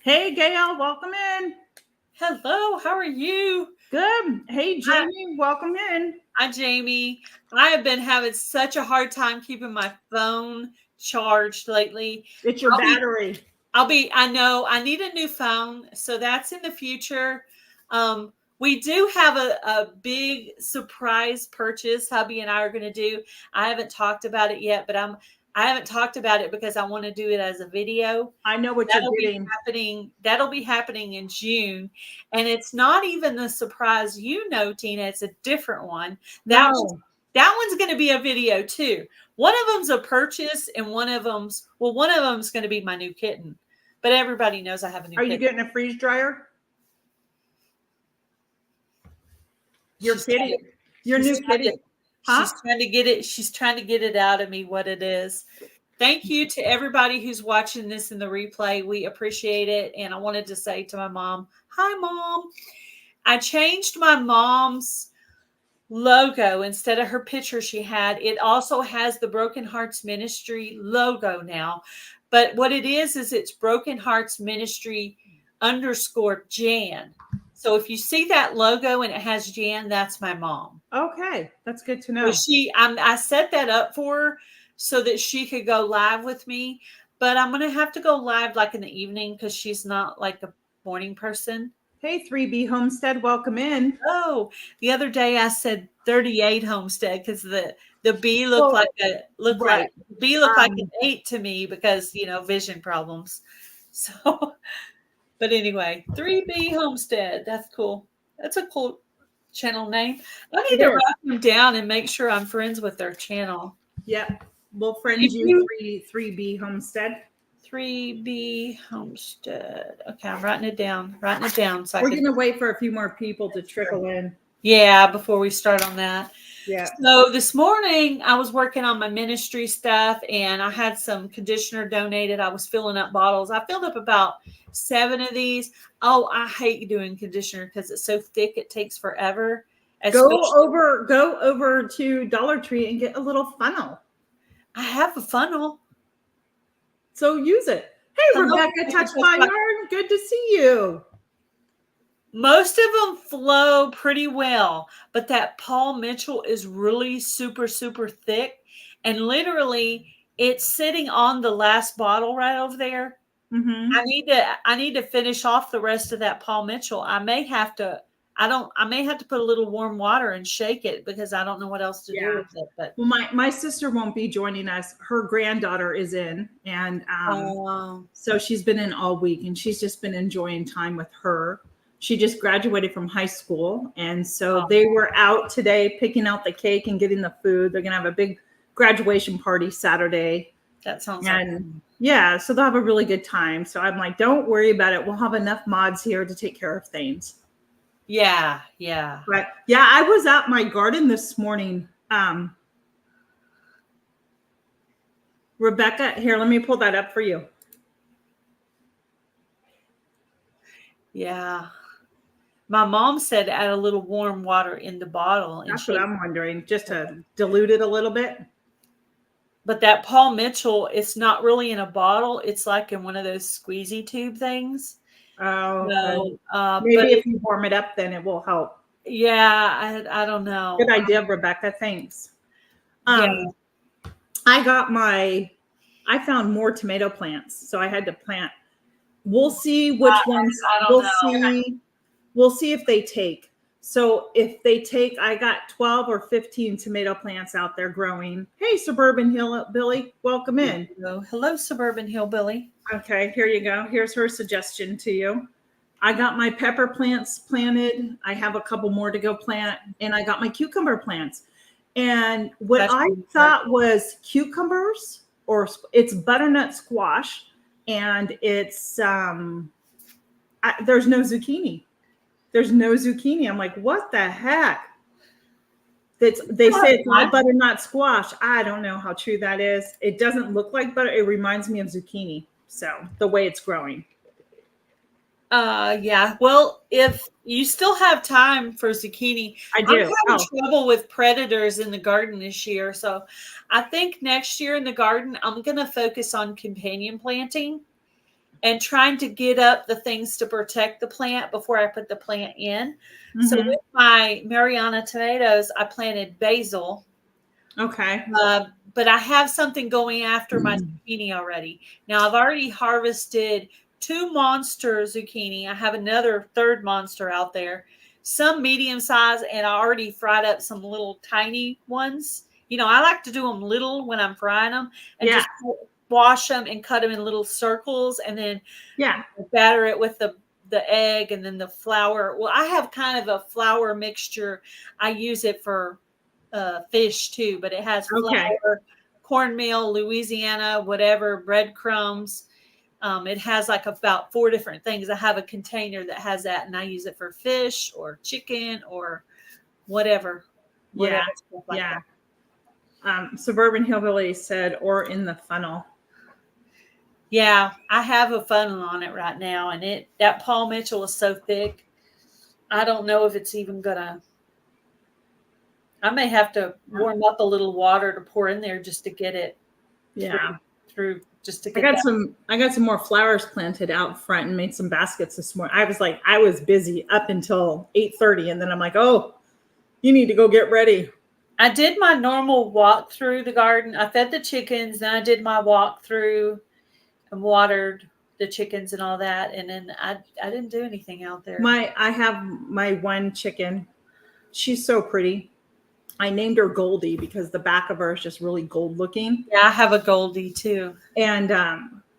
Hey, Gail, welcome in. Hello, how are you? Good. Hey, Jamie, welcome in. Hi, Jamie. I have been having such a hard time keeping my phone charged lately. It's your I'll be, battery. I know I need a new phone, so that's in the future. We do have a big surprise purchase hubby and I are going to do. I haven't talked about it yet, but I haven't talked about it because I want to do it as a video. I know what That'll you're be getting. happening. That'll be happening in June, and it's not even the surprise Tina. It's a different one. That one's going to be a video too. One of them's a purchase, and one of them's going to be my new kitten. But everybody knows I have a new kitten. Are you getting a freeze dryer? Your kitty. Your new kitty. She's trying to get it. She's trying to get it out of me what it is. Thank you to everybody who's watching this in the replay. We appreciate it. And I wanted to say to my mom, hi, Mom. I changed my mom's logo. Instead of her picture she had, it also has the Broken Hearts Ministry logo now. But what it is it's Broken Hearts Ministry _Jan. So if you see that logo and it has Jan, that's my mom. Okay, that's good to know. So I set that up for her so that she could go live with me, but I'm going to have to go live like in the evening because she's not like a morning person. Hey, 3B Homestead, welcome in. Oh, the other day I said 38 Homestead because the B looked like an 8 to me because vision problems. So, but anyway, 3B Homestead. That's cool. That's a cool channel name. I need to write them down and make sure I'm friends with their channel. Yep. We'll friend you 3B Homestead. 3B Homestead. Okay, I'm writing it down. So we're going to wait for a few more people to trickle in. Yeah, before we start on that. Yeah. So this morning I was working on my ministry stuff and I had some conditioner donated. I was filling up bottles. I filled up about 7 of these. Oh, I hate doing conditioner because it's so thick. It takes forever. Go over to Dollar Tree and get a little funnel. I have a funnel. So use it. Hey, Rebecca, Touch My Yard. Good to see you. Most of them flow pretty well, but that Paul Mitchell is really super, super thick. And literally, it's sitting on the last bottle right over there. Mm-hmm. I need to finish off the rest of that Paul Mitchell. I may have to put a little warm water and shake it because I don't know what else to do with it. But my sister won't be joining us. Her granddaughter is in, and so she's been in all week, and she's just been enjoying time with her. She just graduated from high school, and so they were out today picking out the cake and getting the food. They're gonna have a big graduation party Saturday. That sounds yeah, so they'll have a really good time. So I'm like, don't worry about it. We'll have enough mods here to take care of things. Yeah. But yeah, I was out my garden this morning. Rebecca, here, let me pull that up for you. Yeah. My mom said add a little warm water in the bottle. And that's what I'm wondering, just to dilute it a little bit. But that Paul Mitchell, it's not really in a bottle. It's like in one of those squeezy tube things. Oh, so, maybe if you warm it up, then it will help. Yeah, I don't know. Good idea, Rebecca. Thanks. Yeah. I found more tomato plants, so I had to plant. We'll see which ones. We'll see if they take. So if they take, I got 12 or 15 tomato plants out there growing. Hey, Suburban Hillbilly, welcome in. Hello, Suburban Hillbilly. Okay, here you go. Here's her suggestion to you. I got my pepper plants planted. I have a couple more to go plant, and I got my cucumber plants. And what I thought was cucumbers, or it's butternut squash, and it's there's no zucchini. There's no zucchini. I'm like, what the heck? They say it's all butternut squash. I don't know how true that is. It doesn't look like butter. It reminds me of zucchini. So the way it's growing. Yeah. Well, if you still have time for zucchini, I do. I'm having trouble with predators in the garden this year. So I think next year in the garden, I'm going to focus on companion planting. and trying to get up the things to protect the plant before I put the plant in. So with my Mariana tomatoes, I planted basil. Okay. But I have something going after my zucchini already. Now I've already harvested 2 monster zucchini. I have another 3rd monster out there, some medium size, and I already fried up some little tiny ones. You know, I like to do them little when I'm frying them and just wash them and cut them in little circles and then batter it with the egg and then the flour. Well, I have kind of a flour mixture. I use it for fish too, but it has flour, cornmeal, Louisiana, whatever, breadcrumbs. It has like about 4 different things. I have a container that has that, and I use it for fish or chicken or whatever. Suburban Hillbilly said, or in the funnel. Yeah, I have a funnel on it right now, and that Paul Mitchell is so thick. I don't know if it's even gonna. I may have to warm up a little water to pour in there just to get it through just to get I got some more flowers planted out front and made some baskets this morning. I was busy up until 8:30, and then I'm like, oh, you need to go get ready. I did my normal walk through the garden. I fed the chickens, then I did my walk through and watered the chickens and all that, and then I didn't do anything out there. I have my one chicken. She's so pretty. I named her Goldie because the back of her is just really gold looking. Yeah, I have a Goldie too. And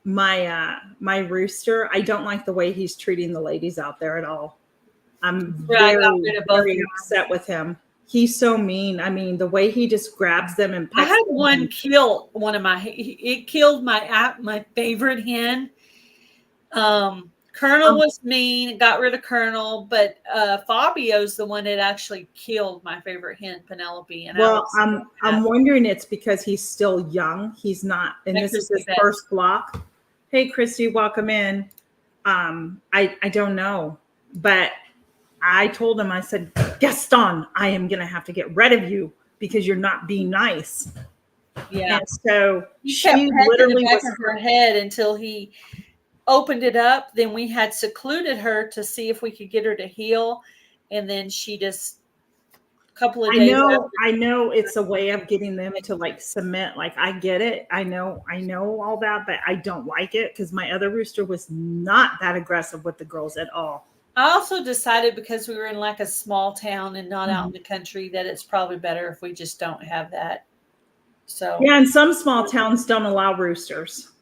my rooster, I don't like the way he's treating the ladies out there at all. I'm very upset with him. He's so mean. I mean, the way he just grabs them and I had one kill one of it killed my favorite hen. Colonel was mean, got rid of Colonel, but Fabio's the one that actually killed my favorite hen, Penelope. And I'm wondering it's because he's still young. He's not, and this is his first block. Hey, Christy, welcome in. I don't know, but I told him, I said, Gaston, I am going to have to get rid of you because you're not being nice. Yeah. And so she literally was her head until he opened it up. Then we had secluded her to see if we could get her to heal. And then she just a couple of days. I know it's a way of getting them to like submit. Like, I get it. I know all that, but I don't like it because my other rooster was not that aggressive with the girls at all. I also decided because we were in like a small town and not out in the country that it's probably better if we just don't have that. So yeah, and some small towns don't allow roosters.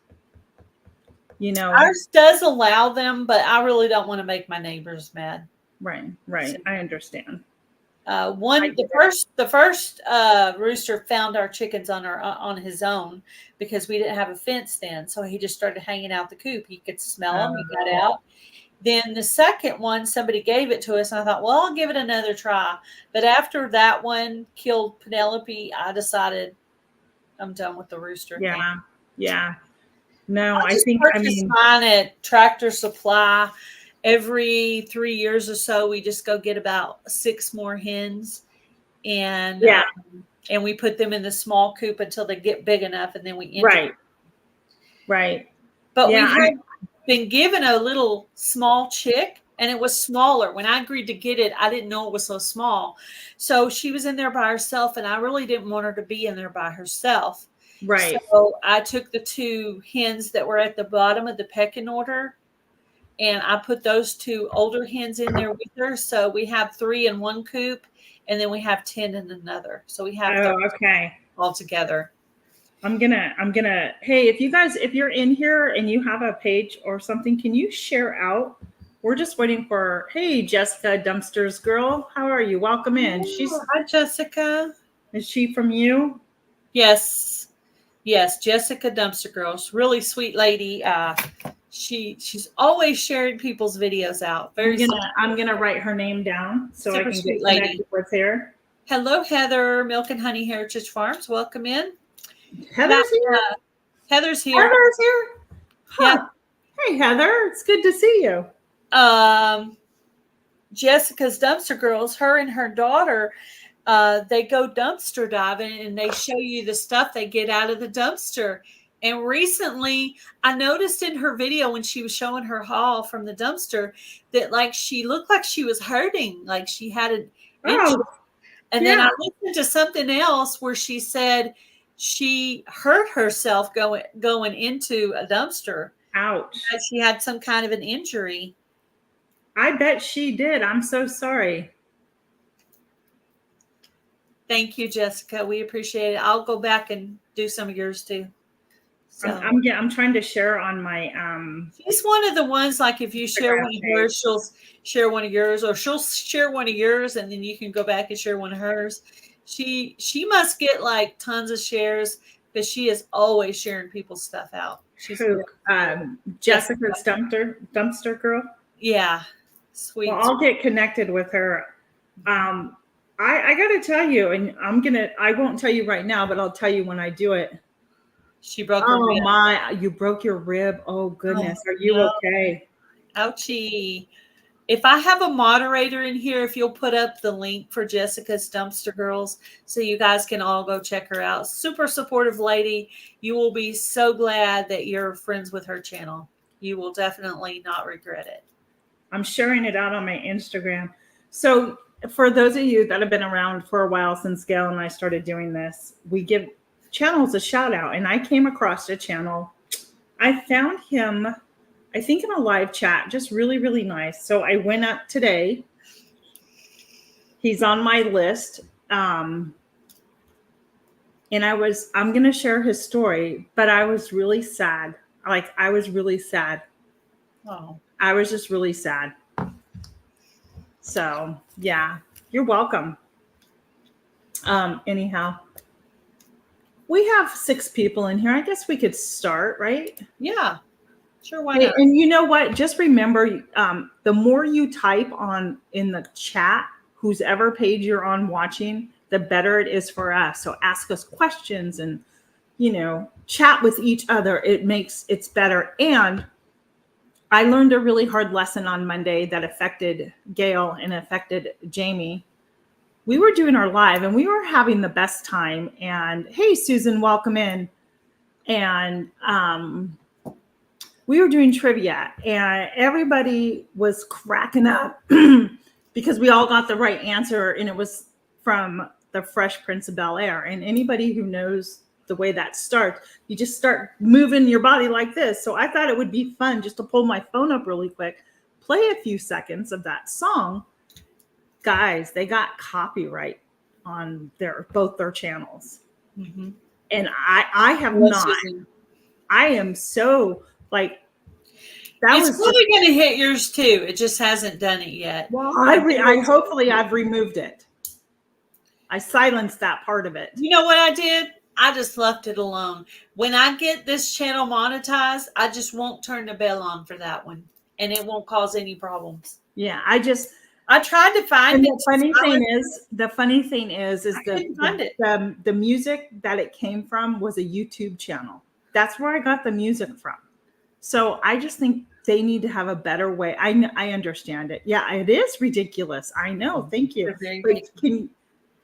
You know, ours does allow them, but I really don't want to make my neighbors mad. Right. So, I understand. The first rooster found our chickens on his own because we didn't have a fence then, so he just started hanging out the coop. He could smell them. He got out. Then the second one, somebody gave it to us, and I thought, well, I'll give it another try. But after that one killed Penelope, I decided I'm done with the rooster. Yeah. No, I mean, mine at Tractor Supply. Every 3 years or so, we just go get about 6 more hens, and and we put them in the small coop until they get big enough, and then we enter. Right. But we had been given a little small chick, and it was smaller. When I agreed to get it, I didn't know it was so small. So she was in there by herself, and I really didn't want her to be in there by herself. Right. So I took the 2 hens that were at the bottom of the pecking order, and I put those 2 older hens in there with her. So we have 3 in one coop, and then we have 10 in another. So we have all together. I'm gonna, hey, if you're in here and you have a page or something, can you share out? We're just waiting for, hey, Jessica Dumpsters girl. How are you? Welcome in. Hi, Jessica. Is she from you? Yes, Jessica Dumpster Girls. Really sweet lady. She's always sharing people's videos out. I'm gonna write her name down so I can get connected with her. Hello, Heather, Milk and Honey Heritage Farms. Welcome in. Heather's here. Heather's here. Huh. Yeah. Hey, Heather. It's good to see you. Jessica's Dumpster Girls, her and her daughter, they go dumpster diving, and they show you the stuff they get out of the dumpster. And recently, I noticed in her video when she was showing her haul from the dumpster that like she looked like she was hurting, like she had an injury. And then I listened to something else where she said she hurt herself going into a dumpster. Ouch. Because she had some kind of an injury. I bet she did. I'm so sorry. Thank you, Jessica. We appreciate it. I'll go back and do some of yours too. So I'm trying to share on my she's one of the ones, like if you share one of hers, she'll share one of yours, or she'll share one of yours and then you can go back and share one of hers. She must get like tons of shares because she is always sharing people's stuff out. She's Jessica's dumpster girl. Yeah. Sweet. Well, I'll get connected with her. I gotta tell you, and I won't tell you right now, but I'll tell you when I do it. She broke her rib. My, you broke your rib. Oh goodness. Are you okay? Ouchie. If I have a moderator in here, if you'll put up the link for Jessica's Dumpster Girls so you guys can all go check her out. Super supportive lady. You will be so glad that you're friends with her channel. You will definitely not regret it. I'm sharing it out on my Instagram. So for those of you that have been around for a while since Gail and I started doing this, we give channels a shout out. And I came across a channel. I found him, I think in a live chat, just really, really nice. So I went up today. He's on my list. And I'm going to share his story, but I was really sad. I was really sad. Oh, I was just really sad. So yeah, you're welcome. Anyhow, we have 6 people in here. I guess we could start, right? Yeah, sure. Why not? And you know what? Just remember, the more you type in the chat, whose ever page you're on watching, the better it is for us. So ask us questions and, chat with each other. It's better. And I learned a really hard lesson on Monday that affected Gail and affected Jamie. We were doing our live and we were having the best time. And hey, Susan, welcome in. And we were doing trivia and everybody was cracking up because we all got the right answer. And it was from the Fresh Prince of Bel-Air. And anybody who knows the way that starts, you just start moving your body like this. So I thought it would be fun just to pull my phone up really quick, play a few seconds of that song. Guys, they got copyright on both their channels. Mm-hmm. And I have not. I am so that it's probably going to hit yours too. It just hasn't done it yet. Well, hopefully I've removed it. I silenced that part of it. You know what I did? I just left it alone. When I get this channel monetized, I just won't turn the bell on for that one, and it won't cause any problems. Yeah, I tried to find it. The funny thing is the music that it came from was a YouTube channel. That's where I got the music from. So I just think they need to have a better way. I understand it. Yeah, it is ridiculous. I know. Thank you. But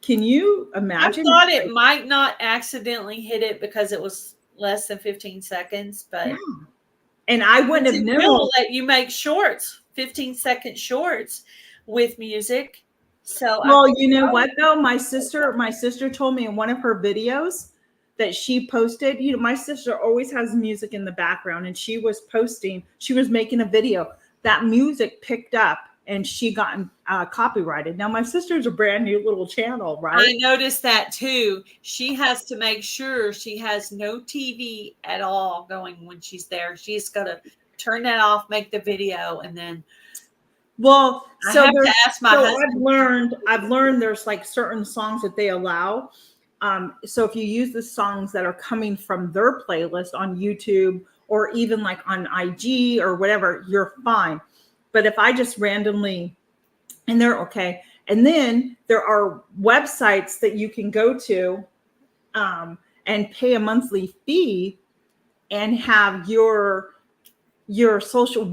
can you imagine? I thought it might not accidentally hit it because it was less than 15 seconds, but yeah. And I wouldn't have known. Let you make shorts, 15-second shorts with music. So well, you know what though? My sister told me in one of her videos that she posted, my sister always has music in the background, and she was making a video. That music picked up and she got copyrighted. Now my sister's a brand new little channel, right? I noticed that too. She has to make sure she has no TV at all going when she's there. She's got to turn that off, make the video, and then. Well, I have to ask my husband. I've learned there's certain songs that they allow. So if you use the songs that are coming from their playlist on YouTube or even on IG or whatever, you're fine. But if I just randomly, and they're okay. And then there are websites that you can go to and pay a monthly fee and have your social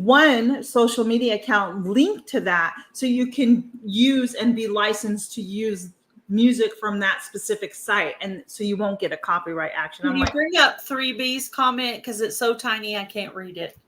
media account linked to that, so you can use and be licensed to use music from that specific site, and so you won't get a copyright action. Can you bring up 3B's comment because it's so tiny I can't read it?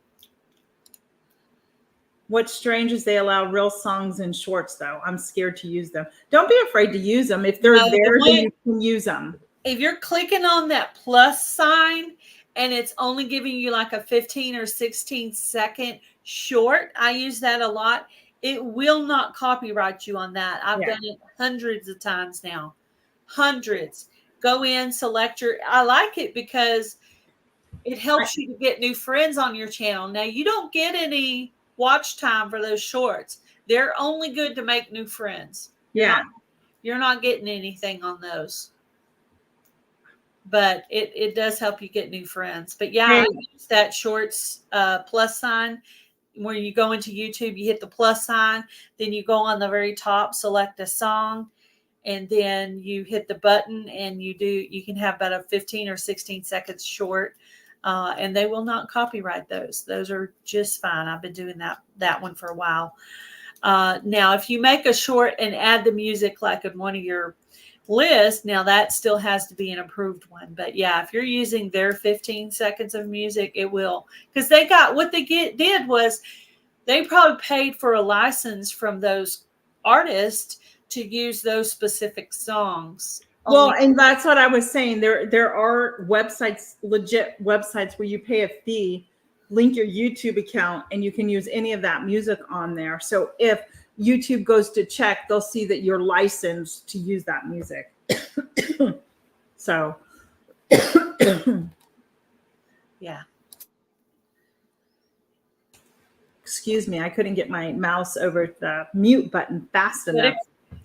What's strange is they allow real songs in shorts, though. I'm scared to use them. Don't be afraid to use them. If they're there, then you can use them. If you're clicking on that plus sign and it's only giving you like a 15 or 16 second short, I use that a lot. It will not copyright you on that. I've done it hundreds of times now. Hundreds. Go in, select your, I like it because it helps you to get new friends on your channel. Now, you don't get any watch time for those shorts. They're only good to make new friends. You're not getting anything on those. But it does help you get new friends. But yeah, I use that shorts plus sign. Where you go into YouTube, you hit the plus sign, then you go on the very top, select a song, and then you hit the button and you can have about a 15 or 16 seconds short, and they will not copyright those. Those are just fine. I've been doing that one for a while. Now, if you make a short and add the music like in one of your lists, now that still has to be an approved one. But yeah, if you're using their 15 seconds of music, it will, because they got what they did was they probably paid for a license from those artists to use those specific songs. Well, and that's what I was saying. There are websites, legit websites, where you pay a fee, link your YouTube account, and you can use any of that music on there. So if YouTube goes to check, they'll see that you're licensed to use that music. So, yeah. Excuse me, I couldn't get my mouse over the mute button fast enough.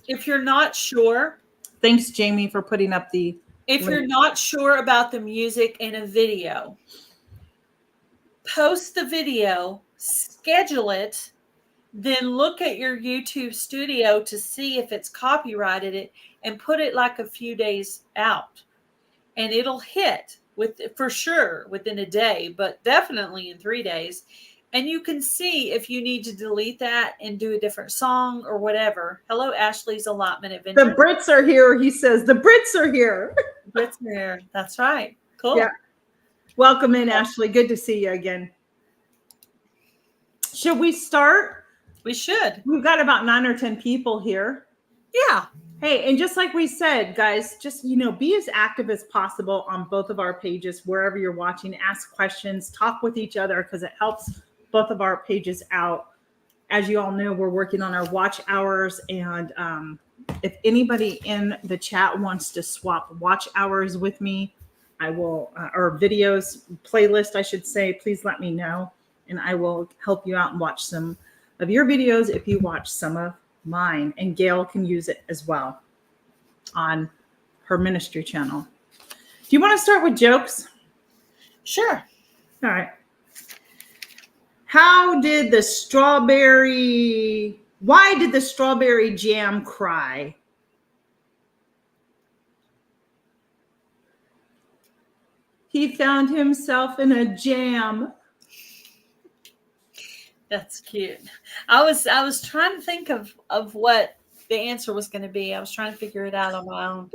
If you're not sure, thanks, Jamie, for putting up the. If you're not sure about the music in a video, post the video, schedule it. Then look at your YouTube studio to see if it's copyrighted it and put it like a few days out. And it'll hit for sure within a day, but definitely in 3 days. And you can see if you need to delete that and do a different song or whatever. Hello, Ashley's Allotment Adventure. The Brits are here. He says, the Brits are here. The Brits are here. That's right. Cool. Yeah. Welcome in, Ashley. Good to see you again. Should we start? We should. We've got about 9 or 10 people here. Yeah. Hey, and just like we said, guys, just, be as active as possible on both of our pages, wherever you're watching. Ask questions, talk with each other, because it helps both of our pages out. As you all know, we're working on our watch hours. And if anybody in the chat wants to swap watch hours with me, I will, or videos, playlist, I should say, please let me know. And I will help you out and watch some of your videos if you watch some of mine. And Gail can use it as well on her ministry channel. Do you want to start with jokes? Sure. All right. Why did the strawberry jam cry? He found himself in a jam. That's cute. I was trying to think of what the answer was going to be. I was trying to figure it out on my own.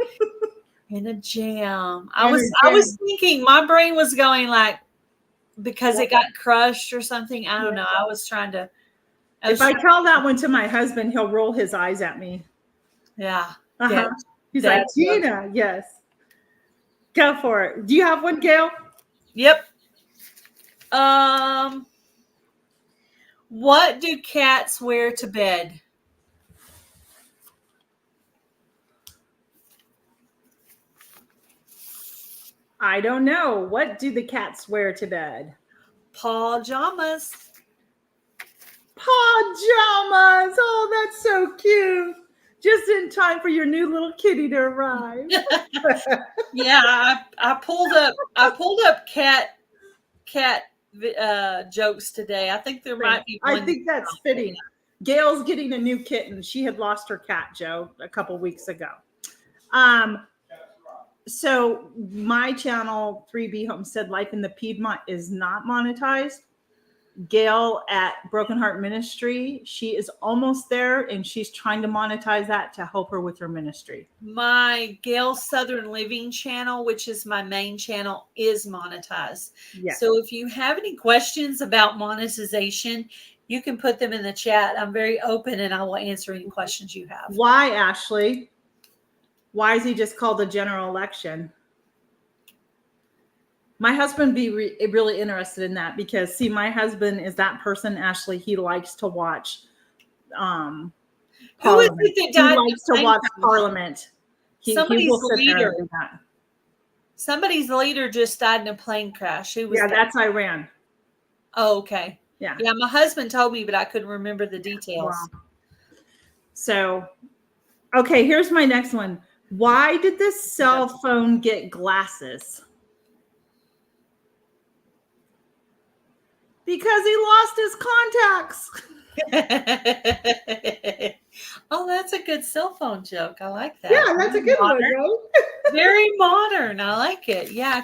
In a jam. I was thinking, my brain was going like, because it got crushed or something. I don't know. I was trying to. If I tell that one to my husband, he'll roll his eyes at me. Yeah. Uh-huh. He's like, Gina, yes. Go for it. Do you have one, Gail? Yep. What do cats wear to bed? I don't know. What do the cats wear to bed? Pajamas. Pajamas. Oh, that's so cute. Just in time for your new little kitty to arrive. Yeah, I pulled up cat jokes today. I think there might be one. I think that's fitting. Gail's getting a new kitten. She had lost her cat, Joe, a couple weeks ago. So my channel, 3B Homestead Life in the Piedmont, is not monetized. Gail at Broken Heart Ministry. She is almost there, and she's trying to monetize that to help her with her ministry. My Gail Southern Living channel, which is my main channel, is monetized. Yes. So if you have any questions about monetization, you can put them in the chat. I'm very open, and I will answer any questions you have. Why, Ashley? Why is he just called a general election? My husband be really interested in that because, see, my husband is that person, Ashley. He likes to watch Who is Parliament. it that died? He likes to watch Parliament. He will sit there and do that. Somebody's leader just died in a plane crash. Who was that? That's Iran. Oh, okay. Yeah. Yeah, my husband told me, but I couldn't remember the details. Wow. So, okay, here's my next one. Why did this cell phone get glasses? Because he lost his contacts. Oh, that's a good cell phone joke. I like that. Yeah, that's a good one, right? Very modern. I like it. Yeah.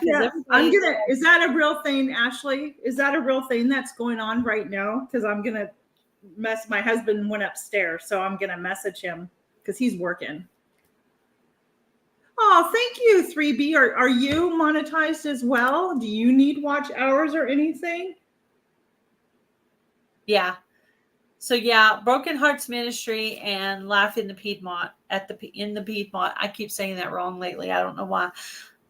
Is that a real thing, Ashley? Is that a real thing that's going on right now? Because I'm gonna my husband went upstairs, so I'm gonna message him because he's working. Oh, thank you, 3B. Are you monetized as well? Do you need watch hours or anything? Yeah. So yeah, Broken Hearts Ministry and Life in the Piedmont in the Piedmont. I keep saying that wrong lately. I don't know why.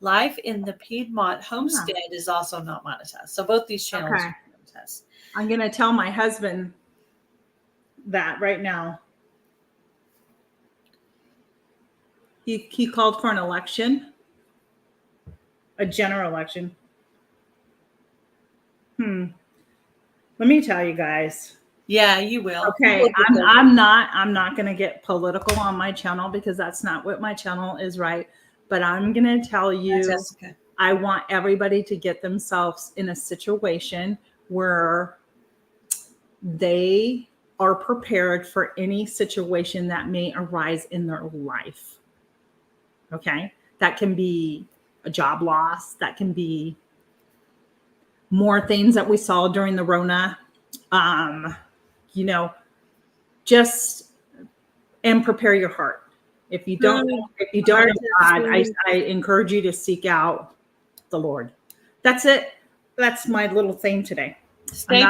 Life in the Piedmont Homestead is also not monetized. So both these channels are monetized. I'm gonna tell my husband that right now. He called for an election, a general election. Let me tell you guys. Yeah, you will. Okay, I'm not going to get political on my channel because that's not what my channel is, right? But I'm going to tell you, I want everybody to get themselves in a situation where they are prepared for any situation that may arise in their life. Okay, that can be a job loss. That can be more things that we saw during the Rona. Just and prepare your heart. If you don't know God, I encourage you to seek out the Lord. That's it. That's my little thing today. Stay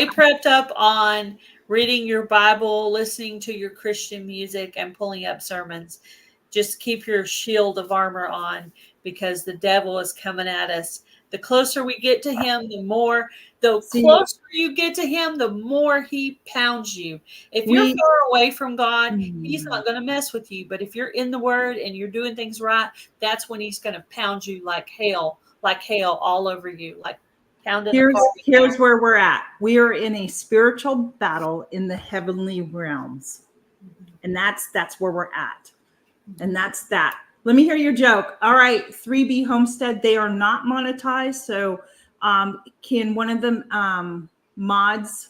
prepped up on reading your Bible, listening to your Christian music, and pulling up sermons. Just keep your shield of armor on because the devil is coming at us. The closer we get to him, the closer you get to him, the more he pounds you. If you're far away from God, he's not going to mess with you. But if you're in the Word and you're doing things right, that's when he's going to pound you like hail all over you, like pounding. Here's where we're at. We are in a spiritual battle in the heavenly realms, and that's where we're at, and that's that. Let me hear your joke. All right, 3B Homestead, they are not monetized. So can one of them mods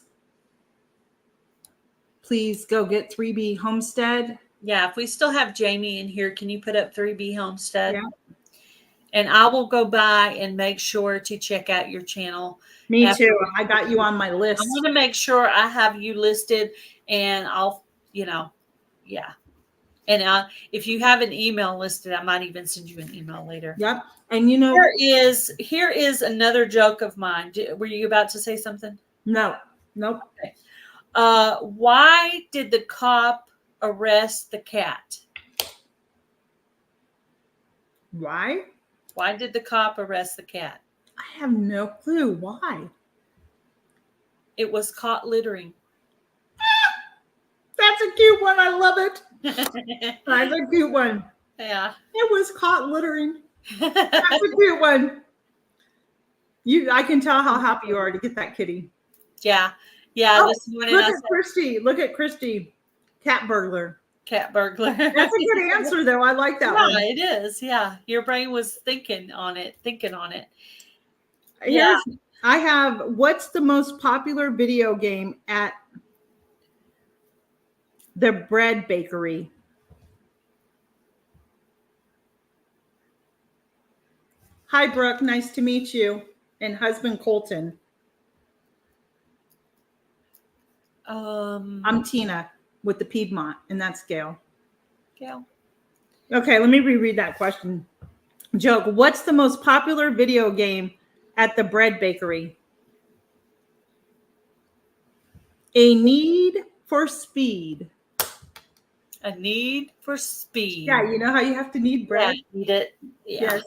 please go get 3B Homestead? Yeah, if we still have Jamie in here, can you put up 3B Homestead? Yeah. And I will go by and make sure to check out your channel. Me too. I got you on my list. I want to make sure I have you listed, and I'll, yeah. And if you have an email listed, I might even send you an email later. Yep. And here is another joke of mine. Were you about to say something? No. Nope. Okay. Why did the cop arrest the cat? Why? Why did the cop arrest the cat? I have no clue. Why? It was caught littering. That's a cute one. I love it. That's a cute one. Yeah. It was caught littering. That's a cute one. I can tell how happy you are to get that kitty. Yeah. Yeah. This morning Look at Christy. Cat burglar. Cat burglar. That's a good answer, though. I like that one. Yeah, it is. Yeah. Your brain was thinking on it. I have, what's the most popular video game at the bread bakery? Hi, Brooke. Nice to meet you. And husband Colton. I'm Tina with the Piedmont, and that's Gail. Gail. Okay, let me reread that question. Joke. What's the most popular video game at the bread bakery? A Need for Speed. A Need for Speed. Yeah, you know how you have to need bread? Yeah, need it. Yeah. Yes.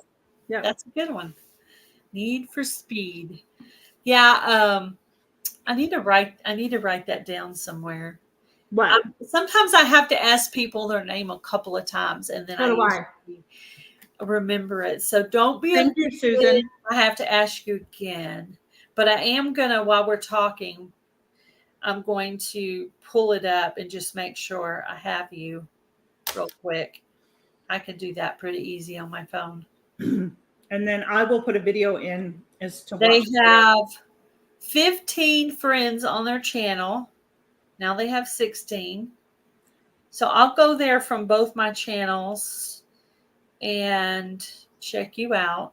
Yeah. That's a good one. Need for Speed. Yeah, I need to write that down somewhere. What? Sometimes I have to ask people their name a couple of times and then So do I. Remember it. So don't be Thank you, Susan. I have to ask you again. But I am gonna, while we're talking, I'm going to pull it up and just make sure I have you real quick. I can do that pretty easy on my phone. And then I will put a video in as to They watch. have 15 friends on their channel. Now they have 16. So I'll go there from both my channels and check you out.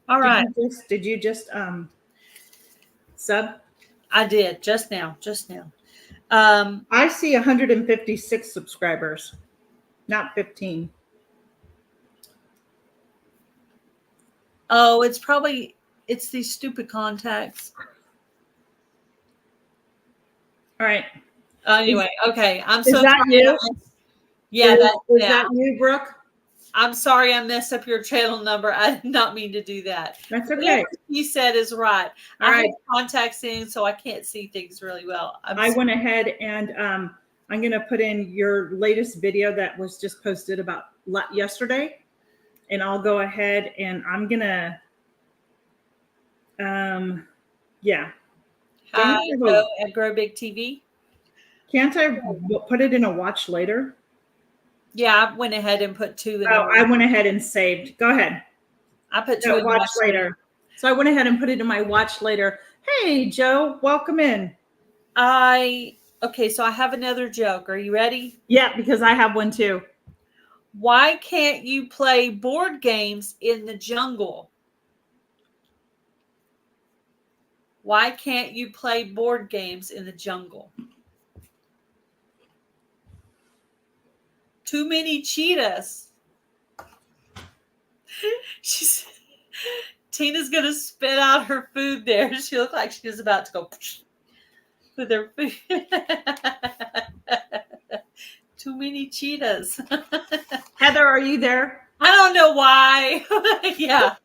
All right. Did you just sub? I did just now. I see 156 subscribers, not 15. Oh, it's these stupid contacts. All right. Anyway, okay. I'm Is so that sorry. you? Yeah, is that you, Brooke? I'm sorry I messed up your channel number. I did not mean to do that. That's okay. Whatever you said is right. All right. have contacts in, so I can't see things really well. I went ahead and I'm going to put in your latest video that was just posted about yesterday. And I'll go ahead and I'm going to, yeah. Hi, Joe at Grow Big TV. Can't I put it in a watch later? Yeah, I went ahead and put 2 in. Oh, I went ahead and saved. Go ahead. I put 2 in watch later. So I went ahead and put it in my watch later. Hey, Joe, welcome in. Okay, so I have another joke. Are you ready? Yeah, because I have one too. Why can't you play board games in the jungle? Why can't you play board games in the jungle? Too many cheetahs. Tina's gonna spit out her food there. She looked like she was about to go with her food. Too many cheetahs. Heather, are you there? I don't know why. Yeah.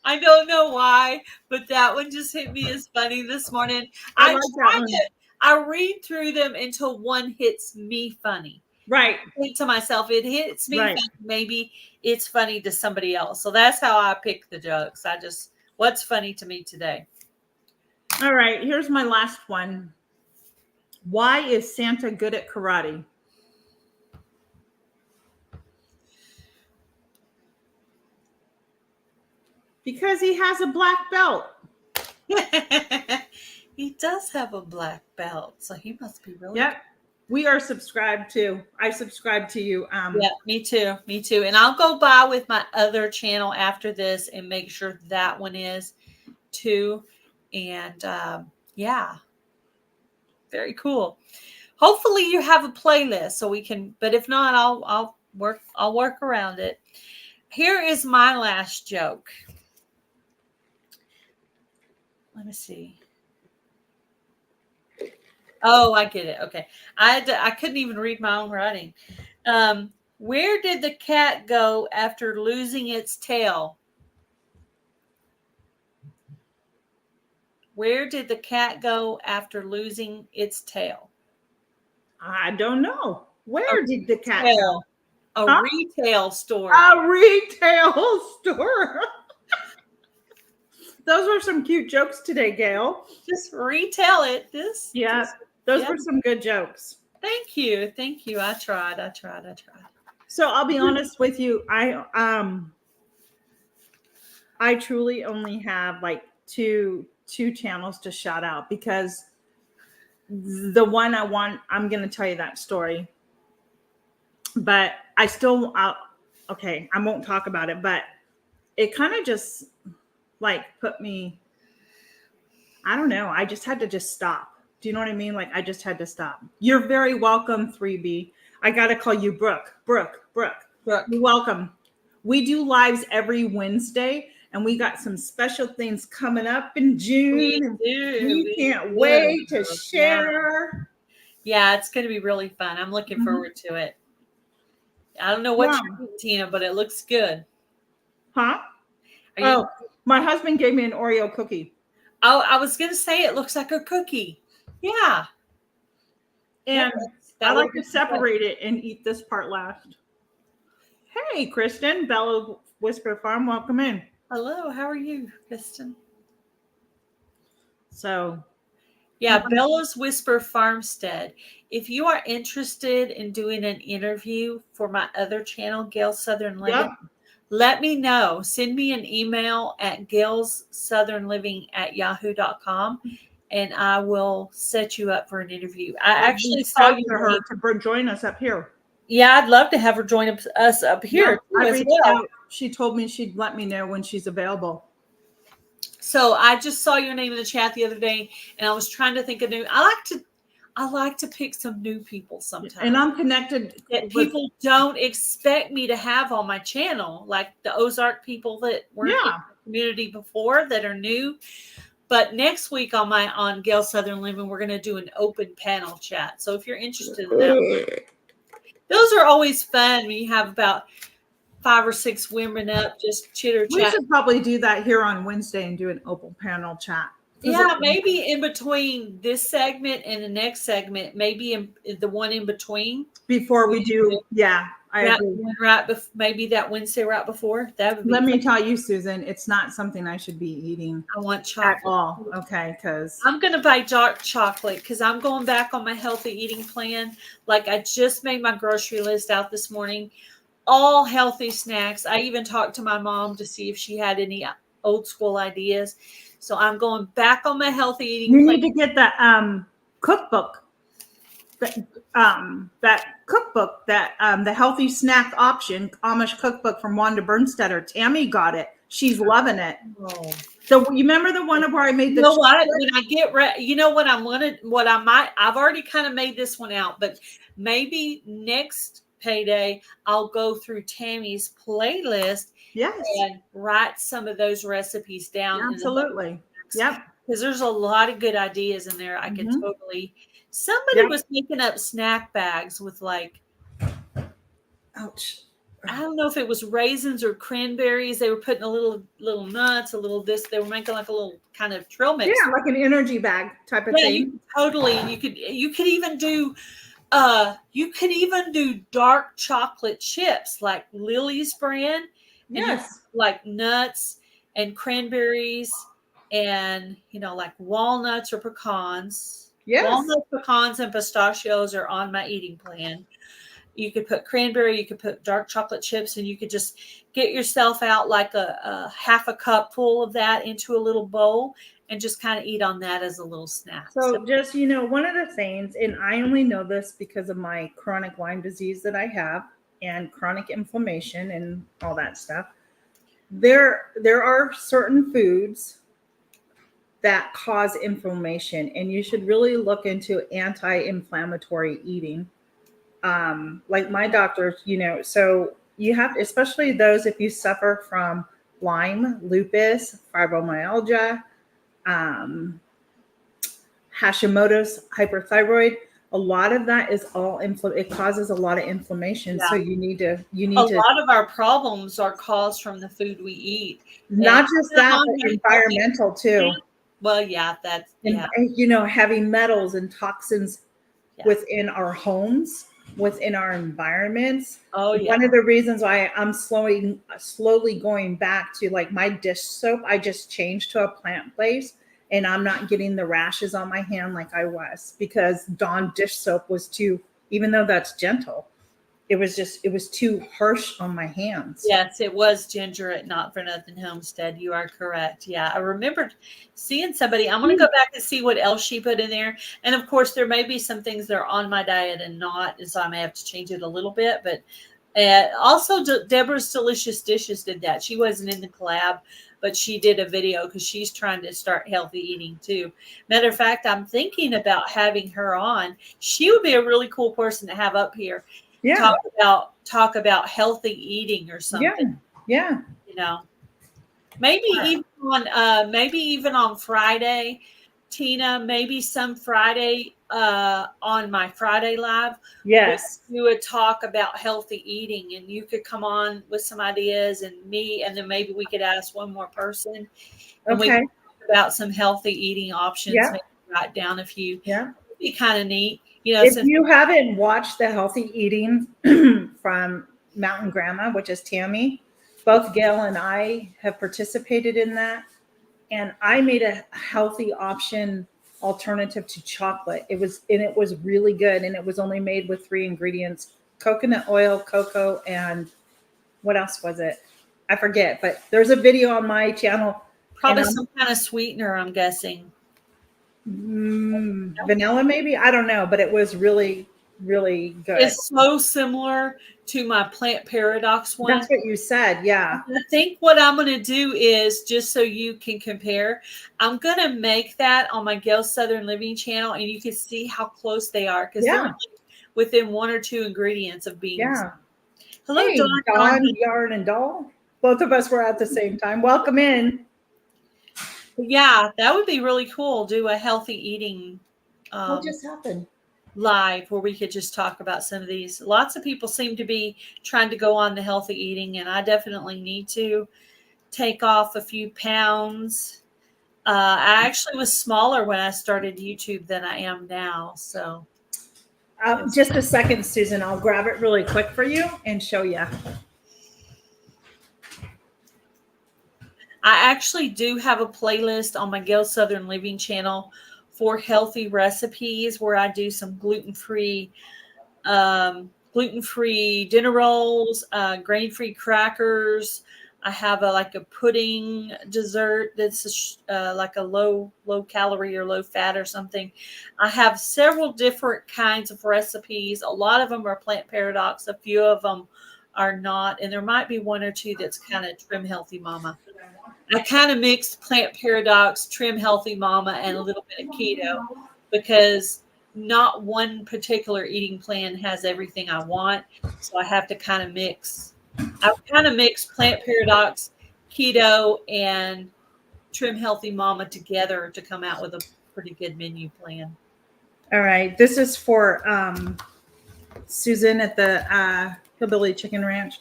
I don't know why, but that one just hit me as funny this morning. I read through them until one hits me funny. Right. I think to myself, it hits me funny, maybe it's funny to somebody else. So that's how I pick the jokes. What's funny to me today? All right, here's my last one. Why is Santa good at karate? Because he has a black belt. He does have a black belt, so he must be really Yep. We are subscribed to. I subscribe to you. Yeah, me too. And I'll go by with my other channel after this and make sure that one is too. And yeah, very cool. Hopefully you have a playlist so we can. But if not, I'll work around it. Here is my last joke. Let me see. Oh, I get it. Okay. I couldn't even read my own writing. Where did the cat go after losing its tail? Where did the cat go after losing its tail? I don't know. Where did the cat go? A retail store. A retail store. Those were some cute jokes today, Gail. Just retell it. Those were some good jokes. Thank you. I tried. So I'll be honest with you. I truly only have like two channels to shout out because the one I'm going to tell you that story. But I still, okay, I won't talk about it, but it kind of just like put me I don't know. I just had to just stop. Do you know what I mean? Like I just had to stop. You're very welcome, 3B. I got to call you Brooke. Brooke. You're welcome. We do lives every Wednesday, and we got some special things coming up in June. We can't wait to share. Yeah, it's going to be really fun. I'm looking forward to it. I don't know what you're eating, Tina, but it looks good. Huh? My husband gave me an Oreo cookie. Oh, I was going to say it looks like a cookie. Yeah. And I like to separate it and eat this part last. Hey, Kristen, Bella Whisper Farm, welcome in. Hello, how are you, Kristen? So, yeah, Bella's Whisper Farmstead. If you are interested in doing an interview for my other channel, Gail's Southern Living, let me know. Send me an email at gailssouthernliving@yahoo.com, and I will set you up for an interview. I actually saw you her to join us up here. Yeah, I'd love to have her join us up here as well. She told me she'd let me know when she's available. So I just saw your name in the chat the other day, and I was trying to think of new. I like to pick some new people sometimes. And I'm connected that people don't expect me to have on my channel, like the Ozark people that were in the community before that are new. But next week on Gail's Southern Living, we're going to do an open panel chat. So if you're interested in that, those are always fun when you have about 5 or 6 women up, just chitter chat. We should probably do that here on Wednesday and do an open panel chat. Yeah, maybe in between this segment and the next segment, maybe in the one in between. Before we do, I agree. Maybe that Wednesday right before. That would be Let me tell you, Susan, it's not something I should be eating. I want chocolate. At all. Okay, because I'm going to buy dark chocolate because I'm going back on my healthy eating plan. Like I just made my grocery list out this morning. All healthy snacks. I even talked to my mom to see if she had any old school ideas. So I'm going back on my healthy eating plan. You need to get the cookbook. That cookbook, the healthy snack option Amish cookbook from Wanda Bernstetter. Tammy got it. She's loving it. Oh. So you remember the one where I made the. You know what? When I get ready, you know what I've already kind of made this one out, but maybe next payday I'll go through Tammy's playlist. Yes. And write some of those recipes down. Absolutely. Yep. Because there's a lot of good ideas in there. I could totally. Somebody was making up snack bags with like, ouch. I don't know if it was raisins or cranberries. They were putting a little nuts, a little this. They were making like a little kind of trail mix. Yeah, like an energy bag type of thing. Totally. You could even do. You could even do dark chocolate chips like Lily's brand. Yes. Like nuts and cranberries and, like walnuts or pecans. Yes. Walnuts, pecans, and pistachios are on my eating plan. You could put cranberry, you could put dark chocolate chips, and you could just get yourself out like a half a cup full of that into a little bowl and just kind of eat on that as a little snack. So just, one of the things, and I only know this because of my chronic Lyme disease that I have, and chronic inflammation and all that stuff. There are certain foods that cause inflammation, and you should really look into anti-inflammatory eating. Like my doctor, so you have, especially those if you suffer from Lyme, lupus, fibromyalgia, Hashimoto's, hyperthyroid. A lot of that is all it causes a lot of inflammation. Yeah. So you need to. A lot of our problems are caused from the food we eat. Not just that, but environmental too. Well, yeah, that's heavy metals and toxins within our homes, within our environments. Oh, yeah. One of the reasons why I'm slowly going back to like my dish soap, I just changed to a plant-based. And I'm not getting the rashes on my hand like I was because Dawn dish soap was too, even though that's gentle, it was too harsh on my hands. Yes, it was ginger at Not for Nothing Homestead. You are correct. Yeah, I remembered seeing somebody. I'm going to go back and see what else she put in there. And of course, there may be some things that are on my diet and not, and so I may have to change it a little bit. But also, Deborah's Delicious Dishes did that. She wasn't in the collab, but she did a video because she's trying to start healthy eating too. Matter of fact, I'm thinking about having her on. She would be a really cool person to have up here. Yeah. Talk about healthy eating or something. Yeah. You know, maybe even on Friday, Tina, maybe some Friday on my Friday live. Yes. We would talk about healthy eating, and you could come on with some ideas, and me, and then maybe we could ask one more person, and we could talk about some healthy eating options. Yeah. Maybe write down a few. Yeah. It'd be kind of neat. You know, if you haven't watched the healthy eating from Mountain Grandma, which is Tammy, both Gail and I have participated in that. And I made a healthy option alternative to chocolate. It was really good. And it was only made with 3 ingredients: coconut oil, cocoa, and what else was it? I forget, but there's a video on my channel. Probably some kind of sweetener, I'm guessing. Vanilla, maybe? I don't know, but it was really, really good. It's so similar to my Plant Paradox one. That's what you said, yeah. I think what I'm going to do is, just so you can compare, I'm going to make that on my Gail Southern Living channel, and you can see how close they are, because they're within 1 or 2 ingredients of beans. Yeah. Hello, hey, Dawn, Yarn, and Doll. Both of us were at the same time. Welcome in. Yeah, that would be really cool. Do a healthy eating what just happened? Live where we could just talk about some of these. Lots of people seem to be trying to go on the healthy eating, and I definitely need to take off a few pounds. I actually was smaller when I started YouTube than I am now. So just a second, Susan. I'll grab it really quick for you and show you. I actually do have a playlist on my Gail Southern Living channel for healthy recipes where I do some gluten-free dinner rolls, grain-free crackers. I have a pudding dessert that's like a low calorie or low fat or something. I have several different kinds of recipes. A lot of them are Plant Paradox. A few of them are not, and there might be 1 or 2 that's kind of Trim Healthy Mama. I kind of mixed Plant Paradox, Trim Healthy Mama, and a little bit of keto, because not one particular eating plan has everything I want. So I have to kind of mix. I've kind of mixed Plant Paradox, keto, and Trim Healthy Mama together to come out with a pretty good menu plan. All right. This is for Susan at the Hillbilly Chicken Ranch.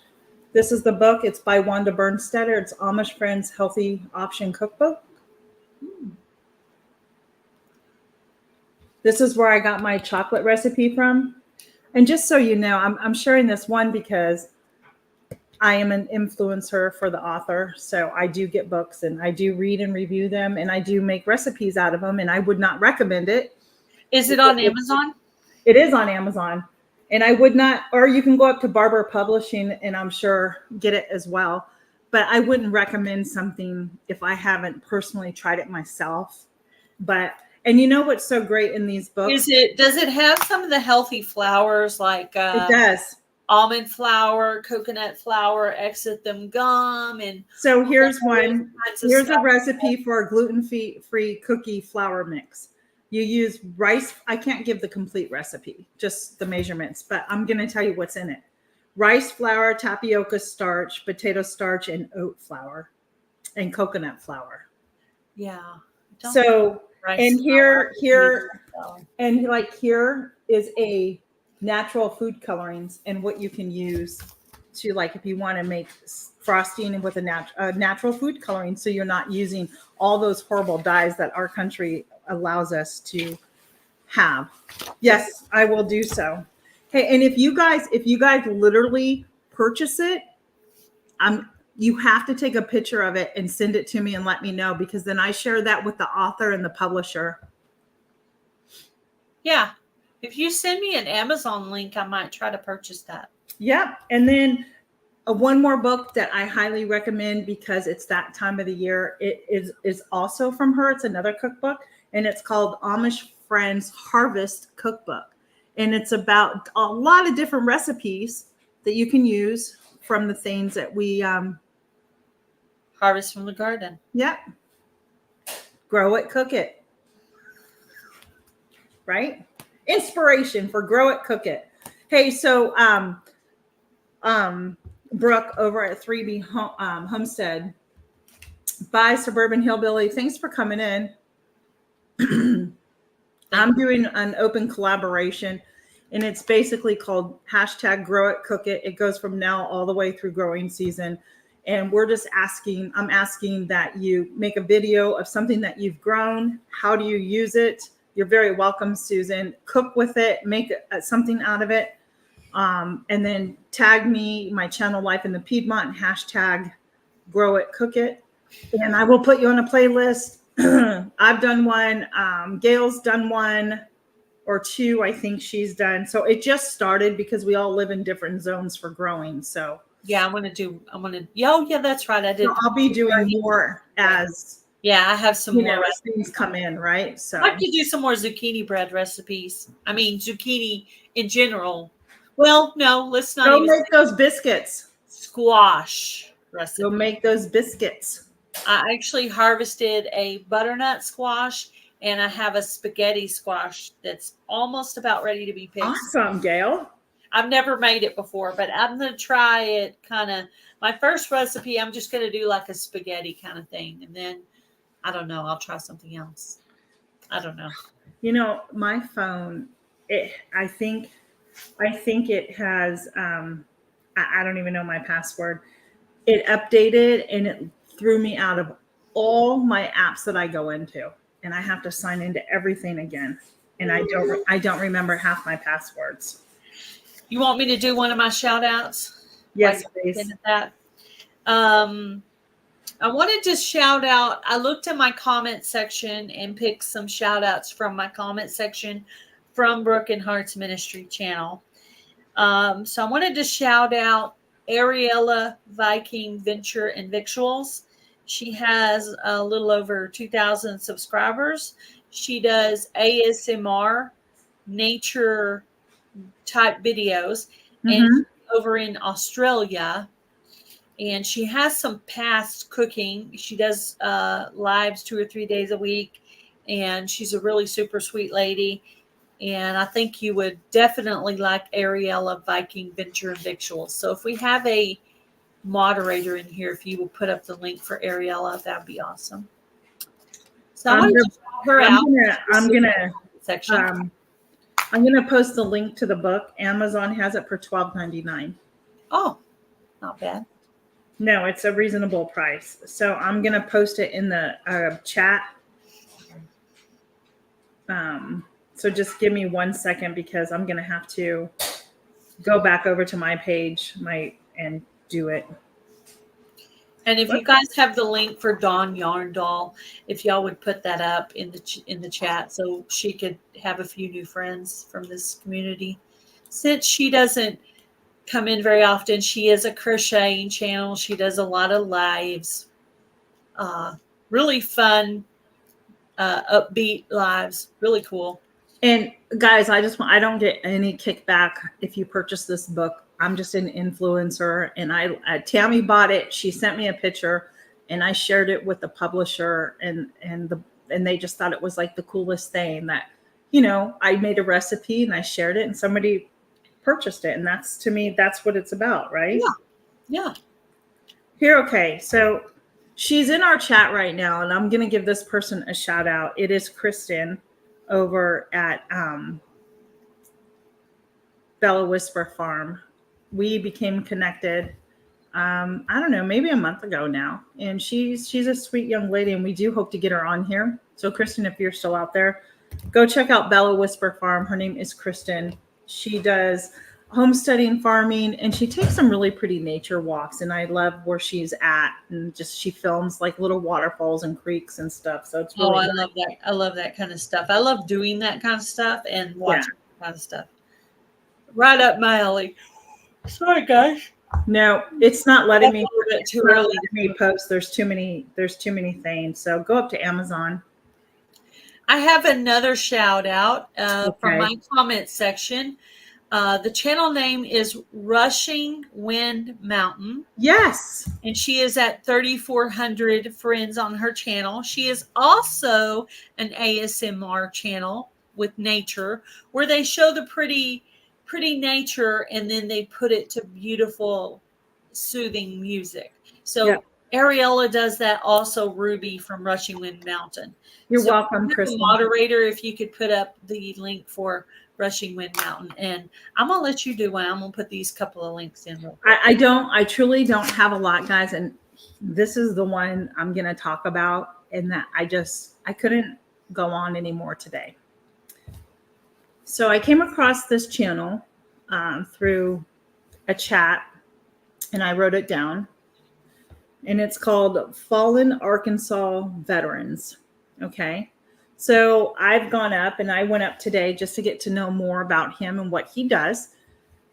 This is the book. It's by Wanda Bernstetter. It's Amish Friends Healthy Option Cookbook. This is where I got my chocolate recipe from. And just so you know, I'm sharing this one because I am an influencer for the author. So I do get books and I do read and review them, and I do make recipes out of them, and I would not recommend it. Is it on Amazon? It is on Amazon. And I would not, or you can go up to Barber Publishing and I'm sure get it as well. But I wouldn't recommend something if I haven't personally tried it myself. And you know what's so great in these books? Does it have some of the healthy flours like it does. Almond flour, coconut flour, exanthem gum, and so here's one. Here's a recipe for a gluten-free cookie flour mix. You use rice. I can't give the complete recipe, just the measurements, but I'm going to tell you what's in it. Rice flour, tapioca starch, potato starch, and oat flour, and coconut flour. Yeah. So, and here is a natural food colorings and what you can use to, like, if you want to make frosting with a natural food coloring, so you're not using all those horrible dyes that our country allows us to have. Yes, I will do so. Hey, and if you guys literally purchase it, you have to take a picture of it and send it to me and let me know, because then I share that with the author and the publisher. Yeah. If you send me an Amazon link, I might try to purchase that. Yep. And then one more book that I highly recommend, because it's that time of the year. It is also from her. It's another cookbook, and it's called Amish Friends Harvest Cookbook. And it's about a lot of different recipes that you can use from the things that we Harvest from the garden. Yep. Grow it, cook it. Right? Inspiration for grow it, cook it. Hey, so Brooke over at 3B Homestead by Suburban Hillbilly. Thanks for coming in. I'm doing an open collaboration, and it's basically called hashtag grow it, cook it. It goes from now all the way through growing season. And we're just I'm asking that you make a video of something that you've grown. How do you use it? You're very welcome, Susan. Cook with it, make something out of it. And then tag me, my channel Life in the Piedmont, and hashtag grow it, cook it. And I will put you on a playlist. I've done one. Gail's done one or two. I think she's done. So it just started because we all live in different zones for growing. So yeah, yeah, that's right. I did. So I'll be doing more as I have some more things come in, right? So I could do some more zucchini bread recipes. I mean, zucchini in general. Well, no, let's not. Go make those biscuits. Squash recipe. Go make those biscuits. I actually harvested a butternut squash, and I have a spaghetti squash that's almost about ready to be picked. Awesome, Gail. I've never made it before, but I'm going to try it kind of. My first recipe, I'm just going to do like a spaghetti kind of thing. And then, I don't know, I'll try something else. I don't know. You know, my phone, I think it has, I don't even know my password. It updated and it threw me out of all my apps that I go into. And I have to sign into everything again. And I don't remember half my passwords. You want me to do one of my shout outs? Yes, please. I wanted to shout out. I looked at my comment section and picked some shout outs from my comment section from Broken Hearts Ministry channel. So I wanted to shout out Ariella Viking Venture and Victuals. She has a little over 2,000 subscribers. She does ASMR nature type videos and over in Australia, and she has some past cooking. She does lives 2 or 3 days a week, and she's a really super sweet lady, and I think you would definitely like Ariella Viking Venture and Victuals. So if we have a moderator in here, if you will put up the link for Ariella, that'd be awesome. So I'm gonna post the link to the book. Amazon has it for $12.99. Oh, not bad. No, it's a reasonable price. So I'm gonna post it in the chat. So just give me 1 second because I'm gonna have to go back over to my page and do it. And if you guys have the link for Dawn Yarndall, if y'all would put that up in the chat so she could have a few new friends from this community. Since she doesn't come in very often, she is a crocheting channel. She does a lot of lives, really fun, upbeat lives, really cool. And guys, I don't get any kickback if you purchase this book. I'm just an influencer, and Tammy bought it. She sent me a picture, and I shared it with the publisher, and they just thought it was like the coolest thing that, I made a recipe and I shared it, and somebody purchased it, and to me, that's what it's about, right? Yeah. Here, okay, so she's in our chat right now, and I'm gonna give this person a shout out. It is Kristen over at Bella Whisper Farm. We became connected, I don't know, maybe a month ago now. And she's a sweet young lady, and we do hope to get her on here. So Kristen, if you're still out there, go check out Bella Whisper Farm. Her name is Kristen. She does homesteading, farming, and she takes some really pretty nature walks. And I love where she's at, and just she films like little waterfalls and creeks and stuff. So it's really I love that. I love that kind of stuff. I love doing that kind of stuff and watching that kind of stuff. Right up my alley. Sorry, guys. No, it's not letting me. Too early to post. There's too many things. So go up to Amazon. I have another shout out from my comment section. The channel name is Rushing Wind Mountain. Yes. And she is at 3,400 friends on her channel. She is also an ASMR channel with nature, where they show the pretty nature, and then they put it to beautiful, soothing music. So Yep. Ariella does that, also Ruby from Rushing Wind Mountain. You're So welcome, Kristen. moderator, if you could put up the link for Rushing Wind Mountain, and I'm gonna let you do one. I'm gonna put these couple of links in real quick. I truly don't have a lot, guys, and this is the one I'm gonna talk about, and that I couldn't go on anymore today. So I came across this channel through a chat, and I wrote it down, and it's called Fallen Arkansas Veterans. Okay. So I've gone up, and I went up today just to get to know more about him and what he does.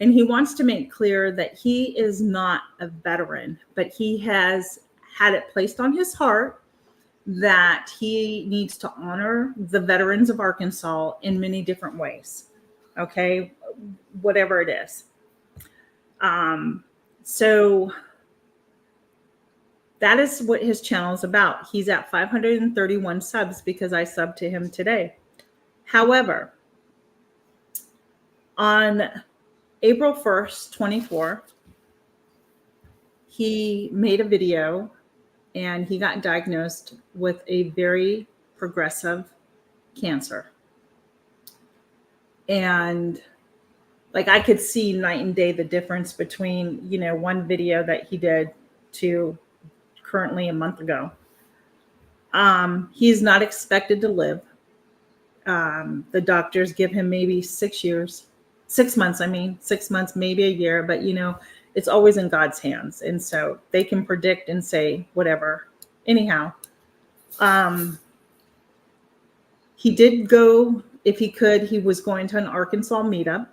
And he wants to make clear that he is not a veteran, but he has had it placed on his heart that he needs to honor the veterans of Arkansas in many different ways. Okay. Whatever it is. So that is what his channel is about. He's at 531 subs because I subbed to him today. However, on April 1st, 24, he made a video and he got diagnosed with a very progressive cancer. And like I could see night and day the difference between, one video that he did to currently a month ago. He's not expected to live. The doctors give him maybe 6 months, maybe a year, but it's always in God's hands. And so they can predict and say whatever. Anyhow, he did go, if he could, he was going to an Arkansas meetup.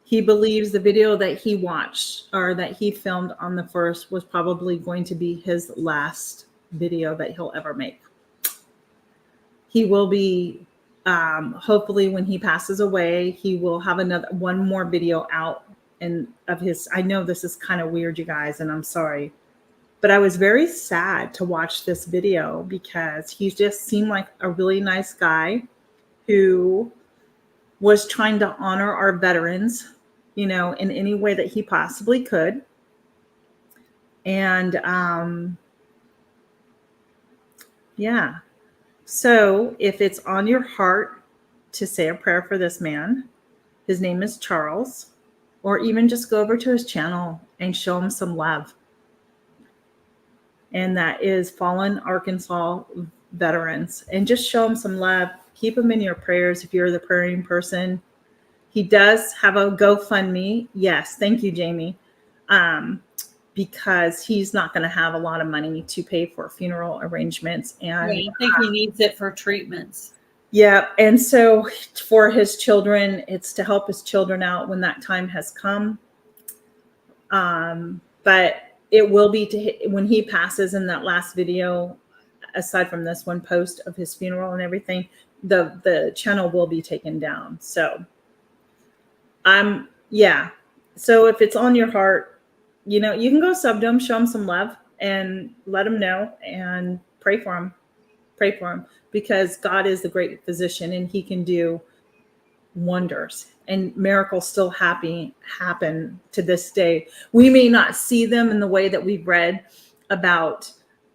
He believes the video that he watched or that he filmed on the 1st was probably going to be his last video that he'll ever make. He will be, hopefully when he passes away, he will have one more video out of his. I know this is kind of weird, you guys, and I'm sorry, but I was very sad to watch this video because he just seemed like a really nice guy who was trying to honor our veterans, in any way that he possibly could. And yeah. So if it's on your heart to say a prayer for this man, his name is Charles, or even just go over to his channel and show him some love. And that is Fallen Arkansas Veterans. And just show him some love. Keep him in your prayers if you're the praying person. He does have a GoFundMe. Yes, thank you, Jamie. Because he's not going to have a lot of money to pay for funeral arrangements. And I think he needs it for treatments. Yeah. And so for his children, it's to help his children out when that time has come. But it will be when he passes in that last video, aside from this one post of his funeral and everything, the channel will be taken down. So So if it's on your heart, you can go sub to him, show him some love, and let him know and pray for him. Pray for him, because God is the great physician and he can do wonders, and miracles still happen to this day. We may not see them in the way that we've read about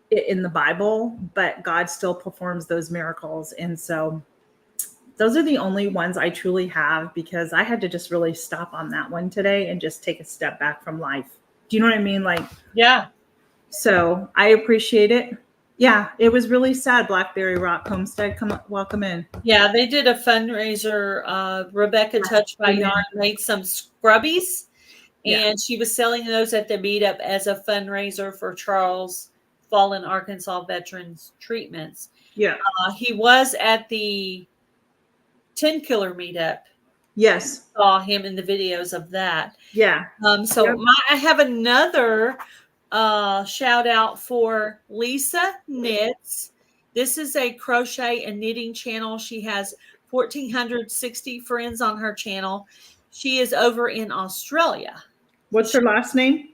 it in the Bible, but God still performs those miracles. And so those are the only ones I truly have, because I had to just really stop on that one today and just take a step back from life. Do you know what I mean? Yeah. So I appreciate it. Yeah, it was really sad. Blackberry Rock Homestead, welcome in. Yeah, they did a fundraiser. Rebecca Touched by Yarn made some scrubbies, and she was selling those at the meetup as a fundraiser for Charles Fallen Arkansas Veterans treatments. Yeah. He was at the 10 Killer meetup. Yes. Saw him in the videos of that. Yeah. I have another shout out for Lisa Knits. This is a crochet and knitting channel. She has 1,460 friends on her channel. She is over in Australia. What's her last name?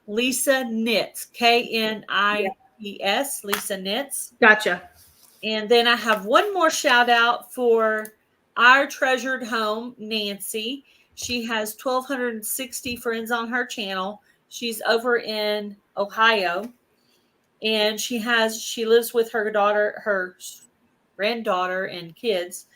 Lisa Knits, Knits, Lisa Knits. Gotcha. And then I have one more shout out for our treasured home, Nancy. She has 1,260 friends on her channel. She's over in Ohio, and she lives with her daughter, her granddaughter, and kids.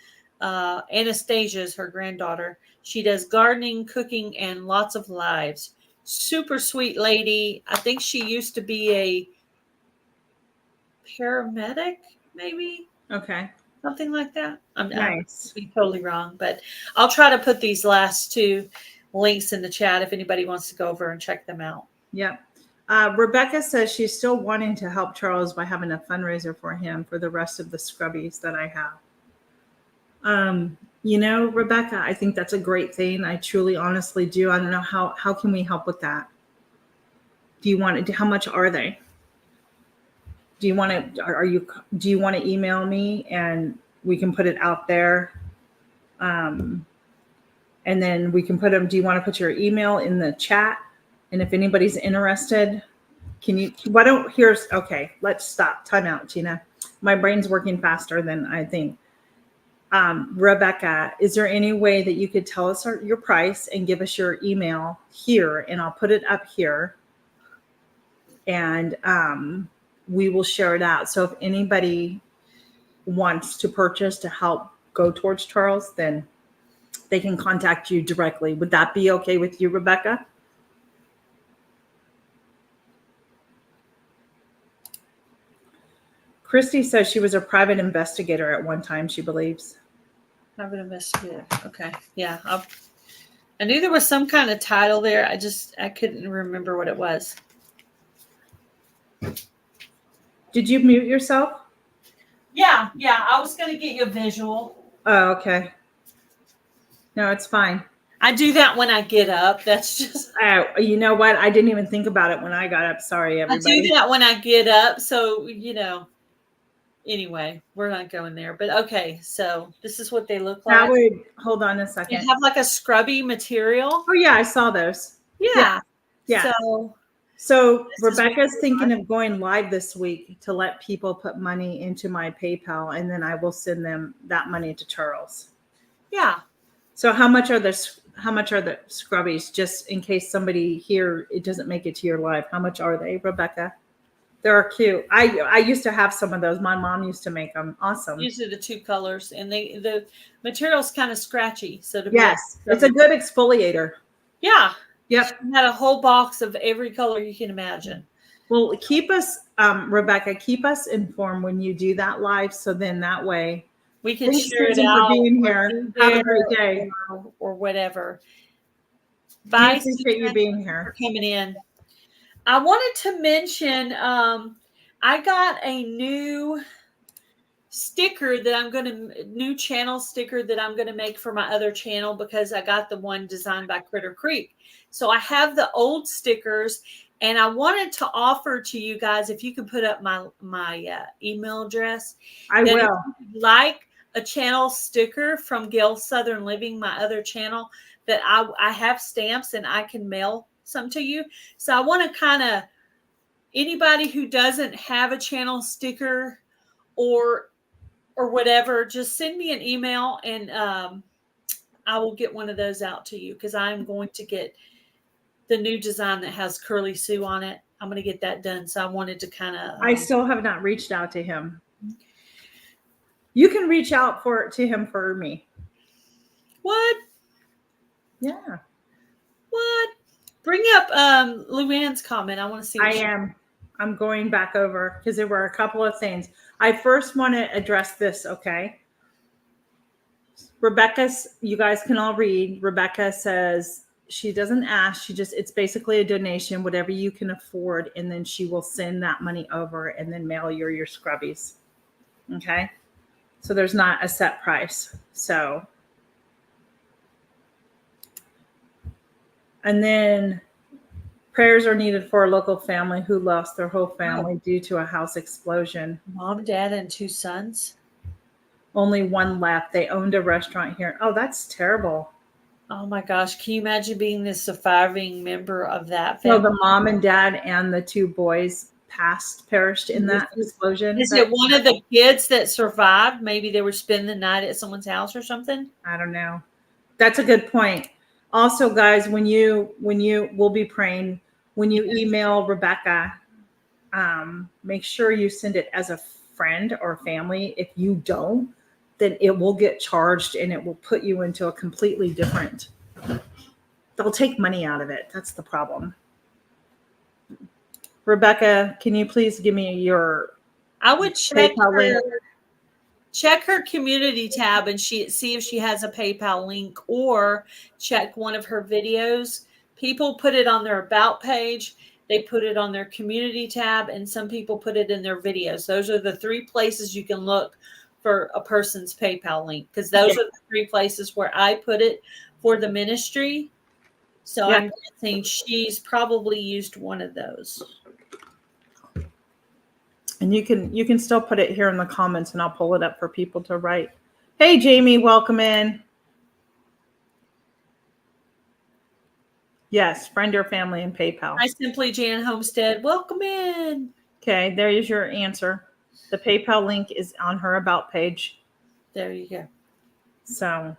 Anastasia is her granddaughter. She does gardening, cooking, and lots of lives. Super sweet lady. I think she used to be a paramedic, maybe. Okay. Something like that. I'm nice. Be totally wrong, but I'll try to put these last two links in the chat if anybody wants to go over and check them out. Yep. Rebecca says she's still wanting to help Charles by having a fundraiser for him for the rest of the scrubbies that I have. Rebecca, I think that's a great thing. I truly, honestly do. I don't know how can we help with that? Do you want to? How much are they? Do you want to email me and we can put it out there? And then we can put them. Do you want to put your email in the chat? And if anybody's interested, okay, let's stop. Time out, Tina. My brain's working faster than I think. Rebecca, is there any way that you could tell us your price and give us your email here, and I'll put it up here, and we will share it out. So if anybody wants to purchase to help go towards Charles, then they can contact you directly. Would that be okay with you, Rebecca? Christy says she was a private investigator at one time, she believes. Private investigator. Okay. Yeah. I knew there was some kind of title there. I couldn't remember what it was. Did you mute yourself? Yeah. I was going to get you a visual. Oh, okay. No, it's fine. I do that when I get up. That's just. You know what? I didn't even think about it when I got up. Sorry, everybody. I do that when I get up. So, anyway, we're not going there. But okay, so this is what they look like. Hold on a second. They have like a scrubby material. Oh, yeah, I saw those. Yeah. So Rebecca's thinking of going live this week to let people put money into my PayPal, and then I will send them that money to Charles. Yeah. So how much are the scrubbies, just in case somebody here, it doesn't make it to your live? How much are they, Rebecca? They're cute. I used to have some of those. My mom used to make them. Awesome. Usually the two colors, and the material's kind of scratchy. So it's a good exfoliator. Yeah. Yep. She had a whole box of every color you can imagine. Well, keep us, Rebecca, keep us informed when you do that live. So then that way we can share it out. For being here. Have a great day. Or whatever. Bye. Appreciate you being here. Coming in. I wanted to mention I got a new sticker new channel sticker that I'm going to make for my other channel, because I got the one designed by Critter Creek. So I have the old stickers, and I wanted to offer to you guys, if you could put up my email address. I will. If you like a channel sticker from Gail Southern Living, my other channel, that I have stamps and I can mail some to you. So I want to kind of, anybody who doesn't have a channel sticker or whatever, just send me an email, and I will get one of those out to you, because I'm going to get the new design that has Curly Sue on it. I'm going to get that done. So I wanted to kind of. I still have not reached out to him. You can reach out to him for me. What? Yeah. What? Bring up Luann's comment. I want to see. I'm going back over, because there were a couple of things. I first want to address this, okay? You guys can all read. Rebecca says she doesn't ask. It's basically a donation, whatever you can afford. And then she will send that money over and then mail your scrubbies. Okay. So there's not a set price. So, and then prayers are needed for a local family who lost their whole family due to a house explosion. Mom, dad, and 2 sons. Only one left. They owned a restaurant here. Oh, that's terrible. Oh my gosh. Can you imagine being the surviving member of that So family? the mom and dad and the two boys perished in that explosion. Is it one of the kids that survived? Maybe they were spending the night at someone's house or something. I don't know. That's a good point. Also, guys, when you we'll be praying, when you email Rebecca, make sure you send it as a friend or family. If you don't, then it will get charged and it will put you into a completely different. They'll take money out of it. That's the problem. Rebecca, can you please give me your? I would check her community tab and see if she has a PayPal link, or check one of her videos. People put it on their about page. They put it on their community tab, and some people put it in their videos. Those are the three places you can look for a person's PayPal link, because those are the three places where I put it for the ministry. So I'm guessing she's probably used one of those. And you can still put it here in the comments, and I'll pull it up for people to write. Hey, Jamie, welcome in. Yes, friend or family in PayPal. Hi, Simply Jan Homestead. Welcome in. Okay, there is your answer. The PayPal link is on her about page. There you go. So,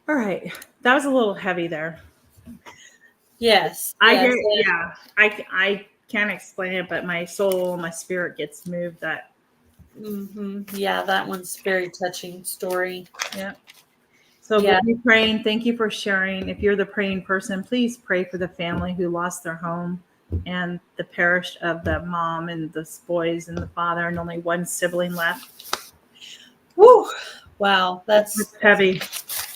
all right, that was a little heavy there. Yes. I can't explain it, but my soul, my spirit gets moved. That. Yeah, that one's very touching story. Yeah. So we'll be praying. Thank you for sharing. If you're the praying person, please pray for the family who lost their home and the parish of the mom and the boys and the father, and only one sibling left. Woo! Wow, that's heavy.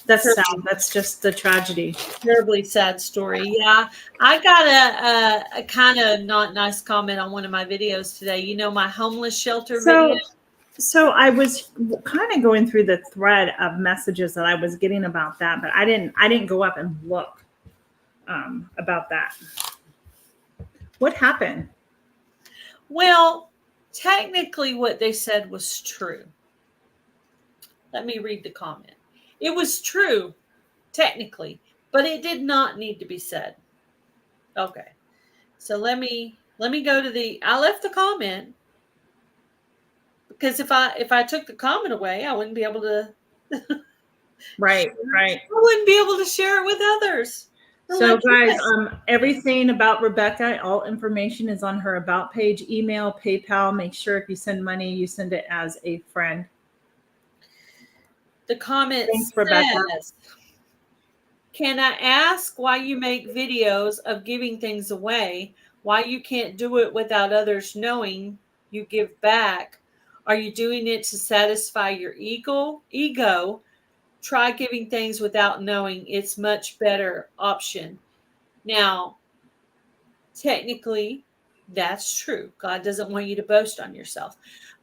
That's sad. That's just the tragedy. Terribly sad story. Yeah, I got a kind of not nice comment on one of my videos today. You know, my homeless shelter video. So I was kind of going through the thread of messages that I was getting about that, but I didn't go up and look about that. What happened? Well, technically what they said was true. Let me read the comment. It was true, technically, but it did not need to be said. Okay. So let me go to I left the comment, because if I took the comment away, I wouldn't be able to. Right. I wouldn't be able to share it with others. So guys, everything about Rebecca, all information is on her about page, email, PayPal. Make sure if you send money, you send it as a friend. The comment says, can I ask why you make videos of giving things away? Why you can't do it without others knowing you give back? Are you doing it to satisfy your ego? Try giving things without knowing. It's much better option. Now, technically, that's true. God doesn't want you to boast on yourself.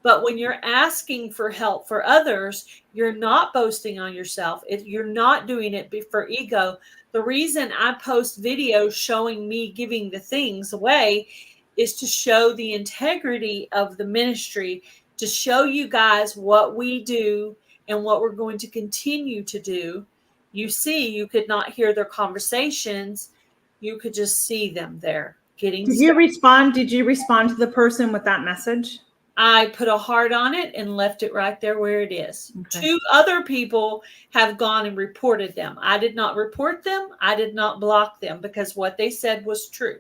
But when you're asking for help for others, you're not boasting on yourself. You're not doing it for ego. The reason I post videos showing me giving the things away is to show the integrity of the ministry, to show you guys what we do and what we're going to continue to do. You see, you could not hear their conversations. You could just see them there getting Did you respond? Did you respond to the person with that message? I put a heart on it and left it right there where it is. Okay. 2 other people have gone and reported them. I did not report them. I did not block them, because what they said was true.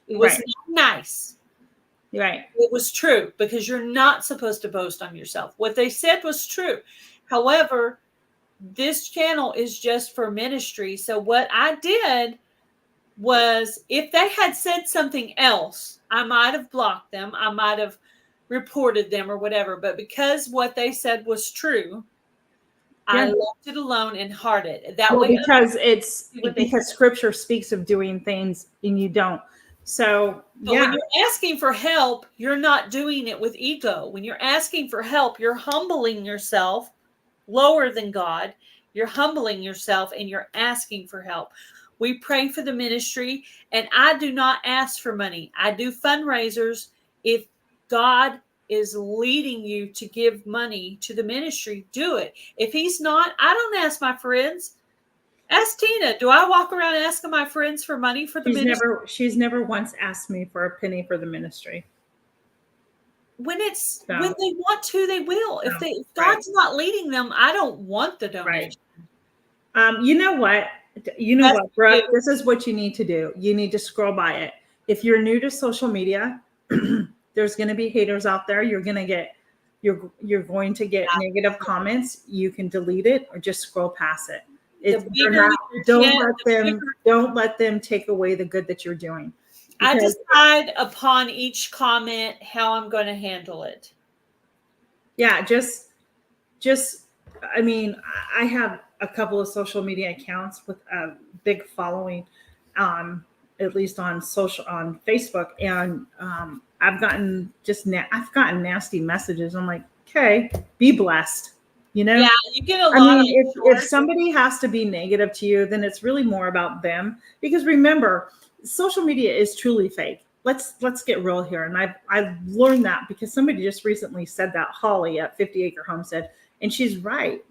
It was not nice. Right. It was true, because you're not supposed to boast on yourself. What they said was true. However, this channel is just for ministry. So what I did was, if they had said something else, I might have blocked them. I might have reported them or whatever. But because what they said was true, I left it alone and hearted it. That way, because Scripture speaks of doing things and you don't. So, when you're asking for help, you're not doing it with ego. When you're asking for help, you're humbling yourself lower than God. You're humbling yourself and you're asking for help. We pray for the ministry, and I do not ask for money. I do fundraisers if God is leading you to give money to the ministry, do it. If he's not, I don't ask my friends. Ask Tina. Do I walk around asking my friends for money for the ministry? She's never once asked me for a penny for the ministry. When they want to, they will. If God's not leading them, I don't want the donation. Right. You know what? Brooke? This is what you need to do. You need to scroll by it. If you're new to social media, there's going to be haters out there. You're going to get negative comments. You can delete it or just scroll past it. Don't let them take away the good that you're doing. I decide upon each comment how I'm going to handle it. Yeah, I mean, I have a couple of social media accounts with a big following, at least on Facebook, and I've gotten nasty messages. I'm like, okay, be blessed. Yeah, you get a lot. If somebody has to be negative to you, then it's really more about them. Because remember, social media is truly fake. Let's get real here. And I've learned that because somebody just recently said that, Holly at 50 Acre Homestead, and she's right?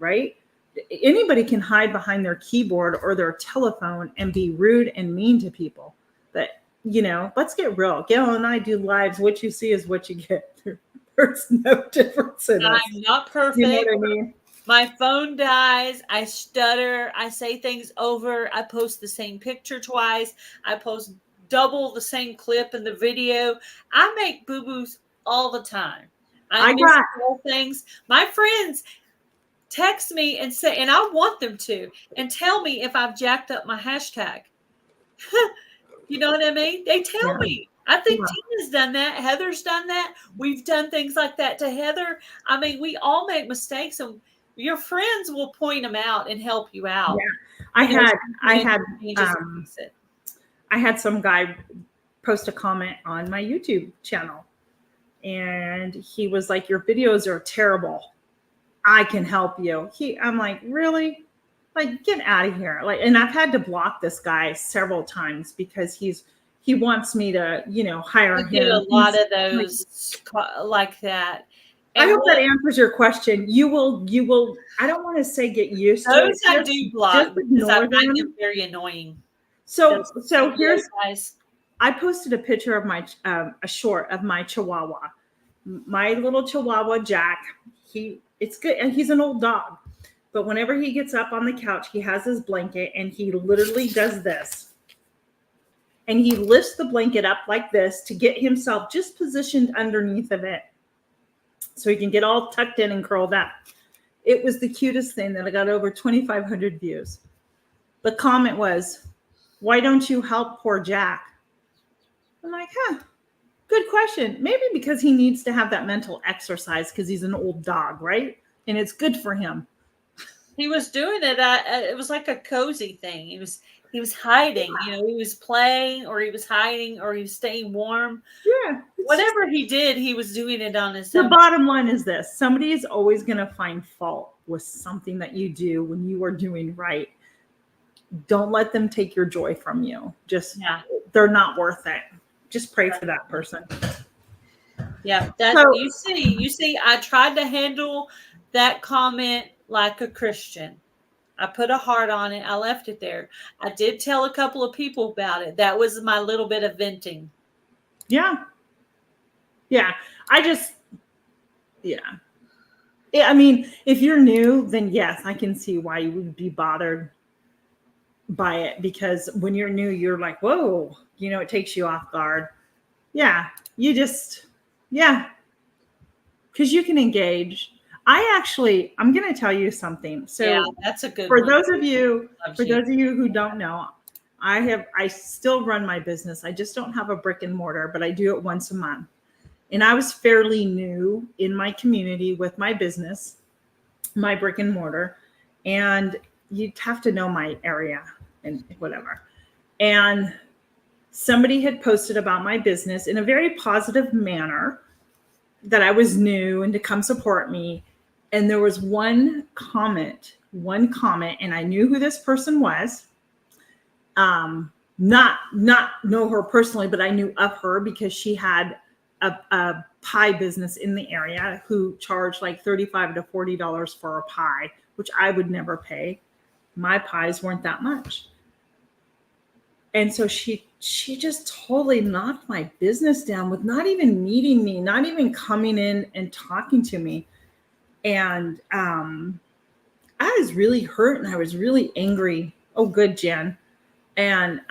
Anybody can hide behind their keyboard or their telephone and be rude and mean to people. But, let's get real. Gail and I do lives. What you see is what you get. There's no difference in us. I'm not perfect. You know what I mean? My phone dies. I stutter. I say things over. I post the same picture twice. I post double the same clip in the video. I make boo-boos all the time. I miss little things. My friends text me and say, and I want them to, and tell me if I've jacked up my hashtag. You know what I mean? They tell me. I think Tina's done that. Heather's done that. We've done things like that to Heather. I mean, we all make mistakes, and your friends will point them out and help you out. Yeah. I had some guy post a comment on my YouTube channel, and he was like, "Your videos are terrible. I can help you." I'm like, really? Like, get out of here. Like, and I've had to block this guy several times because he wants me to, hire him. Get a lot of those like that. And I hope that answers your question. You will, I don't want to say get used to those I do block because I find them very annoying. So here's, guys. I posted a picture of my, a short of my Chihuahua, my little Chihuahua, Jack. It's good. And he's an old dog, but whenever he gets up on the couch, he has his blanket and he literally does this. And he lifts the blanket up like this to get himself just positioned underneath of it so he can get all tucked in and curled up. It was the cutest thing that I got over 2,500 views. The comment was, "Why don't you help poor Jack?" I'm like, good question. Maybe because he needs to have that mental exercise because he's an old dog, right? And it's good for him. He was doing it. It was like a cozy thing. He was hiding, he was playing, or he was hiding, or he was staying warm. Yeah. Whatever he did, he was doing it on his own. The bottom line is this. Somebody is always going to find fault with something that you do when you are doing right. Don't let them take your joy from you. They're not worth it. Just pray for that person. Yeah. You see, I tried to handle that comment like a Christian. I put a heart on it. I left it there. I did tell a couple of people about it. That was my little bit of venting. Yeah. Yeah. I mean, if you're new, then yes, I can see why you would be bothered by it, because when you're new, you're like, whoa, it takes you off guard. Yeah. Because you can engage. I'm going to tell you something. So that's a good for one. those of you who don't know, I still run my business. I just don't have a brick and mortar, but I do it once a month. And I was fairly new in my community with my business, my brick and mortar, and you'd have to know my area and whatever. And somebody had posted about my business in a very positive manner, that I was new and to come support me. And there was one comment, and I knew who this person was. Not know her personally, but I knew of her because she had a pie business in the area who charged like $35 to $40 for a pie, which I would never pay. My pies weren't that much. And so she just totally knocked my business down with not even meeting me, not even coming in and talking to me. And I was really hurt and I was really angry. Oh, good, Jen. And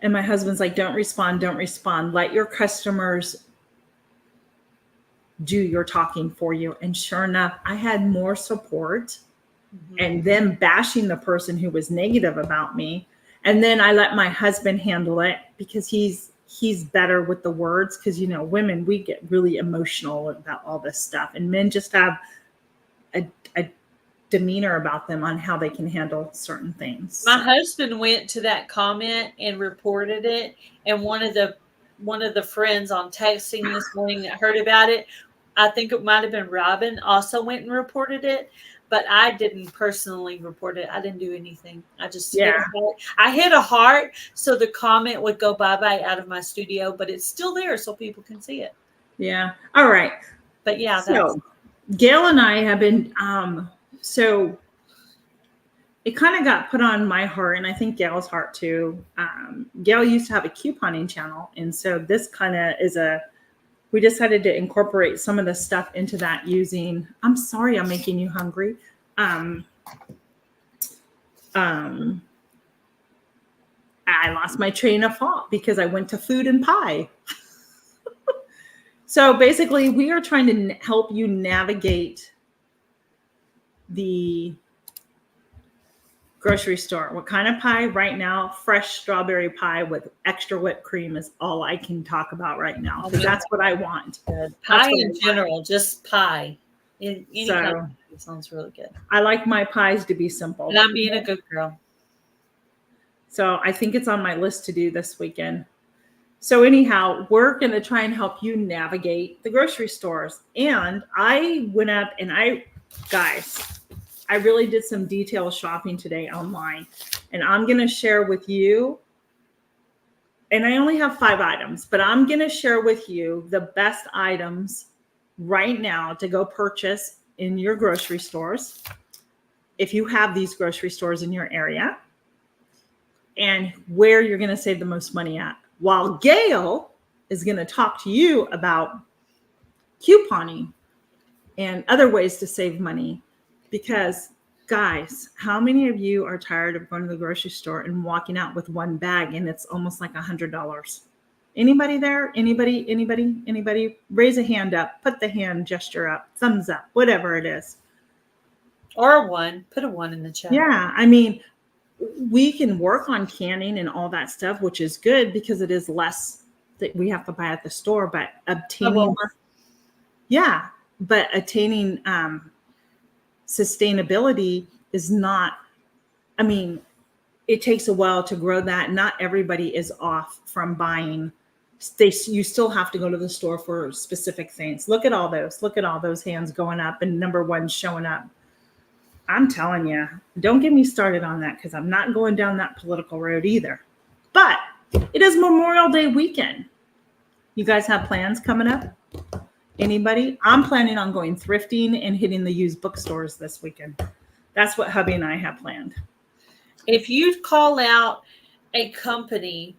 my husband's like, don't respond. Let your customers do your talking for you. And sure enough, I had more support and them bashing the person who was negative about me. And then I let my husband handle it because he's better with the words. Because, you know, women, we get really emotional about all this stuff. And men just have a demeanor about them on how they can handle certain things. My husband went to that comment and reported it. And one of the friends on texting this morning that heard about it, I think it might have been Robin, also went and reported it. But I didn't personally report it. I didn't do anything. I just hit a heart so the comment would go bye-bye out of my studio, but it's still there so people can see it. Yeah. All right. But yeah. So Gail and I have been, so it kind of got put on my heart, and I think Gail's heart too. Gail used to have a couponing channel. And so this kind of is we decided to incorporate some of the stuff into that using, I'm sorry, I'm making you hungry. I lost my train of thought because I went to food and pie. So basically we are trying to help you navigate the grocery store. What kind of pie? Right now, fresh strawberry pie with extra whipped cream is all I can talk about right now, because that's what I want. Pie in general, just pie. Any kind of pie sounds really good. I like my pies to be simple. And I'm being a good girl. So I think it's on my list to do this weekend. So anyhow, we're going to try and help you navigate the grocery stores. And I went up and I really did some detailed shopping today online, and I'm going to share with you, and I only have 5 items, but I'm going to share with you the best items right now to go purchase in your grocery stores, if you have these grocery stores in your area, and where you're going to save the most money at. While Gail is going to talk to you about couponing and other ways to save money. Because guys, how many of you are tired of going to the grocery store and walking out with one bag and it's almost like $100? Anybody there? Anybody? Raise a hand up, put the hand gesture up, thumbs up, whatever it is. Or put a 1 in the chat. Yeah. I mean, we can work on canning and all that stuff, which is good because it is less that we have to buy at the store, but attaining sustainability is not, I mean, it takes a while to grow that. Not everybody is off from buying. You still have to go to the store for specific things. Look at all those hands going up and number 1 showing up. I'm telling you, don't get me started on that, because I'm not going down that political road either. But it is Memorial Day weekend. You guys have plans coming up? Anybody? I'm planning on going thrifting and hitting the used bookstores this weekend. That's what hubby and I have planned. If you call out a company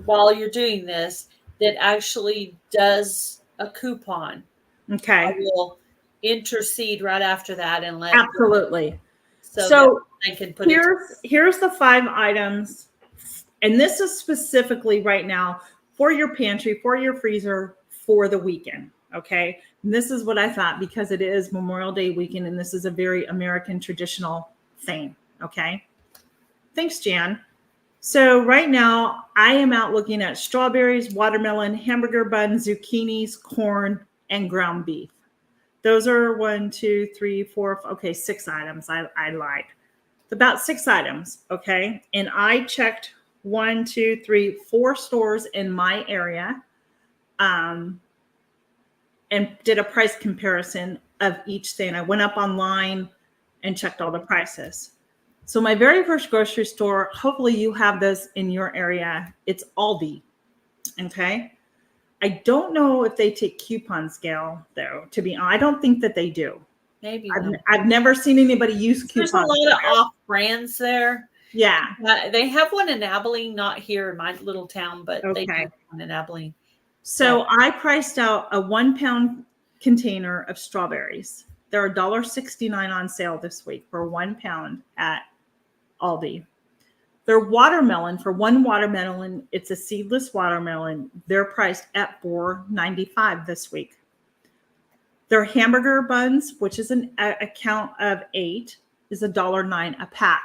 while you're doing this that actually does a coupon, okay, I will intercede right after that and let absolutely. So I can put here's the 5 items, and this is specifically right now for your pantry, for your freezer, for the weekend. Okay. And this is what I thought, because it is Memorial Day weekend and this is a very American traditional thing. Okay. Thanks, Jan. So right now I am out looking at strawberries, watermelon, hamburger bun, zucchinis, corn, and ground beef. Those are 1, 2, 3, 4. Okay. 6 items. I lied. About 6 items. Okay. And I checked 1, 2, 3, 4 stores in my area. And did a price comparison of each thing. I went up online and checked all the prices. So my very first grocery store, hopefully you have this in your area. It's Aldi. Okay. I don't know if they take coupons, Gail, though, to be honest. I don't think that they do. Maybe I've never seen anybody use coupons. There's a lot of off brands there. Yeah. They have one in Abilene, not here in my little town, but they do have one in Abilene. So I priced out a 1 pound container of strawberries. They're $1.69 on sale this week for 1 pound at Aldi. Their watermelon, for one watermelon, it's a seedless watermelon. They're priced at $4.95 this week. Their hamburger buns, which is a count of 8, is $1.09 a pack.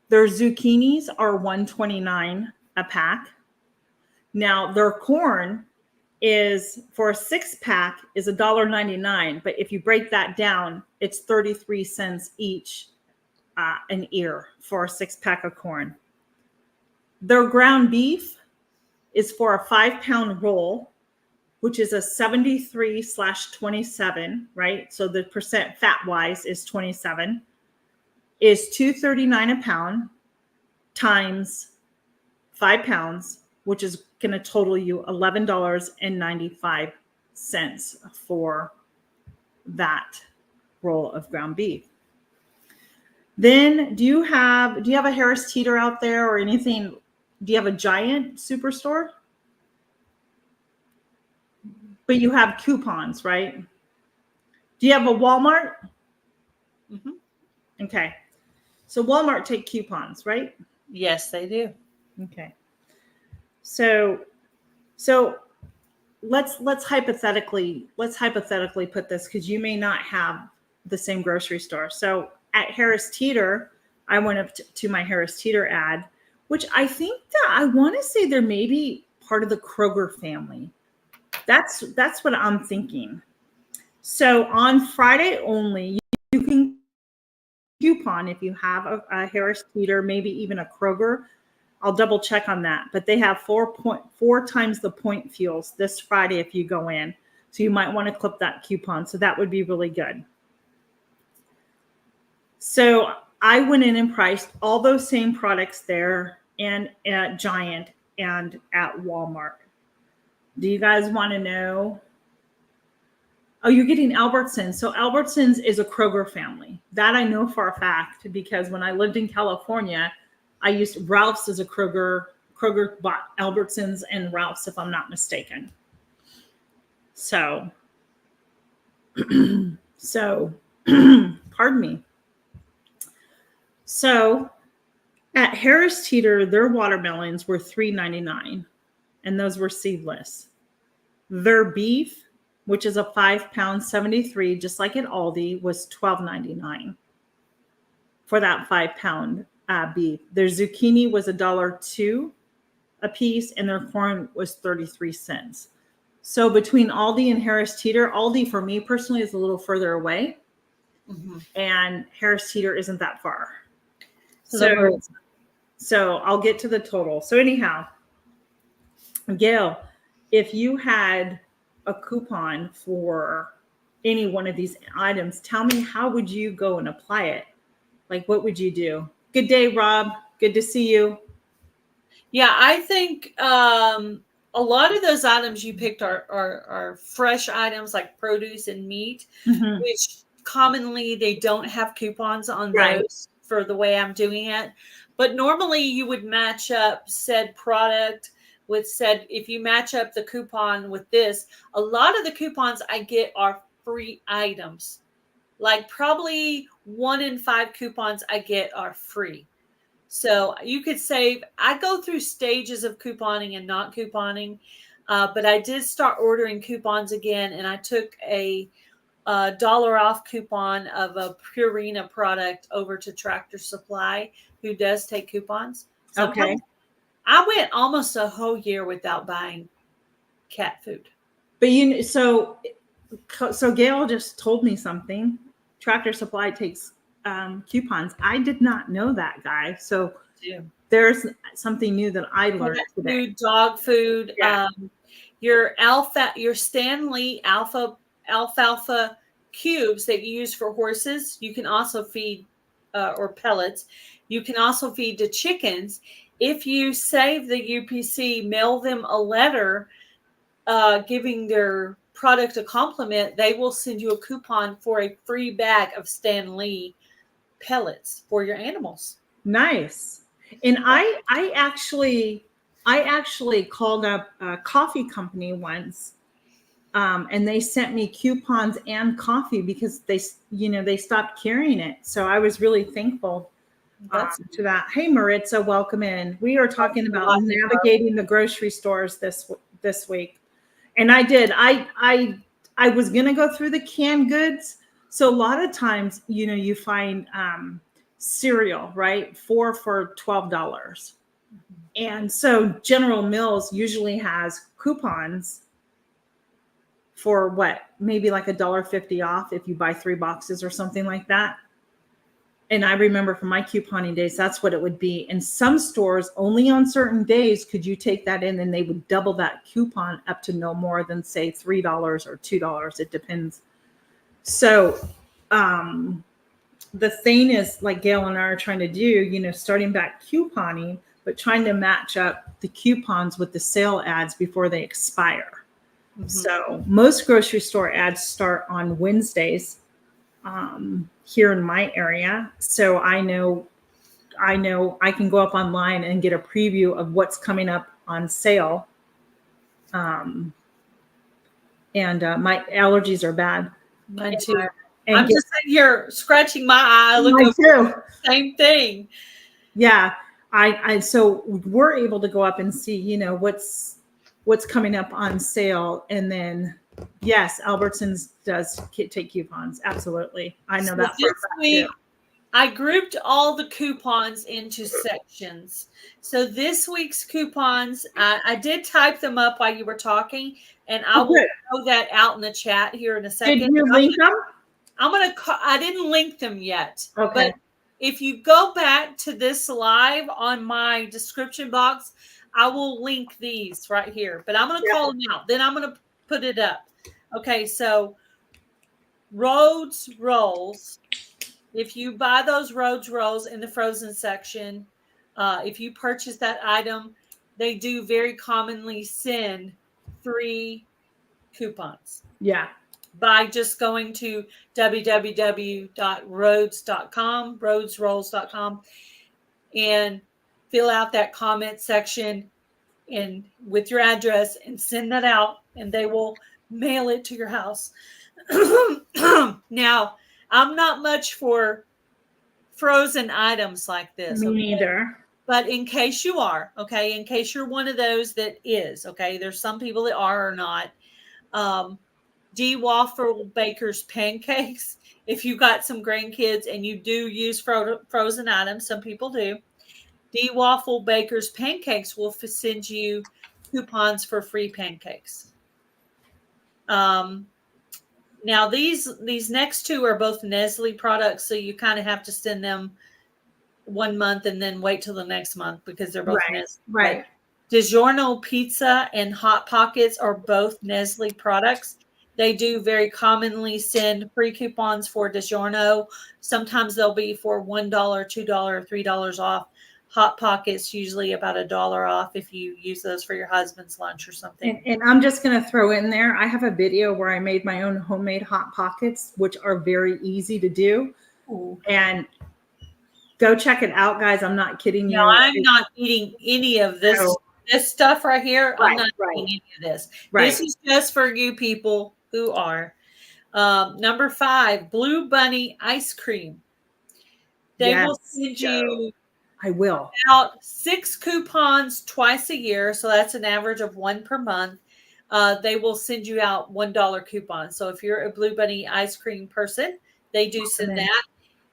Their zucchinis are $1.29 a pack. Now their corn is, for a 6-pack, is $1.99, but if you break that down, it's 33 cents each an ear for a 6-pack of corn. Their ground beef is for a 5-pound roll, which is a 73/27, right? So the percent fat wise is 27, is $2.39 a pound times 5 pounds, which is going to total you $11.95 for that roll of ground beef. Then do you have a Harris Teeter out there or anything? Do you have a Giant Superstore? But you have coupons, right? Do you have a Walmart? Mm-hmm. Okay. So Walmart take coupons, right? Yes, they do. Okay. So let's hypothetically put this, because you may not have the same grocery store. So at Harris Teeter, I went up to my Harris Teeter ad, which I think that I want to say they're maybe part of the Kroger family. That's what I'm thinking. So on Friday only, you can coupon if you have a Harris Teeter, maybe even a Kroger. I'll double check on that, but they have 4 times the point fuels this Friday if you go in. So you might want to clip that coupon. So that would be really good. So I went in and priced all those same products there and at Giant and at Walmart. Do you guys want to know? Oh, you're getting Albertsons. So Albertsons is a Kroger family. That I know for a fact, because when I lived in California, I used Ralph's as a Kroger. Kroger bought Albertsons and Ralph's, if I'm not mistaken. So, pardon me. So at Harris Teeter, their watermelons were $3.99, and those were seedless. Their beef, which is a 5-pound 73, just like at Aldi, was $12.99 for that 5-pound beef. Their zucchini was $1.02 a piece, and their corn was 33 cents. So between Aldi and Harris Teeter, Aldi for me personally is a little further away, and Harris Teeter isn't that far. So I'll get to the total. So anyhow, Gail, if you had a coupon for any one of these items, tell me, how would you go and apply it? Like, what would you do? Good day, Rob. Good to see you. Yeah, I think a lot of those items you picked are fresh items like produce and meat, which commonly they don't have coupons on those for the way I'm doing it. But normally you would match up said product with said, if you match up the coupon with this, a lot of the coupons I get are free items. Like probably 1 in 5 coupons I get are free. So you could save. I go through stages of couponing and not couponing, but I did start ordering coupons again, and I took a $1 off coupon of a Purina product over to Tractor Supply, who does take coupons. Okay. I went almost a whole year without buying cat food. But so Gail just told me something. Tractor Supply takes coupons. I did not know that, guy. So there's something new that I learned today. Food, dog food, your Stanley alfalfa cubes that you use for horses. You can also feed or pellets. You can also feed the chickens. if you save the UPC, mail them a letter giving their product a compliment, they will send you a coupon for a free bag of Stan Lee pellets for your animals. Nice. And I actually called up a coffee company once, and they sent me coupons and coffee because they stopped carrying it. So I was really thankful to that. Hey, Maritza, welcome in. We are talking about navigating the grocery stores this week, and I did. I was gonna go through the canned goods. So a lot of times, you find cereal, right? 4 for $12. And so General Mills usually has coupons for what? Maybe like $1.50 off if you buy 3 boxes or something like that. And I remember from my couponing days, that's what it would be. And some stores, only on certain days could you take that in, and they would double that coupon up to no more than, say, $3 or $2. It depends. So the thing is, like Gail and I are trying to do, starting back couponing, but trying to match up the coupons with the sale ads before they expire. Mm-hmm. So most grocery store ads start on Wednesdays here in my area. So I know I can go up online and get a preview of what's coming up on sale. And my allergies are bad. Mine too. I'm just sitting here scratching my eye. Mine too. Same thing. Yeah. So we're able to go up and see, what's coming up on sale. And then, yes, Albertsons does take coupons. Absolutely. I know that. This week, I grouped all the coupons into sections. So this week's coupons, I did type them up while you were talking, and I will throw that out in the chat here in a second. Did you link them? I didn't link them yet. Okay. But if you go back to this live on my description box, I will link these right here. But I'm going to call them out. Then I'm going to put it up. Okay, so Rhodes Rolls. If you buy those Rhodes Rolls in the frozen section, if you purchase that item, they do very commonly send 3 coupons. Yeah. By just going to www.rhodes.com, rhodesrolls.com, and fill out that comment section and with your address and send that out, and they will mail it to your house. Now, I'm not much for frozen items like this. Me neither. But in case you are, okay, in case you're one of those that is, okay, there's some people that are or not. DeWafflebakwes Pancakes. If you got some grandkids and you do use frozen items, some people do. DeWafflebakwes Pancakes will send you coupons for free pancakes. Now these next 2 are both Nestle products, so you kind of have to send them 1 month and then wait till the next month because they're both Nestle. Right. Digiorni Pizza and Hot Pockets are both Nestle products. They do very commonly send free coupons for DiGiorno. Sometimes they'll be for $1, $2, $3 off. Hot Pockets usually about $1 off if you use those for your husband's lunch or something. And I'm just going to throw in there, I have a video where I made my own homemade Hot Pockets, which are very easy to do. Ooh. And go check it out, guys. I'm not kidding you. No, I'm not eating any of this. No. This stuff right here, I'm not eating any of this. Right. This is just for you people who are. Number 5, Blue Bunny ice cream. They will send you. I will. About 6 coupons twice a year, so that's an average of 1 per month. They will send you out $1 coupons. So if you're a Blue Bunny ice cream person, they do send that.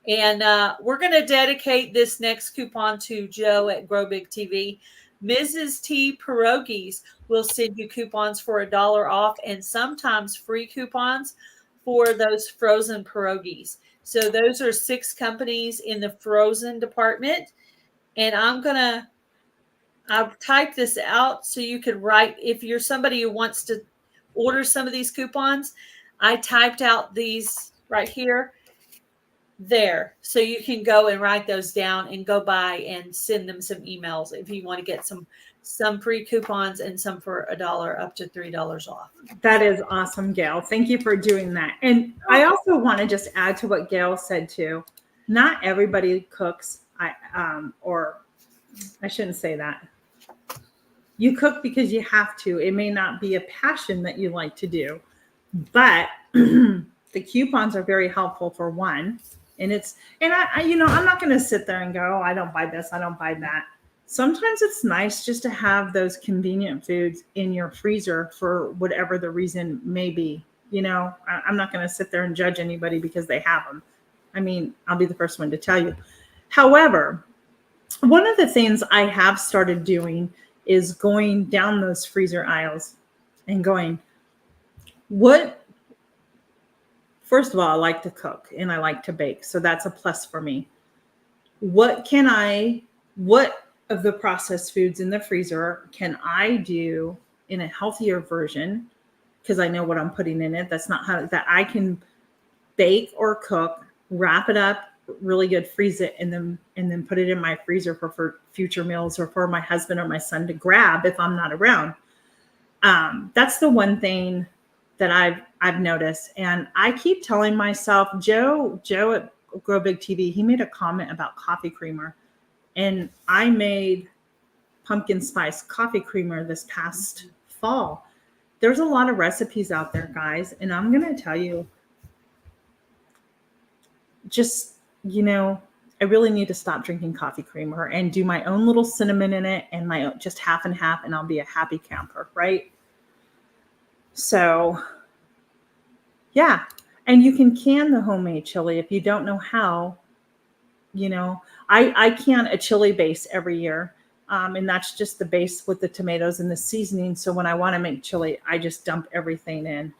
And we're going to dedicate this next coupon to Joe at Grow Big TV. Mrs. T Pierogis will send you coupons for $1 off and sometimes free coupons for those frozen pierogies. So those are 6 companies in the frozen department. And I've typed this out so you could write, if you're somebody who wants to order some of these coupons, I typed out these right here. there. So you can go and write those down and go by and send them some emails if you want to get some free coupons and some for $1 up to $3 off. That is awesome, Gail. Thank you for doing that. And I also want to just add to what Gail said too. Not everybody cooks. Or I shouldn't say that. You cook because you have to. It may not be a passion that you like to do, but the coupons are very helpful for one. And I'm not going to sit there and go, oh, I don't buy this, I don't buy that. Sometimes it's nice just to have those convenient foods in your freezer for whatever the reason may be. I'm not going to sit there and judge anybody because they have them. I mean, I'll be the first one to tell you. However, one of the things I have started doing is going down those freezer aisles and going, first of all, I like to cook and I like to bake. So that's a plus for me. What of the processed foods in the freezer can I do in a healthier version? Because I know what I'm putting in it. That's not that I can bake or cook, wrap it up really good, freeze it, and then put it in my freezer for future meals or for my husband or my son to grab if I'm not around. That's the one thing that I've noticed. And I keep telling myself, Joe at Grow Big TV, he made a comment about coffee creamer. And I made pumpkin spice coffee creamer this past fall. There's a lot of recipes out there, guys. And I'm going to tell you, I really need to stop drinking coffee creamer and do my own little cinnamon in it and my own, just half and half, and I'll be a happy camper, right? So, yeah. And you can can the homemade chili if you don't know how. I can a chili base every year. And that's just the base with the tomatoes and the seasoning. So when I want to make chili, I just dump everything in.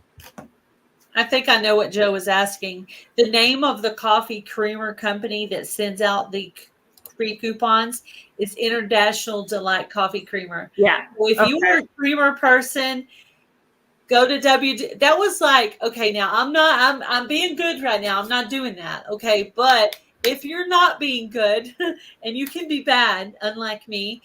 I think I know what Joe was asking. The name of the coffee creamer company that sends out the free coupons is International Delight Coffee Creamer. Yeah. So if you are a creamer person, go to that was like, okay, now I'm being good right now. I'm not doing that. Okay. But if you're not being good and you can be bad, unlike me,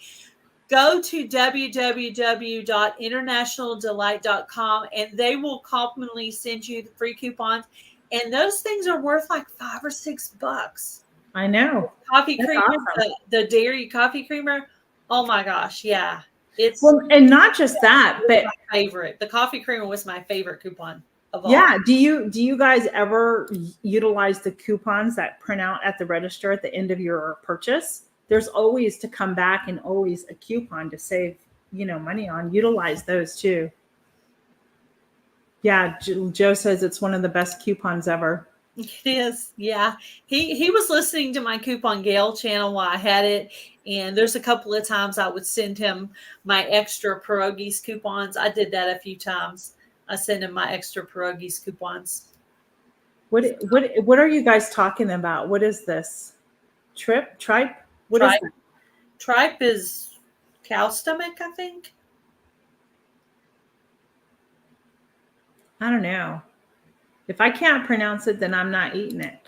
go to www.internationaldelight.com and they will complimentary send you the free coupons. And those things are worth like $5 or $6. I know. Coffee creamer, awesome. the dairy coffee creamer. Oh my gosh. Yeah. And not just that, but my favorite. The coffee creamer was my favorite coupon. Yeah. Do you guys ever utilize the coupons that print out at the register at the end of your purchase? There's always to come back and always a coupon to save, money on. Utilize those too. Yeah. Joe says it's one of the best coupons ever. It is. Yeah. He was listening to my Coupon Gale channel while I had it. And there's a couple of times I would send him my extra Pierogis coupons. I did that a few times. I send him my extra Pierogis coupons. What are you guys talking about? What is this? Tripe? What is that? Tripe is cow stomach, I think. I don't know. If I can't pronounce it, then I'm not eating it.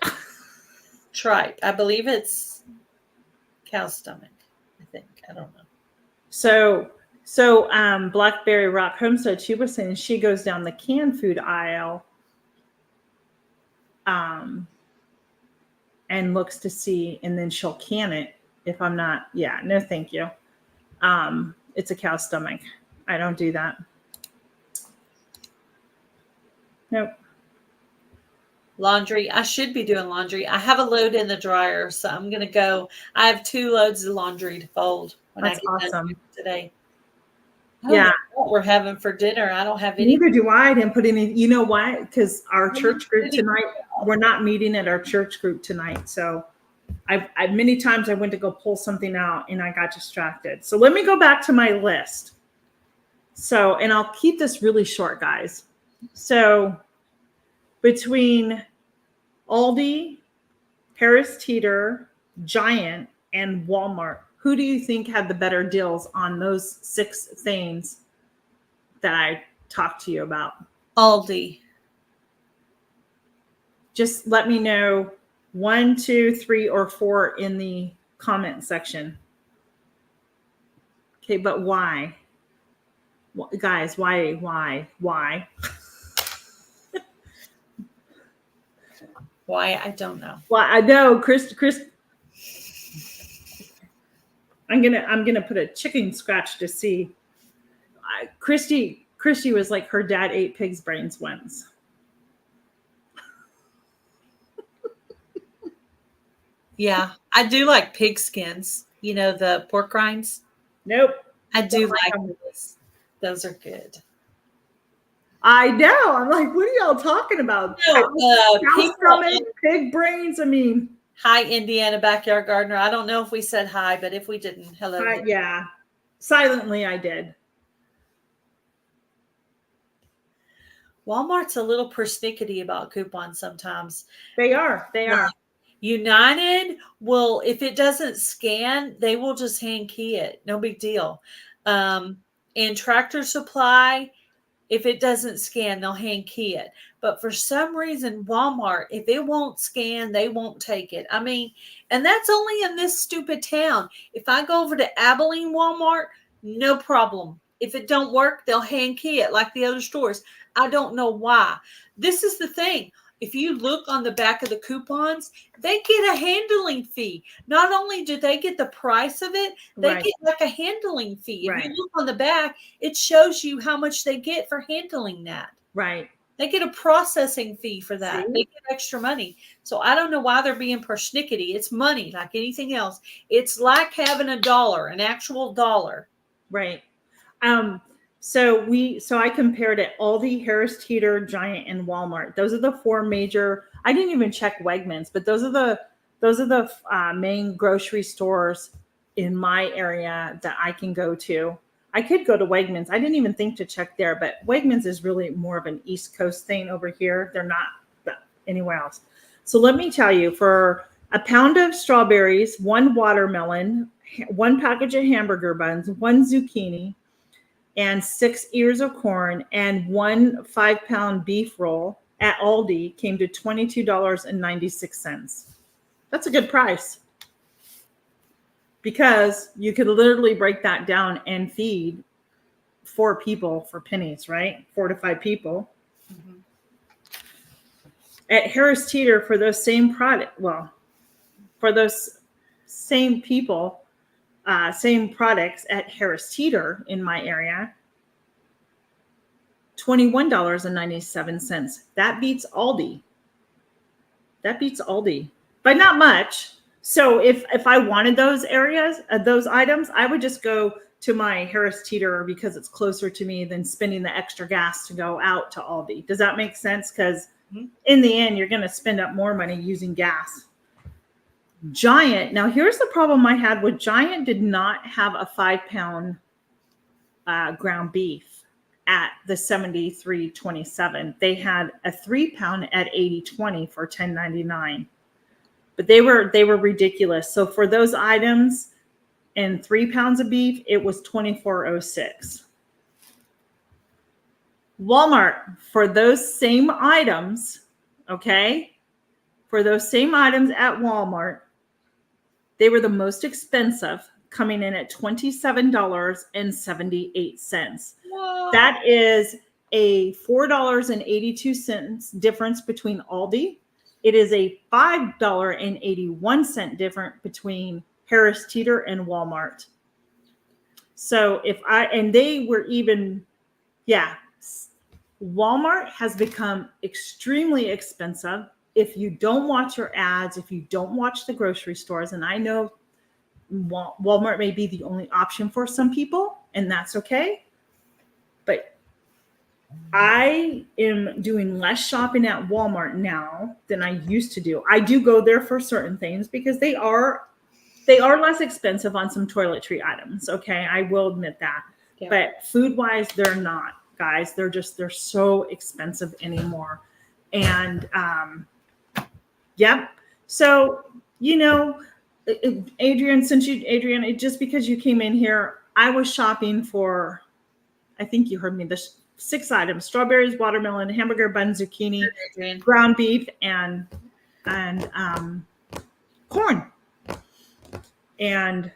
Tripe. I believe it's cow stomach. I think. I don't know. So Blackberry Rock Homestead, she was saying she goes down the canned food aisle and looks to see, and then she'll can it if I'm not. Yeah, no, thank you. It's a cow stomach. I don't do that. Nope. Laundry. I should be doing laundry. I have a load in the dryer, so I'm going to go. I have 2 loads of laundry to fold when That's I get awesome. done today. Yeah. What we're having for dinner. I don't have any. Neither do I. I didn't put any. You know why? Because our church group tonight, we're not meeting at our church group tonight. So I many times I went to go pull something out and I got distracted. So let me go back to my list. So, and I'll keep this really short, guys. So between Aldi, Harris Teeter, Giant, and Walmart, who do you think had the better deals on those 6 things that I talked to you about? Aldi. Just let me know 1, 2, 3, or 4 in the comment section. Okay, but why? Guys, why? Why? I don't know. Well, I know, Chris. I'm gonna put a chicken scratch to see. Christy was like her dad ate pig's brains once. Yeah, I do like pig skins. You know, the pork rinds. Nope. I do like those. Those are good. I know. I'm like, what are y'all talking about? Cow stomach, pig brains. I mean, hi, Indiana Backyard Gardener. I don't know if we said hi, but if we didn't, hello. Yeah, silently I did. Walmart's a little persnickety about coupons sometimes. They are. United will, if it doesn't scan, they will just hand key it. No big deal. And Tractor Supply, if it doesn't scan, they'll hand key it. But for some reason, Walmart, if it won't scan, they won't take it. I mean, and that's only in this stupid town. If I go over to Abilene Walmart, no problem. If it don't work, they'll hand key it like the other stores. I don't know why. This is the thing. If you look on the back of the coupons, they get a handling fee. Not only do they get the price of it, they get like a handling fee. If you look on the back, it shows you how much they get for handling that. Right. They get a processing fee for that. See? They get extra money. So I don't know why they're being persnickety. It's money like anything else. It's like having a dollar, an actual dollar. Right. So I compared it Aldi, Harris Teeter, Giant, and Walmart. Those are the 4 major. I didn't even check Wegmans, but those are the main grocery stores in my area that I can go to. I could go to Wegmans. I didn't even think to check there, but Wegmans is really more of an East Coast thing over here. They're not anywhere else. So let me tell you, for a pound of strawberries, 1 watermelon, 1 package of hamburger buns, 1 zucchini, and 6 ears of corn, and 1 5-pound beef roll at Aldi came to $22.96. That's a good price, because you could literally break that down and feed 4 people for pennies, right? 4 to 5 people. Mm-hmm. At Harris Teeter, for those same for those same people, same products at Harris Teeter in my area, $21.97. That beats Aldi. But not much. So if I wanted those areas, those items, I would just go to my Harris Teeter because it's closer to me than spending the extra gas to go out to Aldi. Does that make sense? Because in the end, you're going to spend up more money using gas. Giant. Now, here's the problem I had with Giant. Did not have a 5-pound ground beef at the $73.27. They had a 3-pound at $80.20 for $10.99. But they were ridiculous. So for those items and 3 pounds of beef, it was $24.06. Walmart, for those same items, okay, for those same items at Walmart, they were the most expensive, coming in at $27.78. Whoa. That is a $4.82 difference between Aldi. It is a $5.81 difference between Harris Teeter and Walmart. So they were even, Walmart has become extremely expensive. If you don't watch your ads, if you don't watch the grocery stores, and I know Walmart may be the only option for some people, and that's okay. But I am doing less shopping at Walmart now than I used to do. I do go there for certain things because they are less expensive on some toiletry items. Okay, I will admit that. Yeah. But food wise, they're not, guys. They're so expensive anymore. And yep. So Adrian, just because you came in here, I was shopping for, I think you heard me, the 6 items: strawberries, watermelon, hamburger bun, zucchini, ground beef, and and corn. And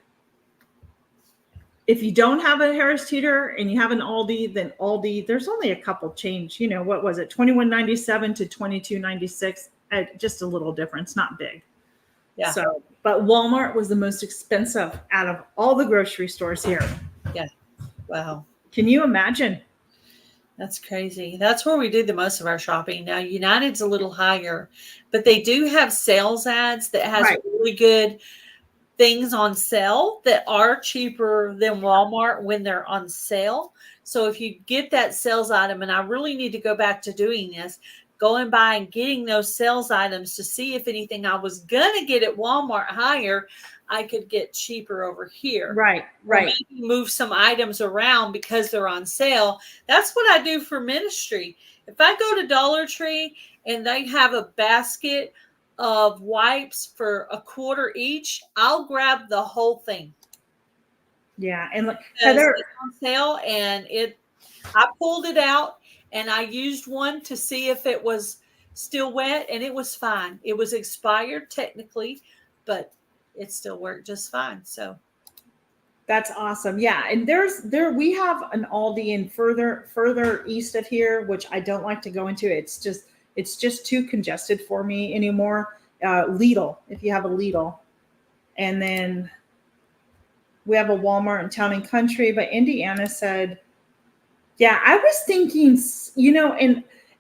if you don't have a Harris Teeter and you have an Aldi, then Aldi, there's only a couple change. What was it? $21.97 to $22.96. Just a little difference, not big. Yeah. So, but Walmart was the most expensive out of all the grocery stores here. Yeah. Wow. Can you imagine? That's crazy. That's where we do the most of our shopping. Now, United's a little higher, but they do have sales ads that has really good things on sale that are cheaper than Walmart when they're on sale. So if you get that sales item, and I really need to go back to doing this, going by and getting those sales items to see if anything I was going to get at Walmart higher, I could get cheaper over here. Right. Or maybe move some items around because they're on sale. That's what I do for ministry. If I go to Dollar Tree and they have a basket of wipes for $1 each, I'll grab the whole thing. Yeah. And Heather, it's on sale, and I pulled it out and I used one to see if it was still wet, and it was fine. It was expired technically, but it still worked just fine. So that's awesome. Yeah. And we have an Aldi in further east of here, which I don't like to go into. It's just too congested for me anymore. Lidl, if you have a Lidl. And then we have a Walmart in Town and Country, but Indiana said, yeah, I was thinking,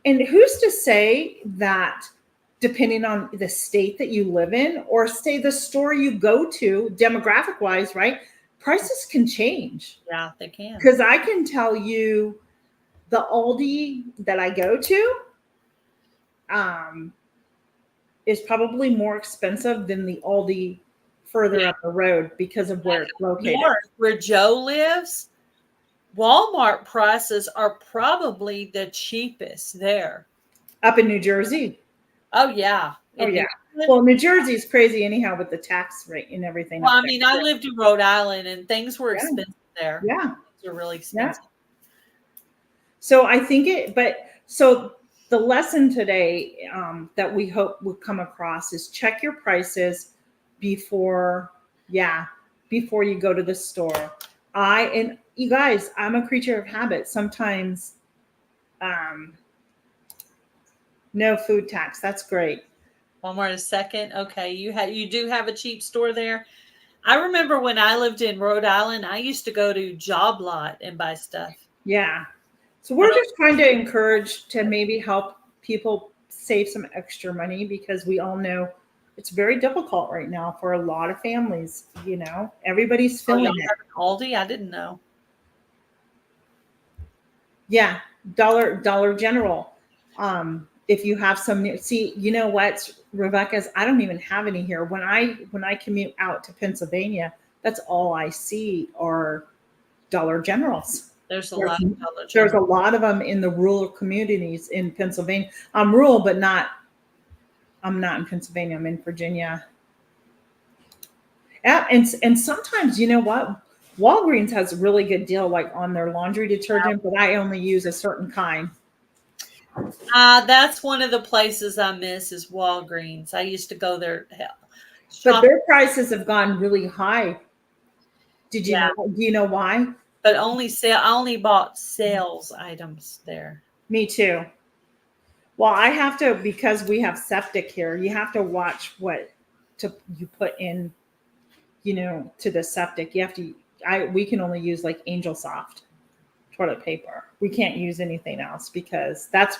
and who's to say that depending on the state that you live in, or say the store you go to, demographic wise, right? Prices can change. Yeah, they can. Because I can tell you the Aldi that I go to is probably more expensive than the Aldi further up the road because of where it's located. Where Joe lives, Walmart prices are probably the cheapest there. Up in New Jersey? Oh, yeah. Well, New Jersey is crazy anyhow with the tax rate and everything. Well, I mean, I lived in Rhode Island and things were expensive there. Yeah. Things were really expensive. Yeah. So I think so the lesson today that we hope will come across is check your prices before you go to the store. And you guys, I'm a creature of habit. Sometimes no food tax. That's great. Walmart is second. Okay. You do have a cheap store there. I remember when I lived in Rhode Island, I used to go to Job Lot and buy stuff. Yeah. So we're just trying to encourage to maybe help people save some extra money, because we all know it's very difficult right now for a lot of families. Everybody's feeling it. Aldi, I didn't know. Yeah, Dollar General. If you have some, see, you know what, Rebecca's, I don't even have any here. When I commute out to Pennsylvania, that's all I see are Dollar Generals. There's a lot of Dollar Generals. There's a lot of them in the rural communities in Pennsylvania. I'm rural, but I'm not in Pennsylvania. I'm in Virginia. Yeah, and sometimes, you know what? Walgreens has a really good deal, like on their laundry detergent, but I only use a certain kind. That's one of the places I miss is Walgreens. I used to go there. But their prices have gone really high. Do you know why? But I only bought sales items there. Me too. Well, I have to, because we have septic here, you have to watch what you put in, to the septic. We can only use like Angel Soft toilet paper. We can't use anything else, because that's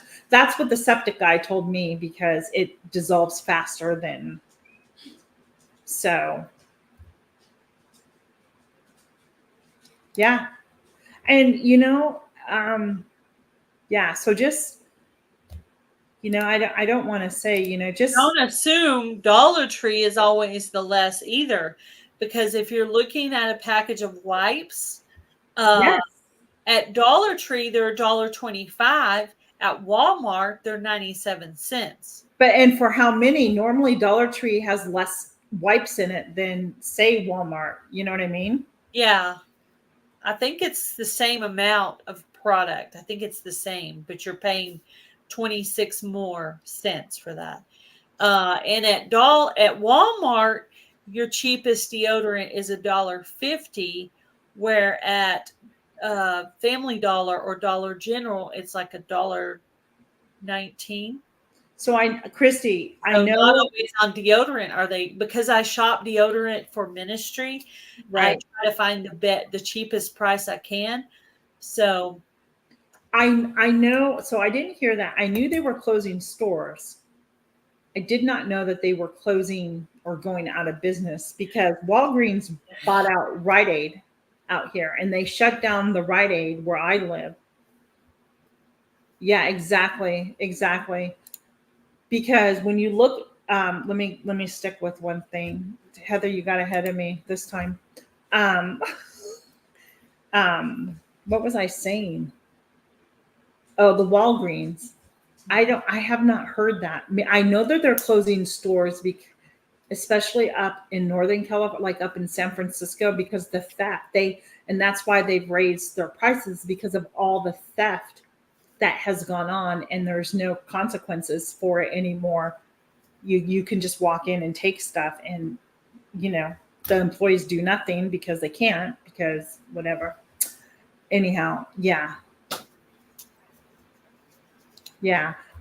what the septic guy told me, because it dissolves faster than. So yeah. And so just, I don't want to say, just don't assume Dollar Tree is always the less either, because if you're looking at a package of wipes, yes. At Dollar Tree, they're $1.25. At Walmart, they're 97 cents. And for how many? Normally Dollar Tree has less wipes in it than, say, Walmart. You know what I mean? Yeah. I think it's the same amount of product. I think it's the same, but you're paying 26 more cents for that. And at Walmart, your cheapest deodorant is $1.50, where at Family Dollar or Dollar General, it's like $1.19. So Christy, I So know not always on deodorant are they, because I shop deodorant for ministry. right. I try to find the cheapest price I can. So I know. So I didn't hear that. I knew they were closing stores. I did not know that they were closing or going out of business, because Walgreens bought out Rite Aid out here, and they shut down the Rite Aid where I live. Yeah, exactly. Because when you look, let me stick with one thing. Heather, you got ahead of me this time. Um, what was I saying? Oh, the Walgreens. I have not heard that. I mean, I know that they're closing stores, especially up in Northern California, like up in San Francisco, because the theft, and that's why they've raised their prices, because of all the theft that has gone on, and there's no consequences for it anymore. You can just walk in and take stuff, and the employees do nothing because they can't, because whatever. Anyhow, yeah.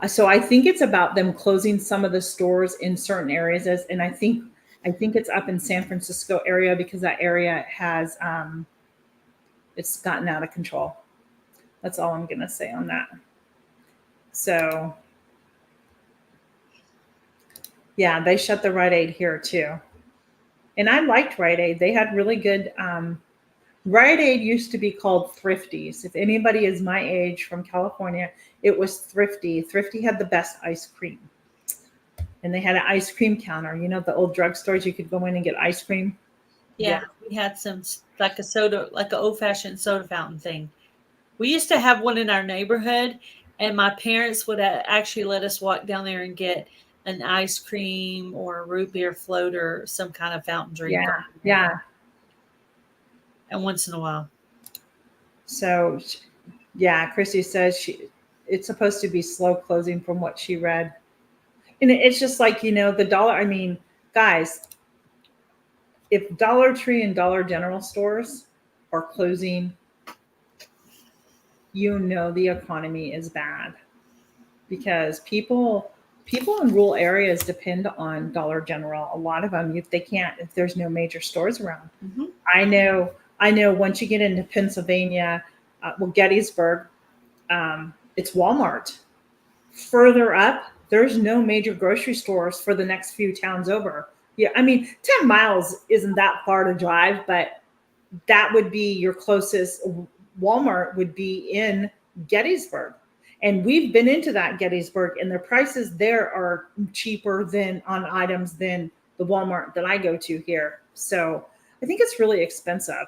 So I think it's about them closing some of the stores in certain areas, and I think it's up in San Francisco area, because that area has it's gotten out of control. That's all I'm gonna say on that. So yeah, they shut the Rite Aid here too. And I liked Rite Aid. They had really good Rite Aid used to be called Thrifties. If anybody is my age from California, it was Thrifty. Thrifty had the best ice cream. And they had an ice cream counter. The old drugstores, you could go in and get ice cream. yeah, we had some, like a soda, like an old-fashioned soda fountain thing. We used to have one in our neighborhood, and my parents would actually let us walk down there and get an ice cream or a root beer float or some kind of fountain drink. Yeah. And once in a while. So, yeah, Christy says it's supposed to be slow closing from what she read. And it's just like, the dollar. I mean, guys, if Dollar Tree and Dollar General stores are closing, the economy is bad, because people in rural areas depend on Dollar General. A lot of them, if there's no major stores around. Mm-hmm. I know once you get into Pennsylvania, Gettysburg, it's Walmart. Further up, there's no major grocery stores for the next few towns over. Yeah, I mean, 10 miles isn't that far to drive, but that would be your closest. Walmart would be in Gettysburg. And we've been into that Gettysburg, and the prices there are cheaper on items than the Walmart that I go to here. So I think it's really expensive.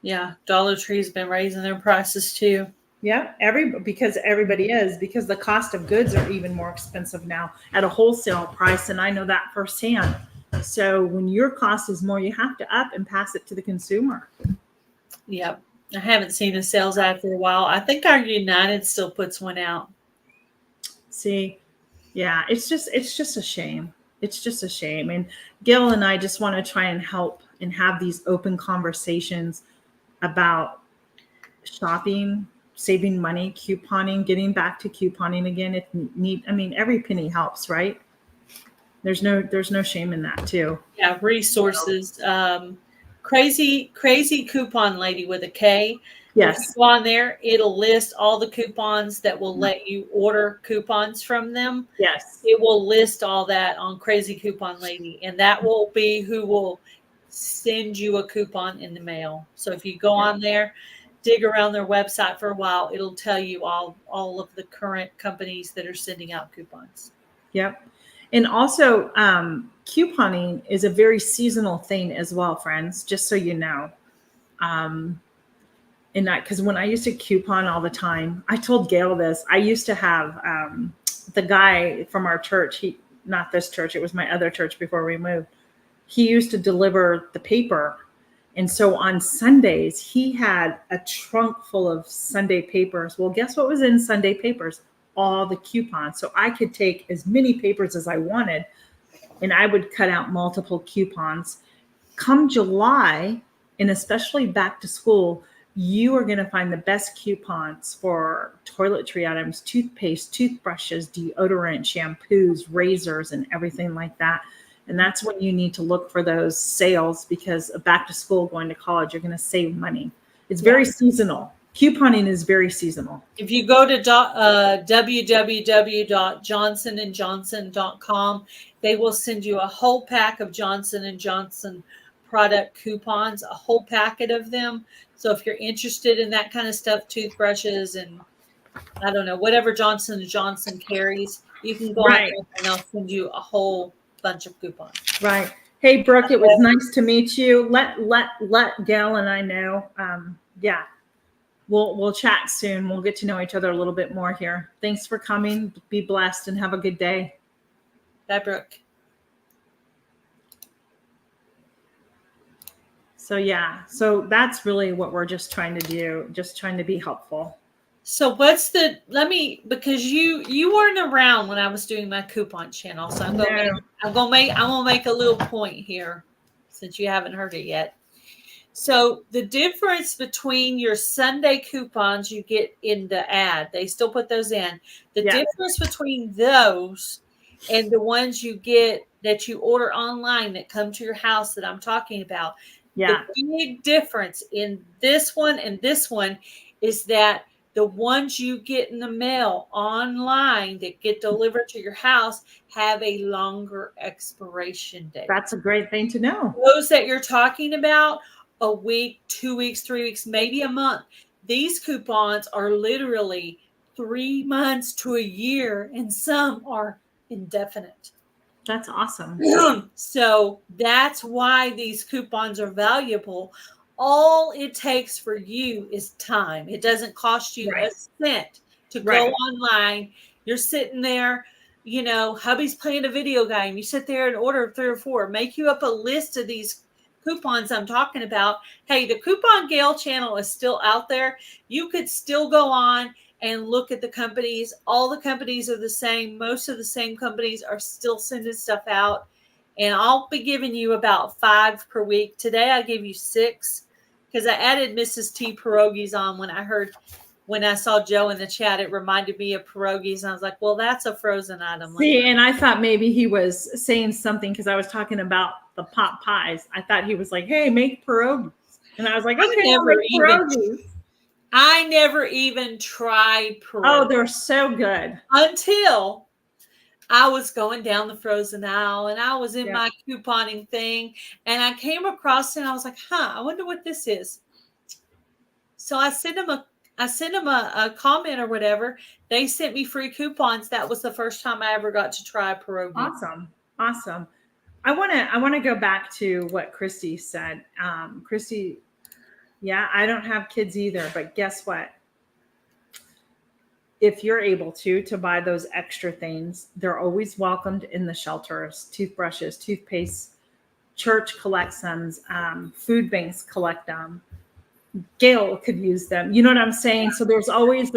Yeah, Dollar Tree's been raising their prices too. Yeah, because the cost of goods are even more expensive now at a wholesale price, and I know that firsthand. So when your cost is more, you have to up and pass it to the consumer. Yep. I haven't seen a sales ad for a while. I think our United still puts one out. See, yeah, it's just a shame. It's just a shame. And Gail and I just want to try and help and have these open conversations about shopping, saving money, couponing, getting back to couponing again. Every penny helps, right? There's no shame in that too. Yeah, resources. Crazy coupon lady with a K. Yes. If you go on there, it'll list all the coupons that will let you order coupons from them. Yes. It will list all that on Crazy Coupon Lady, and that will be who will send you a coupon in the mail. So if you go on there, dig around their website for a while, it'll tell you all of the current companies that are sending out coupons. Yep. And also, couponing is a very seasonal thing as well, friends, just so you know. And that, because when I used to coupon all the time, I told Gail this, I used to have the guy from our church, not this church, it was my other church before we moved. He used to deliver the paper. And so on Sundays, he had a trunk full of Sunday papers. Well, guess what was in Sunday papers? all the coupons. So I could take as many papers as I wanted, and I would cut out multiple coupons. Come July, and especially back to school, you are going to find the best coupons for toiletry items, toothpaste, toothbrushes, deodorant, shampoos, razors, and everything like that. And that's when you need to look for those sales, because back to school, going to college, you're going to save money. It's very seasonal. Couponing is very seasonal. If you go to www.johnsonandjohnson.com, they will send you a whole pack of Johnson & Johnson product coupons, a whole packet of them. So if you're interested in that kind of stuff, toothbrushes and I don't know, whatever Johnson & Johnson carries, you can go on there and they'll send you a whole bunch of coupons. Right. Hey, Brooke, it was nice to meet you. Let Gail and I know. Yeah. We'll chat soon. We'll get to know each other a little bit more here. Thanks for coming. Be blessed and have a good day. Bye, Brooke. So yeah, so that's really what we're just trying to do, just trying to be helpful. So because you weren't around when I was doing my coupon channel. So I'm gonna make a little point here since you haven't heard it yet. So the difference between your Sunday coupons you get in the ad, they still put those in. The difference between those and the ones you get that you order online that come to your house that I'm talking about. The big difference in this one and this one is that the ones you get in the mail online that get delivered to your house have a longer expiration date. That's a great thing to know. Those that you're talking about, a week, 2 weeks, 3 weeks, maybe a month. These coupons are literally 3 months to a year, and some are indefinite. That's awesome. So that's why these coupons are valuable. All it takes for you is time. It doesn't cost you a cent to go online. You're sitting there, hubby's playing a video game. You sit there and order 3 or 4. Make you up a list of these coupons I'm talking about. Hey, the Coupon Gale channel is still out there. You could still go on and look at the companies. All the companies are the same. Most of the same companies are still sending stuff out. And I'll be giving you about 5 per week. Today I gave you 6 because I added Mrs. T Pierogis on when I saw Joe in the chat. It reminded me of pierogies. And I was like, well, that's a frozen item. See, and I thought maybe he was saying something because I was talking about the pot pies. I thought he was like, hey, make pierogies. And I was like, okay, I'll make pierogies. I never even tried pierogies. Oh, they're so good. Until I was going down the frozen aisle and I was in my couponing thing and I came across it and I was like, I wonder what this is. So I sent them a comment or whatever. They sent me free coupons. That was the first time I ever got to try a pierogi. Awesome. I want to go back to what Christy said. Christy, I don't have kids either, but guess what? If you're able to buy those extra things, they're always welcomed in the shelters. Toothbrushes, toothpaste, church collects them, food banks collect them. Gail could use them. You know what I'm saying? So there's always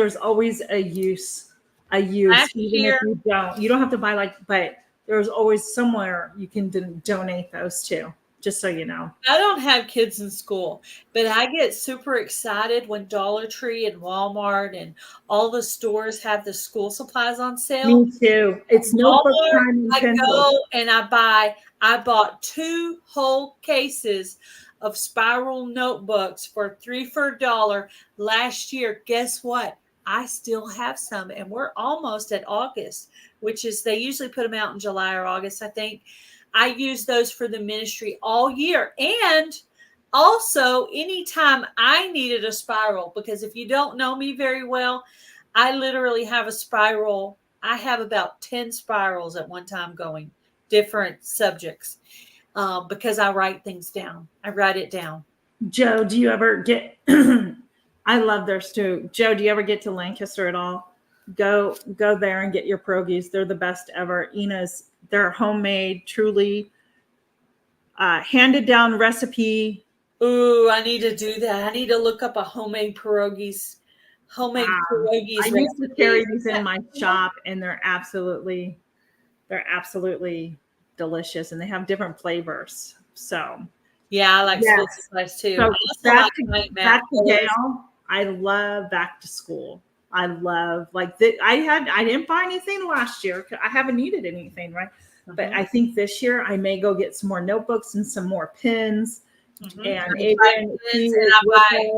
a use. Even if you don't have to buy but there's always somewhere you can donate those to. Just so you know. I don't have kids in school, but I get super excited when Dollar Tree and Walmart and all the stores have the school supplies on sale. Me too. It's notebook time. I go and I bought 2 whole cases of spiral notebooks for $3 for $1 last year. Guess what? I still have some, and we're almost at August, which is they usually put them out in July or August, I think. I use those for the ministry all year. And also anytime I needed a spiral, because if you don't know me very well, I literally have a spiral. I have about 10 spirals at one time going, different subjects, because I write things down. I write it down. Joe, do you ever get, I love theirs too. Joe, do you ever get to Lancaster at all? Go there and get your pierogies. They're the best ever. They're homemade, truly handed down recipe. Ooh, I need to do that. I need to look up a homemade pierogies homemade pierogis. I used to carry these in my shop, and they're absolutely delicious, and they have different flavors. So yeah, I like school supplies too. So I also like back to Gail. I love back to school. I love I didn't buy anything last year. I haven't needed anything, right? But I think this year I may go get some more notebooks and some more pins. And Adrian, I buy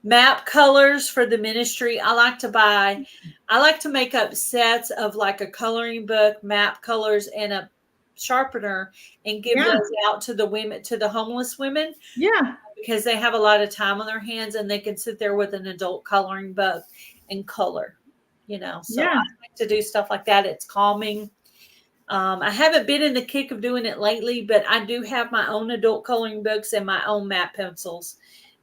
map colors for the ministry. I like to make up sets of like a coloring book, map colors, and a sharpener, and give those out to the women, to the homeless women. Yeah. Because they have a lot of time on their hands, and they can sit there with an adult coloring book and color, So I like to do stuff like that. It's calming. I haven't been in the kick of doing it lately, but I do have my own adult coloring books and my own map pencils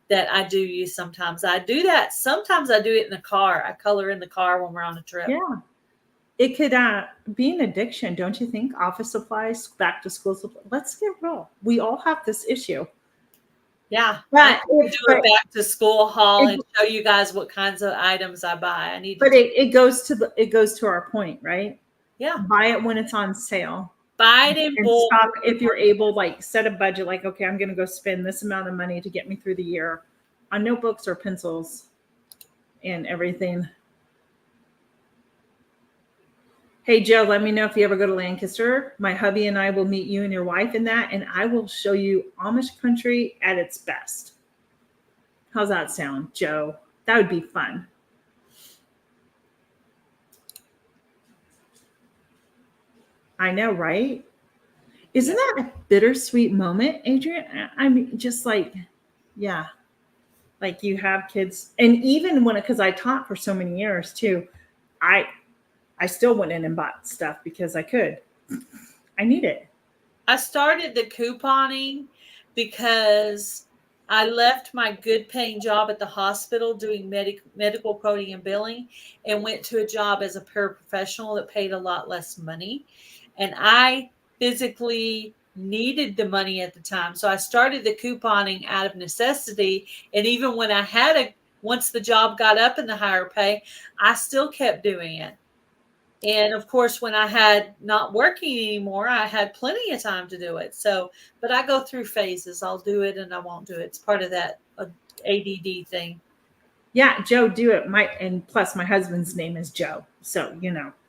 that I do use sometimes. I do that. Sometimes I do it in the car. I color in the car when we're on a trip. Yeah. It could be an addiction, don't you think? Office supplies, back to school supplies. Let's get real. We all have this issue. Yeah. But we do a back to school haul and show you guys what kinds of items I buy. It goes to our point, right? Yeah. Buy it when it's on sale. Buy it in bulk. Stock if you're able, like set a budget, like, okay, I'm going to go spend this amount of money to get me through the year on notebooks or pencils and everything. Hey, Joe, let me know if you ever go to Lancaster. My hubby and I will meet you and your wife in that, and I will show you Amish country at its best. How's that sound, Joe? That would be fun. I know, right? Isn't that a bittersweet moment, Adrian? I mean, just like, yeah, like you have kids. And even because I taught for so many years too, I still went in and bought stuff because I could. I need it. I started the couponing because I left my good paying job at the hospital doing medical coding and billing and went to a job as a paraprofessional that paid a lot less money. And I physically needed the money at the time. So I started the couponing out of necessity. And even when once the job got up in the higher pay, I still kept doing it. And of course, when I had not working anymore, I had plenty of time to do it. So, but I go through phases. I'll do it and I won't do it. It's part of that ADD thing. Yeah, Joe, do it. And plus my husband's name is Joe. So,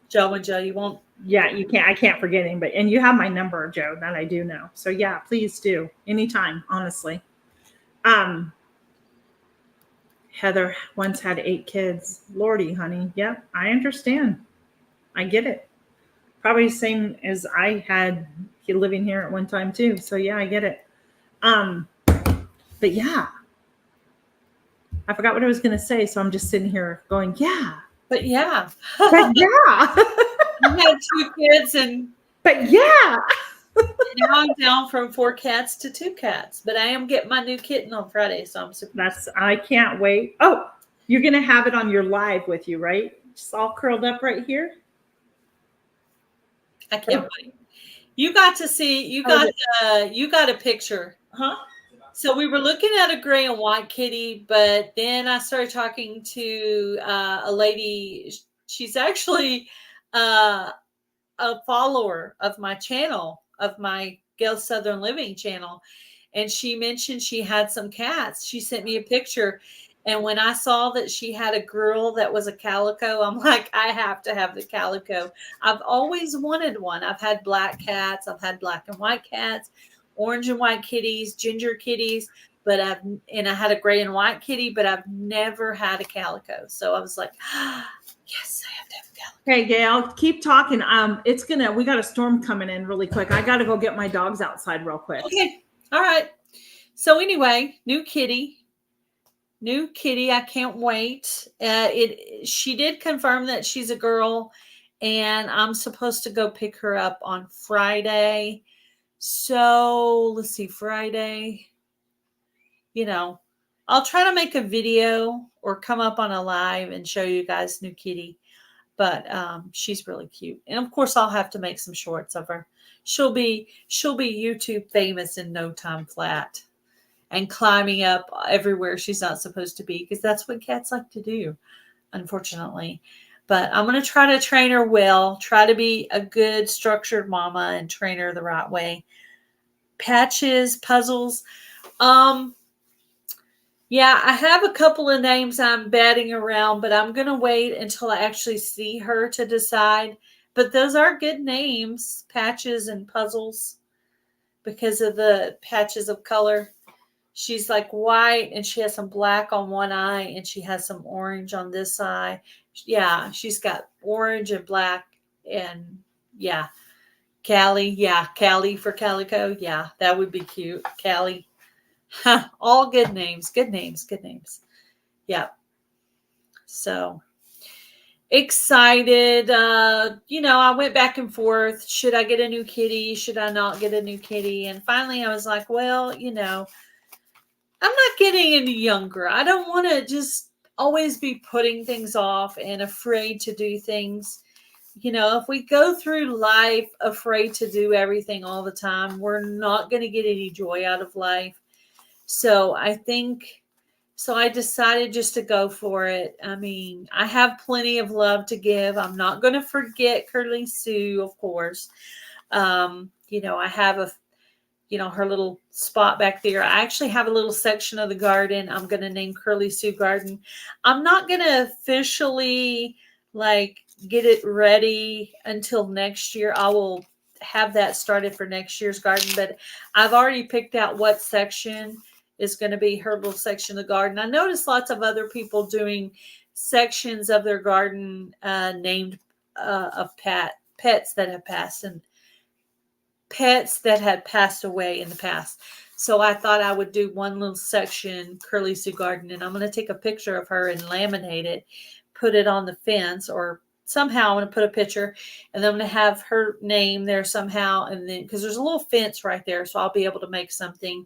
Joe and Joe, you won't. Yeah, you can't. I can't forget him. And you have my number, Joe, that I do know. So yeah, please do. Anytime, honestly. Heather once had 8 kids. Lordy, honey. Yep, I understand. I get it. Probably the same as I had living here at one time too. So yeah, I get it. But yeah, I forgot what I was going to say. So I'm just sitting here going, yeah. But yeah. But yeah. You had 2 kids but yeah. Now I'm down from 4 cats to 2 cats. But I am getting my new kitten on Friday. So I'm surprised. I can't wait. Oh, you're going to have it on your live with you, right? Just all curled up right here. I can't wait. You got to see, you got a picture. Huh? So we were looking at a gray and white kitty, but then I started talking to a lady. She's actually a follower of my channel, of my Gail Southern Living channel. And she mentioned she had some cats. She sent me a picture. And when I saw that she had a girl that was a calico, I'm like, I have to have the calico. I've always wanted one. I've had black cats. I've had black and white cats, orange and white kitties, ginger kitties, and I had a gray and white kitty, but I've never had a calico. So I was like, yes, I have to have a calico. Hey, Gail, keep talking. We got a storm coming in really quick. I got to go get my dogs outside real quick. Okay. All right. So anyway, new kitty. I can't wait. She did confirm that she's a girl, and I'm supposed to go pick her up on Friday. So let's see, Friday. I'll try to make a video or come up on a live and show you guys new kitty. But she's really cute, and of course I'll have to make some shorts of her. She'll be YouTube famous in no time flat. And climbing up everywhere she's not supposed to be, because that's what cats like to do. unfortunately. But I'm going to try to train her well, try to be a good structured mama and train her the right way. Patches, puzzles. Yeah, I have a couple of names I'm batting around, but I'm going to wait until I actually see her to decide. But those are good names, patches and puzzles, because of the patches of color. She's like white and she has some black on one eye and she has some orange on this eye. Yeah, she's got orange and black and yeah. Callie, yeah, Callie for Calico. Yeah, that would be cute. Callie. All good names, good names, good names. Yeah. So excited. I went back and forth. Should I get a new kitty? Should I not get a new kitty? And finally I was like, well, I'm not getting any younger. I don't want to just always be putting things off and afraid to do things. If we go through life afraid to do everything all the time, we're not going to get any joy out of life. So I decided just to go for it. I mean, I have plenty of love to give. I'm not going to forget Curly Sue, of course. I have her little spot back there. I actually have a little section of the garden I'm going to name Curly Sue Garden. I'm not going to officially get it ready until next year. I will have that started for next year's garden, but I've already picked out what section is going to be her little section of the garden. I noticed lots of other people doing sections of their garden named of pets that have passed and pets that had passed away in the past. So I thought I would do one little section, Curly Sue Garden, and I'm going to take a picture of her and laminate it, put it on the fence, or somehow I'm going to put a picture, and then I'm going to have her name there somehow. And then, because there's a little fence right there, so I'll be able to make something.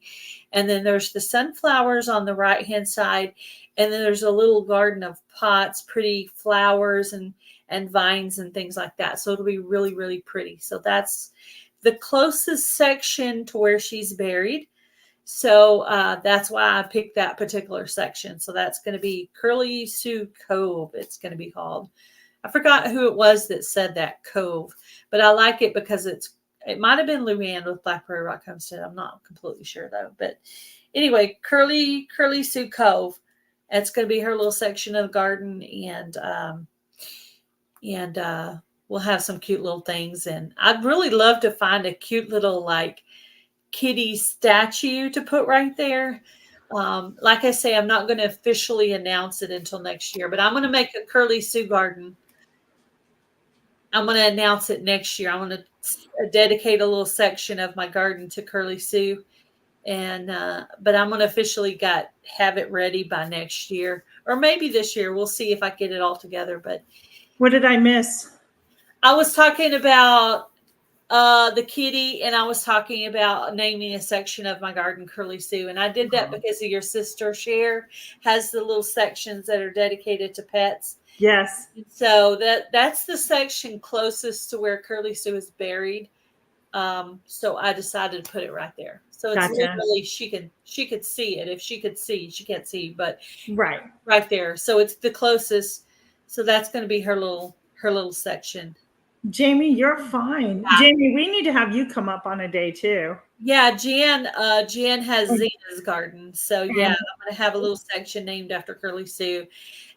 And then there's the sunflowers on the right-hand side. And then there's a little garden of pots, pretty flowers and vines and things like that. So it'll be really, really pretty. So that's the closest section to where she's buried. So that's why I picked that particular section. So that's going to be Curly Sue Cove, it's going to be called. I forgot who it was that said that, Cove, but I like it because it might have been Luann with Blackberry Rock Homestead. I'm not completely sure though. But anyway, Curly Sue Cove. That's going to be her little section of the garden, and we'll have some cute little things. And I'd really love to find a cute little kitty statue to put right there. Like I say, I'm not going to officially announce it until next year, but I'm going to make a Curly Sue Garden. I'm going to announce it next year. I'm going to dedicate a little section of my garden to Curly Sue. And but I'm going to officially have it ready by next year, or maybe this year. We'll see if I get it all together. But what did I miss? I was talking about the kitty, and I was talking about naming a section of my garden Curly Sue. And I did that because of your sister Cher has the little sections that are dedicated to pets. Yes. So that's the section closest to where Curly Sue is buried. So I decided to put it right there. So it's literally she could see it. If she could see, she can't see, but right there. So it's the closest. So that's going to be her little section. Jamie, you're fine. Jamie, we need to have you come up on a day too. Yeah, Jan has Zena's garden. So yeah, I'm going to have a little section named after Curly Sue.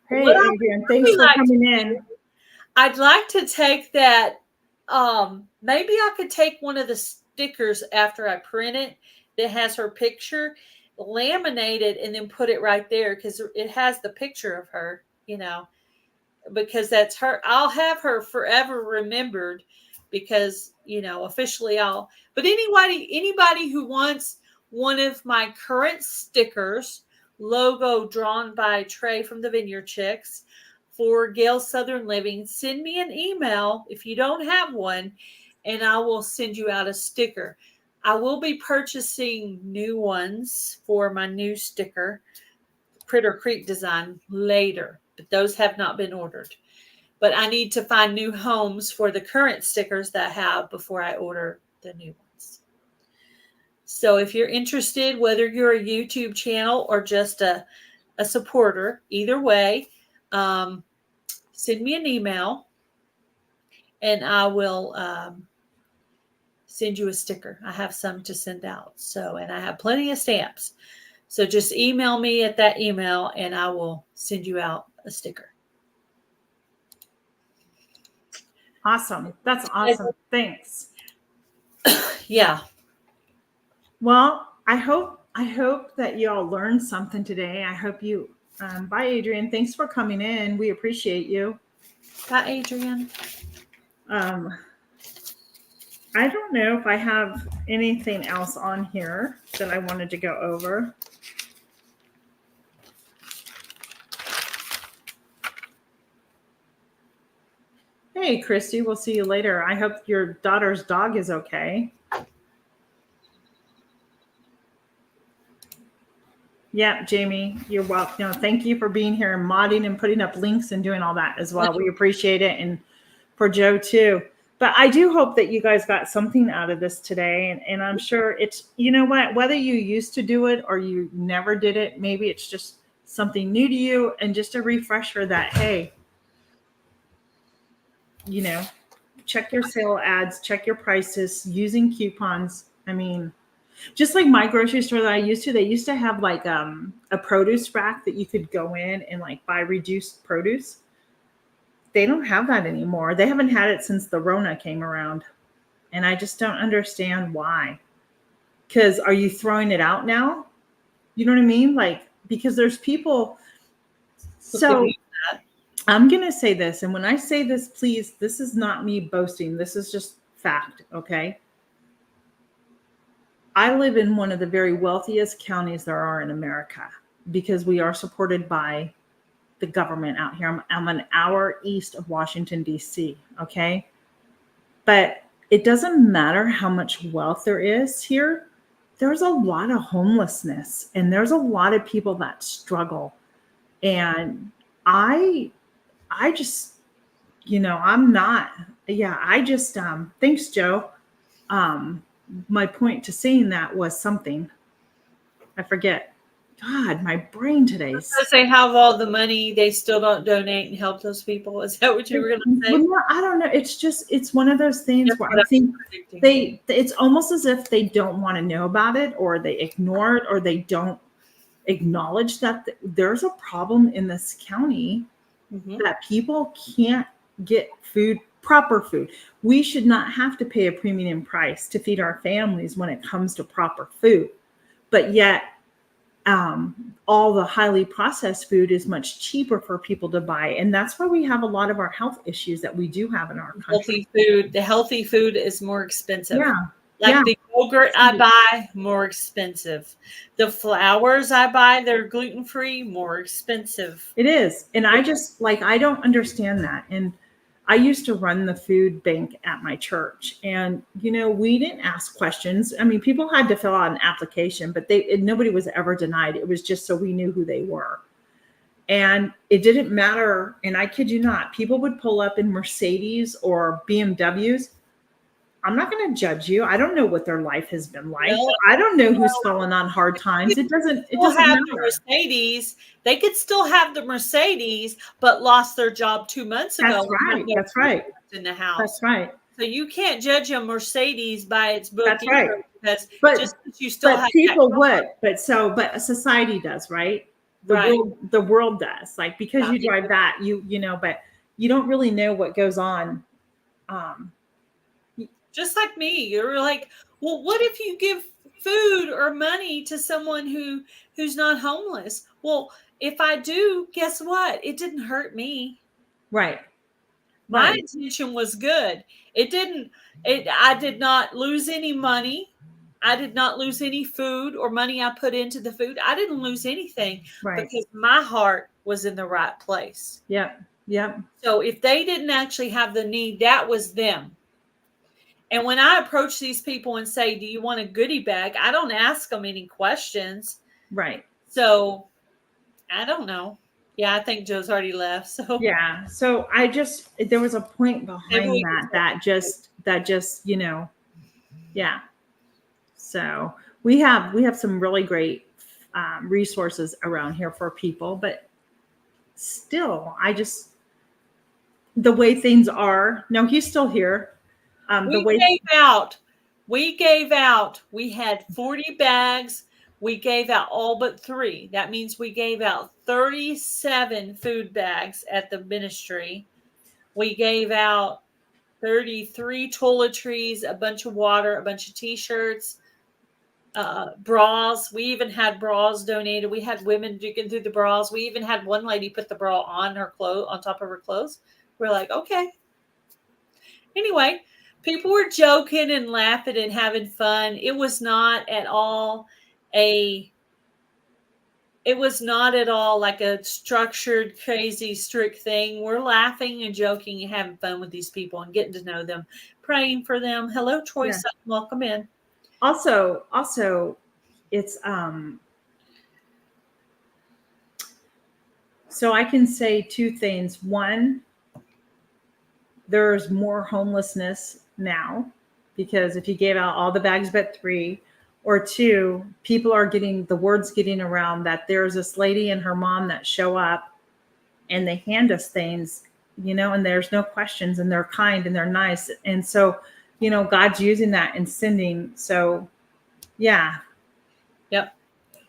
Hey, Adrian, thanks for coming in. I'd like to take that. Maybe I could take one of the stickers after I print it that has her picture, laminate it, and then put it right there because it has the picture of her, because that's her. I'll have her forever remembered because, officially but anybody who wants one of my current stickers, logo drawn by Trey from the Vineyard Chicks, for Gail Southern Living, send me an email if you don't have one, and I will send you out a sticker. I will be purchasing new ones for my new sticker, Critter Creek design, later, but those have not been ordered. But I need to find new homes for the current stickers that I have before I order the new ones. So if you're interested, whether you're a YouTube channel or just a supporter, either way, send me an email, and I will send you a sticker. I have some to send out. So, and I have plenty of stamps. So just email me at that email, and I will send you out a sticker. Awesome. That's awesome. Thanks. Yeah. Well, I hope that you all learned something today. I hope you bye, Adrian. Thanks for coming in. We appreciate you. Bye, Adrian. I don't know if I have anything else on here that I wanted to go over. Hey, Christy, we'll see you later. I hope your daughter's dog is okay. Yeah, Jamie, you're welcome. No, thank you for being here and modding and putting up links and doing all that as well. We appreciate it. And for Joe too. But I do hope that you guys got something out of this today. And I'm sure it's, you know what, whether you used to do it or you never did it, maybe it's just something new to you and just a refresher that, hey, you know, check your sale ads, check your prices, using coupons. I mean, just like my grocery store that I used to, they used to have like a produce rack that you could go in and like buy reduced produce. They don't have that anymore. They haven't had it since the Rona came around. And I just don't understand why. Because are you throwing it out now? You know what I mean? Like, because there's people. So I'm going to say this. And when I say this, please, this is not me boasting. This is just fact. Okay. I live in one of the very wealthiest counties there are in America because we are supported by the government out here. I'm an hour east of Washington, D.C. Okay. But it doesn't matter how much wealth there is here. There's a lot of homelessness and there's a lot of people that struggle. And I just, you know, I'm not, yeah, I just, thanks, Joe. My point to saying that was something. I forget. God, my brain today. Because they have all the money, they still don't donate and help those people. Is that what you were going to say? Well, no, I don't know. It's just, it's one of those things That's where what I think it's almost as if they don't want to know about it or they ignore it or they don't acknowledge that there's a problem in this county that people can't get food, proper food. We should not have to pay a premium price to feed our families when it comes to proper food. But yet, all the highly processed food is much cheaper for people to buy. And that's why we have a lot of our health issues that we do have in our country. The healthy food is more expensive. Yeah. Like the yogurt I buy, more expensive. The flours I buy, they're gluten-free, more expensive. It is. And I just I don't understand that. And I used to run the food bank at my church and, you know, we didn't ask questions. I mean, people had to fill out an application, but nobody was ever denied. It was just so we knew who they were. And it didn't matter. And I kid you not, people would pull up in Mercedes or BMWs. I'm not going to judge you. I don't know what their life has been like. No, I don't know who's fallen on hard times. It doesn't matter. The Mercedes. They could still have the Mercedes, but lost their job 2 months ago. That's right. That's right. In the house. That's right. So you can't judge a Mercedes by its book. That's right. Because but you still have people would. But society does, right? The world does. Like because you drive that, you know, but you don't really know what goes on. Just like me, you're like, well, what if you give food or money to someone who's not homeless? Well, if I do, guess what? It didn't hurt me. Right. My intention was good. I did not lose any money. I did not lose any food or money I put into the food. I didn't lose anything because my heart was in the right place. Yep. Yep. So if they didn't actually have the need, that was them. And when I approach these people and say, do you want a goodie bag? I don't ask them any questions. Right. So I don't know. Yeah, I think Joe's already left. So yeah. So there was a point behind that just, you know, yeah. So we have some really great the way things are. No, he's still here. We gave out. We had 40 bags. We gave out all but 3. That means we gave out 37 food bags at the ministry. We gave out 33 toiletries, a bunch of water, a bunch of t-shirts, bras. We even had bras donated. We had women digging through the bras. We even had one lady put the bra on her clothes, on top of her clothes. We're like, okay. Anyway, people were joking and laughing and having fun. It was not at all like a structured, crazy, strict thing. We're laughing and joking and having fun with these people and getting to know them, praying for them. Hello, Troy. Yeah. Welcome in. Also, it's so I can say 2 things. One, there's more homelessness now, because if you gave out all the bags but 3, or 2, people are getting the words getting around that there's this lady and her mom that show up and they hand us things, and there's no questions, and they're kind and they're nice. And so, God's using that and sending. So yeah. Yep.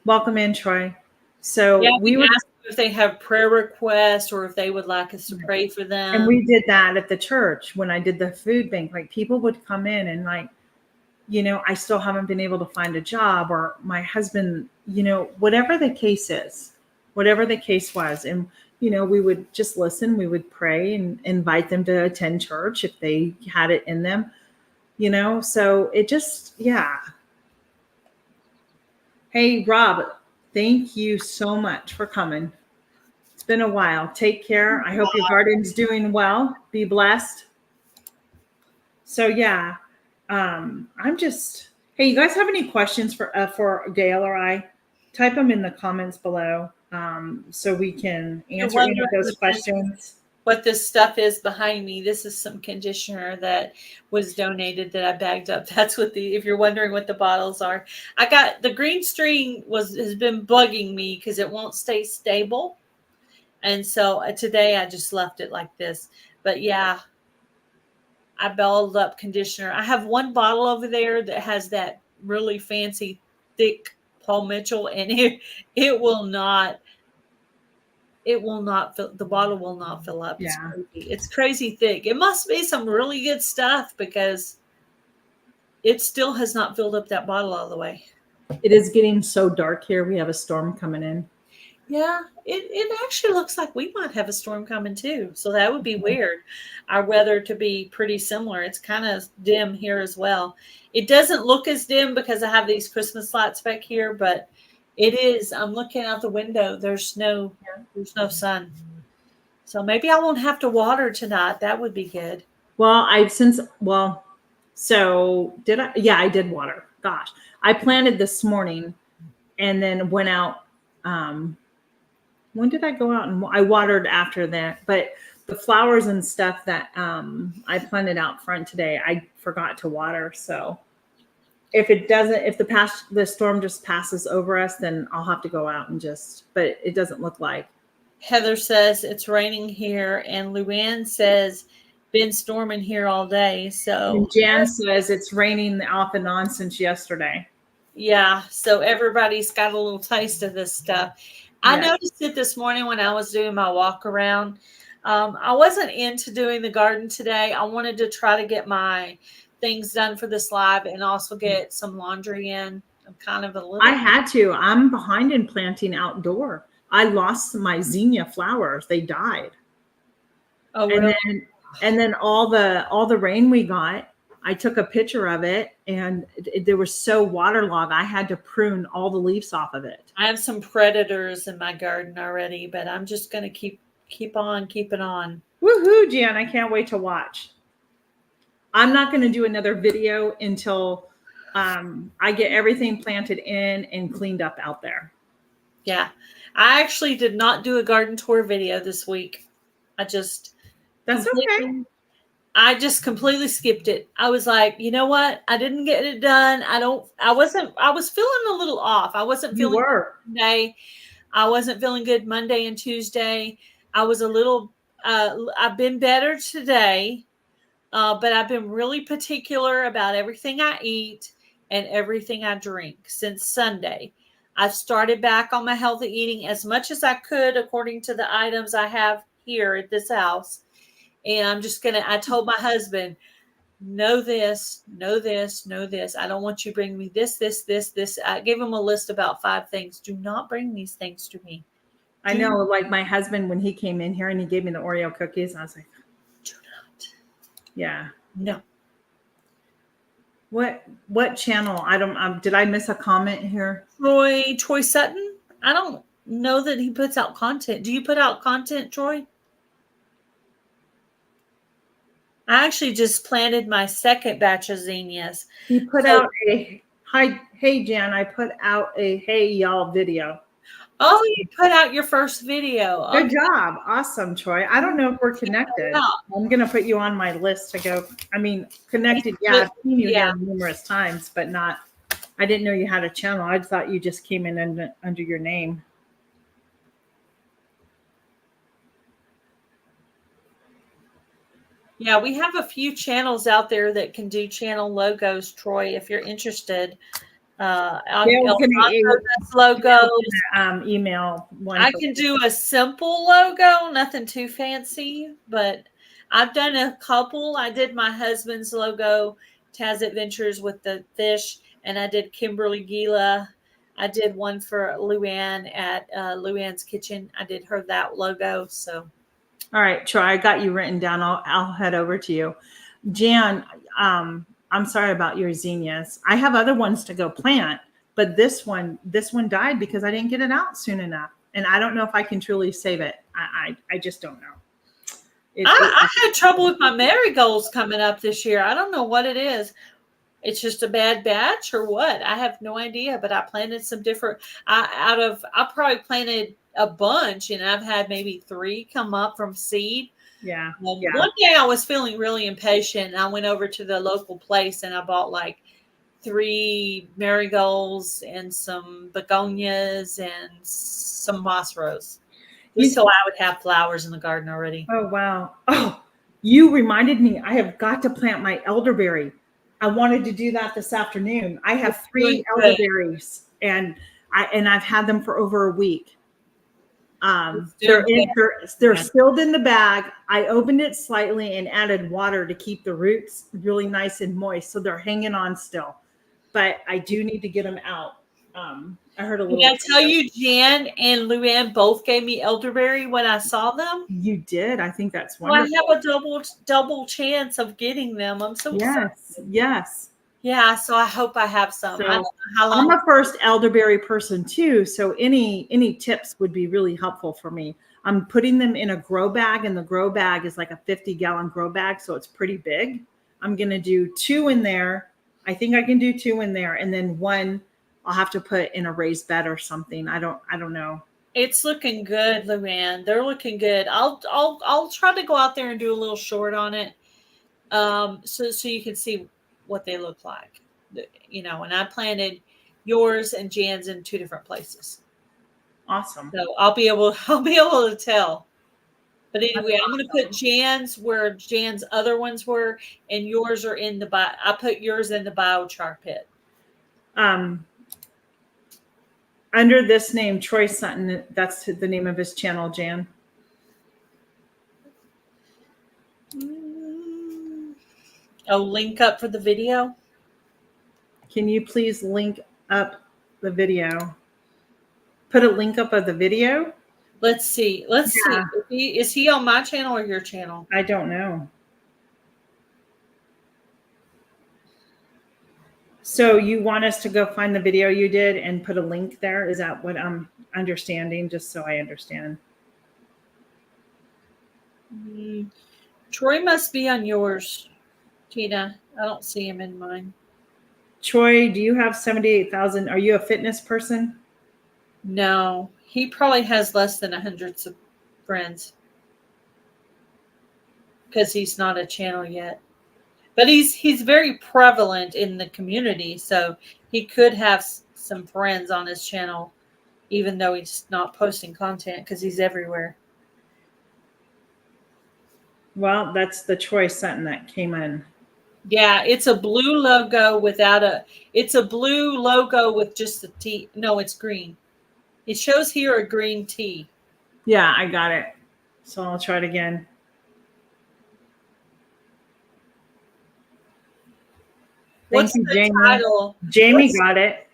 Welcome in, Troy. So yeah, we would ask if they have prayer requests or if they would like us to pray for them. And we did that at the church when I did the food bank. Like, people would come in and like, I still haven't been able to find a job, or my husband, whatever the case is, whatever the case was. And, we would just listen, we would pray and invite them to attend church if they had it in them, so it just, yeah. Hey, Rob, thank you so much for coming. It's been a while. Take care. I hope your garden's doing well. Be blessed. So yeah. I'm just, hey, you guys have any questions for Gail or I? Type them in the comments below, so we can answer any of those questions. What this stuff is behind me, this is some conditioner that was donated that I bagged up. That's what if you're wondering what the bottles are. I got the green string has been bugging me because it won't stay stable. And so today I just left it like this. But yeah, I balled up conditioner. I have one bottle over there that has that really fancy, thick Paul Mitchell, and it will not fill, the bottle will not fill up. Yeah. It's crazy thick. It must be some really good stuff because it still has not filled up that bottle all the way. It is getting so dark here. We have a storm coming in. Yeah, it actually looks like we might have a storm coming too. So that would be weird. Our weather to be pretty similar. It's kind of dim here as well. It doesn't look as dim because I have these Christmas lights back here, but it is. I'm looking out the window. There's no sun. So maybe I won't have to water tonight. That would be good. Well, so did I? Yeah, I did water. Gosh, I planted this morning and then went out. When did I go out? And I watered after that, but the flowers and stuff that I planted out front today, I forgot to water. So if the storm just passes over us, then I'll have to go out and but it doesn't look like. Heather says it's raining here, and Luann says been storming here all day. So and Jan says it's raining off and on since yesterday. Yeah, so everybody's got a little taste of this stuff. I noticed it this morning when I was doing my walk around. I wasn't into doing the garden today. I wanted to try to get my things done for this live and also get some laundry in. I'm kind of a little. I had to. I'm behind in planting outdoor. I lost my zinnia flowers. They died. Oh, really? And then all the rain we got, I took a picture of it, and there was so waterlogged. I had to prune all the leaves off of it. I have some predators in my garden already, but I'm just going to keep on keeping on. Woohoo, Jan. I can't wait to watch. I'm not going to do another video until I get everything planted in and cleaned up out there. Yeah. I actually did not do a garden tour video this week. That's okay. I just completely skipped it. I was like, you know what? I didn't get it done. I was feeling a little off. I wasn't feeling good Monday. I wasn't feeling good Monday and Tuesday. I was a little I've been better today, but I've been really particular about everything I eat and everything I drink since Sunday. I've started back on my healthy eating as much as I could according to the items I have here at this house. And I told my husband, know this, know this, know this. I don't want you to bring me this, this, this, this. I gave him a list about 5 things. Do not bring these things to me. I know, like my husband, when he came in here and he gave me the Oreo cookies, I was like, do not. Yeah. No. What channel? I don't. Did I miss a comment here? Troy Sutton. I don't know that he puts out content. Do you put out content, Troy? I actually just planted my second batch of zinnias. He put out a hi, hey Jan. I put out a hey y'all video. Oh, you put out your first video. Good job. Awesome, Troy. I don't know if we're connected. I'm going to put you on my list to go. I mean, connected. Yeah, I've seen you here numerous times, but not, I didn't know you had a channel. I thought you just came in under your name. Yeah, we have a few channels out there that can do channel logos, Troy, if you're interested. Logos. Email one. I can do a simple logo, nothing too fancy, but I've done a couple. I did my husband's logo, Taz Adventures with the fish, and I did Kimberly Gila. I did one for Luann at Luann's Kitchen. I did that logo. So, all right, Troy, I got you written down. I'll head over to you, Jan. I'm sorry about your zinnias. I have other ones to go plant, but this one died because I didn't get it out soon enough. And I don't know if I can truly save it. I just don't know. I had trouble with my marigolds coming up this year. I don't know what it is. It's just a bad batch or what? I have no idea, but I planted some different, I probably planted a bunch and I've had maybe 3 come up from seed. Yeah. One day I was feeling really impatient and I went over to the local place and I bought like 3 marigolds and some begonias and some moss rose. So I would have flowers in the garden already. Oh, wow. Oh, you reminded me. I have got to plant my elderberry. I wanted to do that this afternoon. I have 3 elderberries and I've had them for over a week. They're sealed in the bag. I opened it slightly and added water to keep the roots really nice and moist. So they're hanging on still, but I do need to get them out. I heard a little. Did I tell you, Jan and Luann both gave me elderberry when I saw them? You did. I think that's wonderful. Well, I have a double chance of getting them. I'm so excited. Yes. Yeah, so I hope I have some. So I don't know how long. I'm a first elderberry person too, so any tips would be really helpful for me. I'm putting them in a grow bag, and the grow bag is like a 50-gallon grow bag, so it's pretty big. I'm gonna do 2 in there. I think I can do 2 in there, and then 1 I'll have to put in a raised bed or something. I don't know. It's looking good, Luann. They're looking good. I'll try to go out there and do a little short on it, so you can see what they look like, and I planted yours and Jan's in 2 different places. Awesome. So I'll be able to tell. But anyway, I'm going to put Jan's where Jan's other ones were, and yours are in I put yours in the biochar pit. Under this name, Troy Sutton, that's the name of his channel, Jan. Oh, link up for the video? Can you please link up the video? Put a link up of the video? Let's see. See. Is he on my channel or your channel? I don't know. So you want us to go find the video you did and put a link there? Is that what I'm understanding? Just so I understand. Troy must be on yours, Tina. I don't see him in mine. Troy, do you have 78,000? Are you a fitness person? No, he probably has less than 100 friends because he's not a channel yet. But he's very prevalent in the community, so he could have some friends on his channel, even though he's not posting content because he's everywhere. Well, that's the Troy Sutton that came in. Yeah, it's a blue logo without it's a blue logo with just the T. No, it's green. It shows here a green T. Yeah, I got it. So I'll try it again. Thank What's you, the Jamie. title? Jamie got it.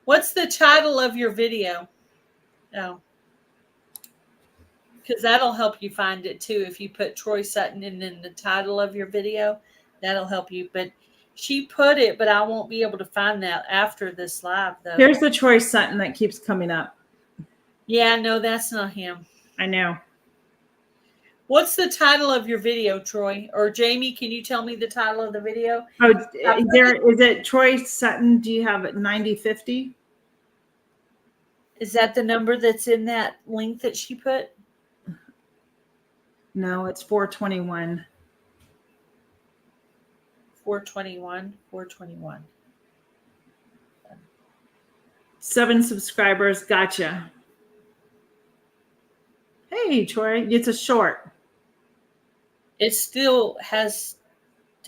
What's the title of your video? Oh, because that'll help you find it too. If you put Troy Sutton in the title of your video, that'll help you. But she put it, but I won't be able to find that after this live, though. Here's the Troy Sutton that keeps coming up. Yeah, no, that's not him. I know. What's the title of your video, Troy? Or Jamie, can you tell me the title of the video? Oh, is it Troy Sutton? Do you have it 9050? Is that the number that's in that link that she put? No, it's 421. 421. 421. 7 subscribers. Gotcha. Hey, Troy, it's a short. It still has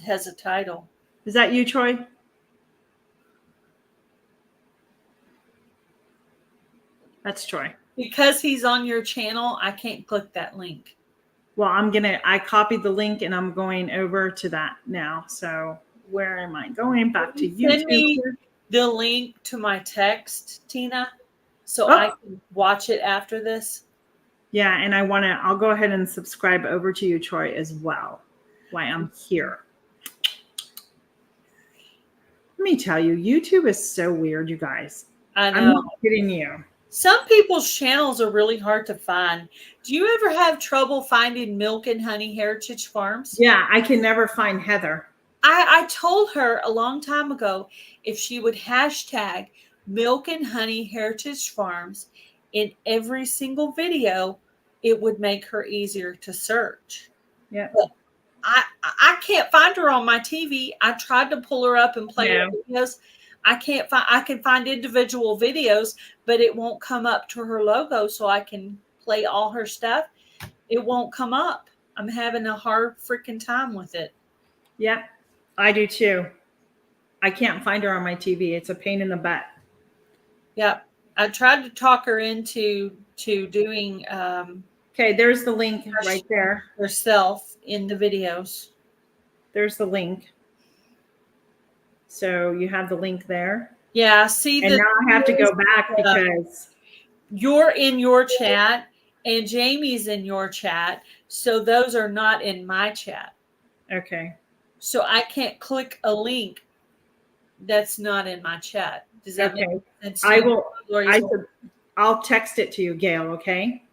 a title. Is that you, Troy? That's Troy. Because he's on your channel, I can't click that link. Well, I copied the link and I'm going over to that now. So where am I going? Back to YouTube. Send me the link to my text, Tina, so I can watch it after this. Yeah, and I'll go ahead and subscribe over to you, Troy, as well, while I'm here. Let me tell you, YouTube is so weird, you guys. I know. I'm not kidding you. Some people's channels are really hard to find. Do you ever have trouble finding Milk and Honey Heritage Farms? Yeah, I can never find Heather. I told her a long time ago if she would hashtag Milk and Honey Heritage Farms in every single video, it would make her easier to search. Yeah. But I can't find her on my TV. I tried to pull her up and play her videos. I can find individual videos, but it won't come up to her logo so I can play all her stuff. It won't come up. I'm having a hard freaking time with it. Yep, I do too. I can't find her on my TV. It's a pain in the butt. Yep. I tried to talk her into doing okay, there's the link right there. Herself in the videos. There's the link. So you have the link there. Yeah, see, and now I have to go back because you're in your chat and Jamie's in your chat. So those are not in my chat. Okay. So I can't click a link that's not in my chat. Does that make sense? I'll text it to you, Gail, okay?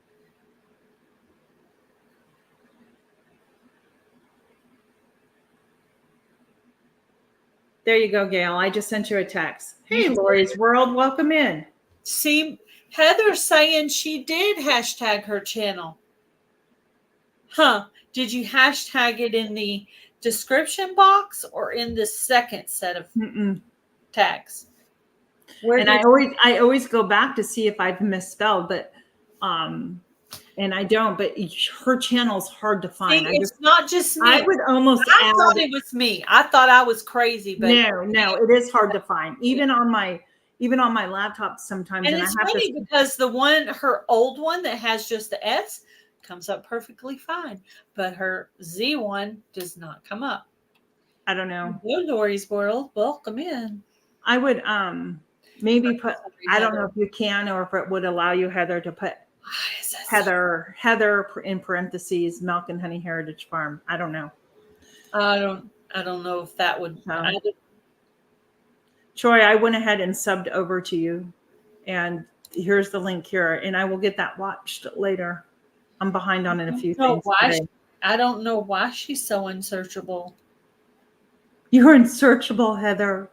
There you go, Gail. I just sent you a text. Hey, Lori's World, welcome in. See, Heather's saying she did hashtag her channel. Huh. Did you hashtag it in the description box or in the second set of tags? And I always go back to see if I've misspelled, but and I don't, but her channel's hard to find. See, it's not just me. I would almost I thought it was me. I thought I was crazy, but no, it is hard to find. Even on my laptop sometimes. And it's funny because her old one that has just the S comes up perfectly fine, but her Z one does not come up. I don't know. Hello, Lori's World. Welcome in. I would maybe put, I don't know if you can or if it would allow you, Heather, to put Heather in parentheses, Milk and Honey Heritage Farm. I don't know. I don't know if that would. Troy, I went ahead and subbed over to you, and here's the link here, and I will get that watched later. I'm behind on it a few things. I don't know why she's so unsearchable. You're unsearchable, Heather.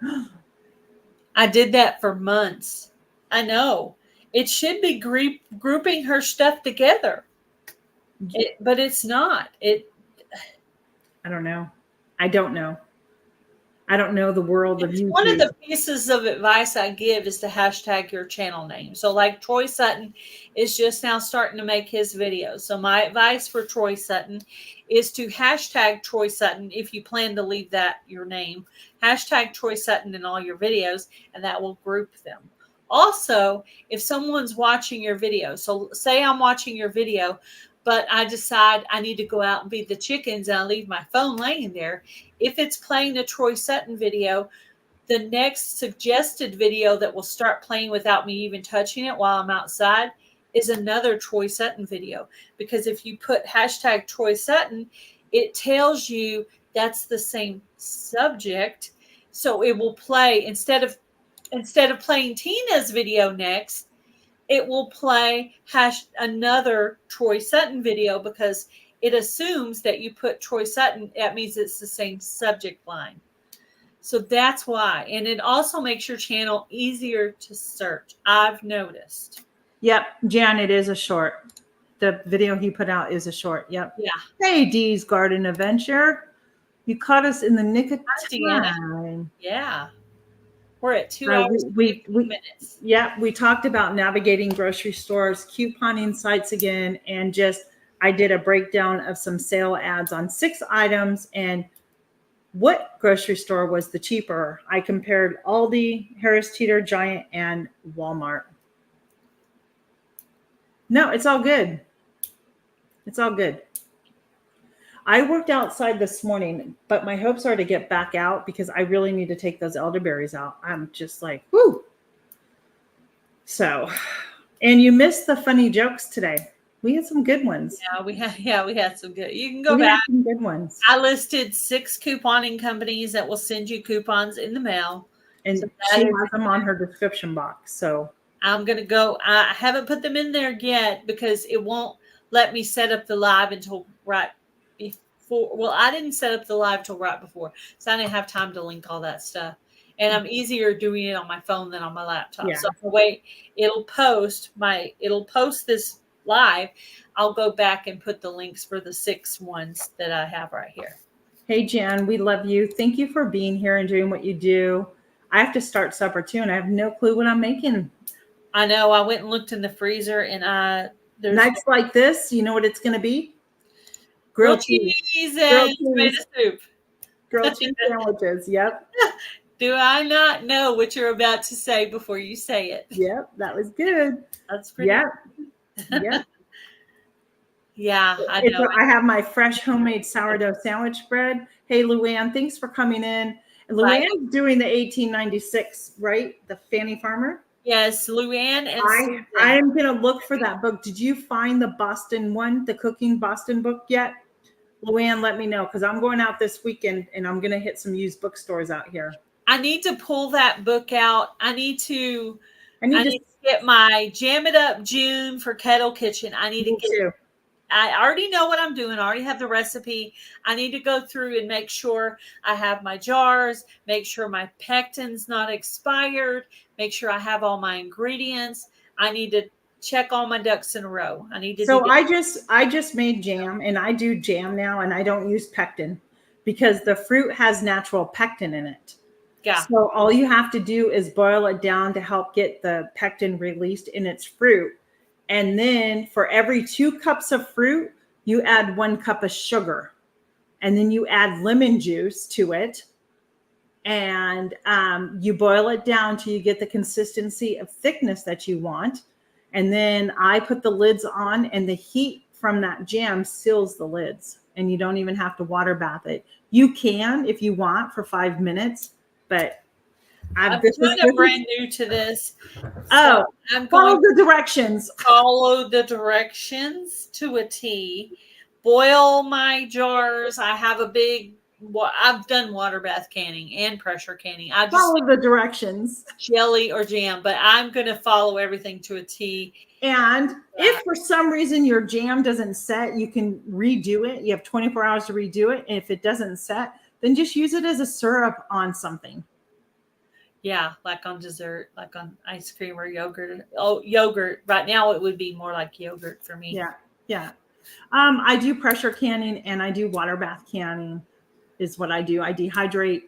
I did that for months. I know. It should be grouping her stuff together. But it's not. I don't know. I don't know. I don't know the world of YouTube. One of the pieces of advice I give is to hashtag your channel name. So like Troy Sutton is just now starting to make his videos. So my advice for Troy Sutton is to hashtag Troy Sutton if you plan to leave that your name. Hashtag Troy Sutton in all your videos, and that will group them. Also, if someone's watching your video, so say I'm watching your video, but I decide I need to go out and feed the chickens and I leave my phone laying there. If it's playing a Troy Sutton video, the next suggested video that will start playing without me even touching it while I'm outside is another Troy Sutton video. Because if you put hashtag Troy Sutton, it tells you that's the same subject. So it will play instead of playing Tina's video next, it will play another Troy Sutton video because it assumes that you put Troy Sutton. That means it's the same subject line. So that's why. And it also makes your channel easier to search. I've noticed. Yep. Jan, it is a short. The video he put out is a short. Yep. Yeah. Hey, Dee's Garden Adventure. You caught us in the nick of time. Yeah. We're at 2 hours and 15 minutes. Yeah, we talked about navigating grocery stores, couponing sites again, and I did a breakdown of some sale ads on 6 items and what grocery store was the cheaper. I compared Aldi, Harris Teeter, Giant, and Walmart. No, it's all good. It's all good. I worked outside this morning, but my hopes are to get back out because I really need to take those elderberries out. I'm just like, whoo. So, and you missed the funny jokes today. We had some good ones. Yeah, we had some good. You can go back. Some good ones. I listed 6 couponing companies that will send you coupons in the mail. And so she has them on her description box. So I'm going to go. I haven't put them in there yet because it won't let me set up the live until right before. Well, I didn't set up the live till right before, so I didn't have time to link all that stuff. And I'm easier doing it on my phone than on my laptop. Yeah. So the way it'll post this live, I'll go back and put the links for the 6 ones that I have right here. Hey, Jan, we love you. Thank you for being here and doing what you do. I have to start supper too, and I have no clue what I'm making. I know. I went and looked in the freezer, and there's nights like this, you know what it's going to be? Grilled cheese and tomato soup. Grilled cheese sandwiches. Yep. Do I not know what you're about to say before you say it? Yep, that was good. That's pretty. Yep. Yep. Yeah, I know. I have my fresh homemade sourdough sandwich bread. Hey, Luann, thanks for coming in. And Luann's doing the 1896, right? The Fanny Farmer. Yes, Luann and I am going to look for that book. Did you find the Boston one, the Cooking Boston book yet? Luann, let me know because I'm going out this weekend and I'm going to hit some used bookstores out here. I need to pull that book out. I need to get my Jam It Up June for Kettle Kitchen. I need to get. I already know what I'm doing. I already have the recipe. I need to go through and make sure I have my jars, make sure my pectin's not expired, make sure I have all my ingredients. I need to check all my ducks in a row. I need to. So I just made jam, and I do jam now, and I don't use pectin because the fruit has natural pectin in it. Yeah. So all you have to do is boil it down to help get the pectin released in its fruit. And then for every 2 cups of fruit, you add 1 cup of sugar. And then you add lemon juice to it. And you boil it down till you get the consistency of thickness that you want. And then I put the lids on, and the heat from that jam seals the lids. And you don't even have to water bath it. You can if you want for 5 minutes, but I'm kind of brand new to this. So I'm follow the directions. Follow the directions to a T. Boil my jars. I have I've done water bath canning and pressure canning. I just follow the directions. Jelly or jam, but I'm going to follow everything to a T. And if for some reason your jam doesn't set, you can redo it. You have 24 hours to redo it. And if it doesn't set, then just use it as a syrup on something. Yeah, like on dessert, like on ice cream or yogurt. Oh, yogurt. Right now it would be more like yogurt for me. Yeah, yeah. I do pressure canning and I do water bath canning is what I do. I dehydrate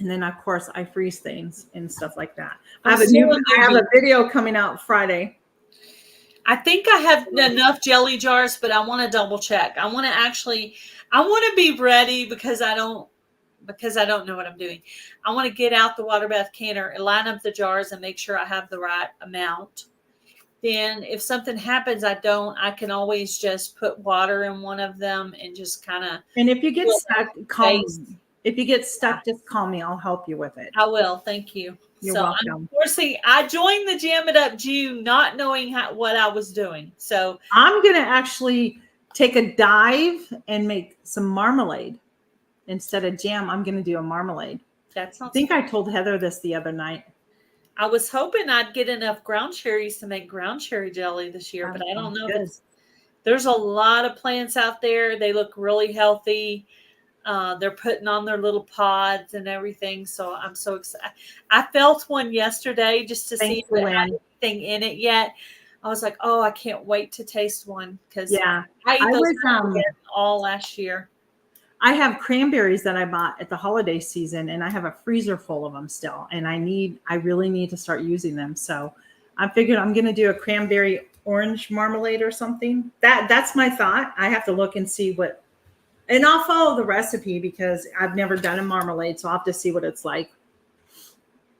And then of course I freeze things and stuff like that. I'm I have a video coming out Friday. I think I have enough jelly jars, but I want to double check. I want to be ready because I don't know what I'm doing. I want to get out the water bath canner and line up the jars and make sure I have the right amount. Then if something happens, I can always just put water in one of them and just kind of. And if you get stuck, call me. If you get stuck, just call me. I'll help you with it. I will. Thank you. You're welcome. Unfortunately, I joined the Jam It Up June not knowing what I was doing. So I'm going to actually take a dive and make some marmalade. Instead of jam, I'm going to do a marmalade. I think I told Heather this the other night. I was hoping I'd get enough ground cherries to make ground cherry jelly this year, but I don't know. There's a lot of plants out there. They look really healthy. They're putting on their little pods and everything. So I'm so excited. I felt one yesterday just to see if it had anything in it yet. I was like, oh, I can't wait to taste one because I ate those all last year. I have cranberries that I bought at the holiday season, and I have a freezer full of them still. And I really need to start using them. So I figured I'm going to do a cranberry orange marmalade or something. That's my thought. I have to look and see and I'll follow the recipe because I've never done a marmalade. So I'll have to see what it's like.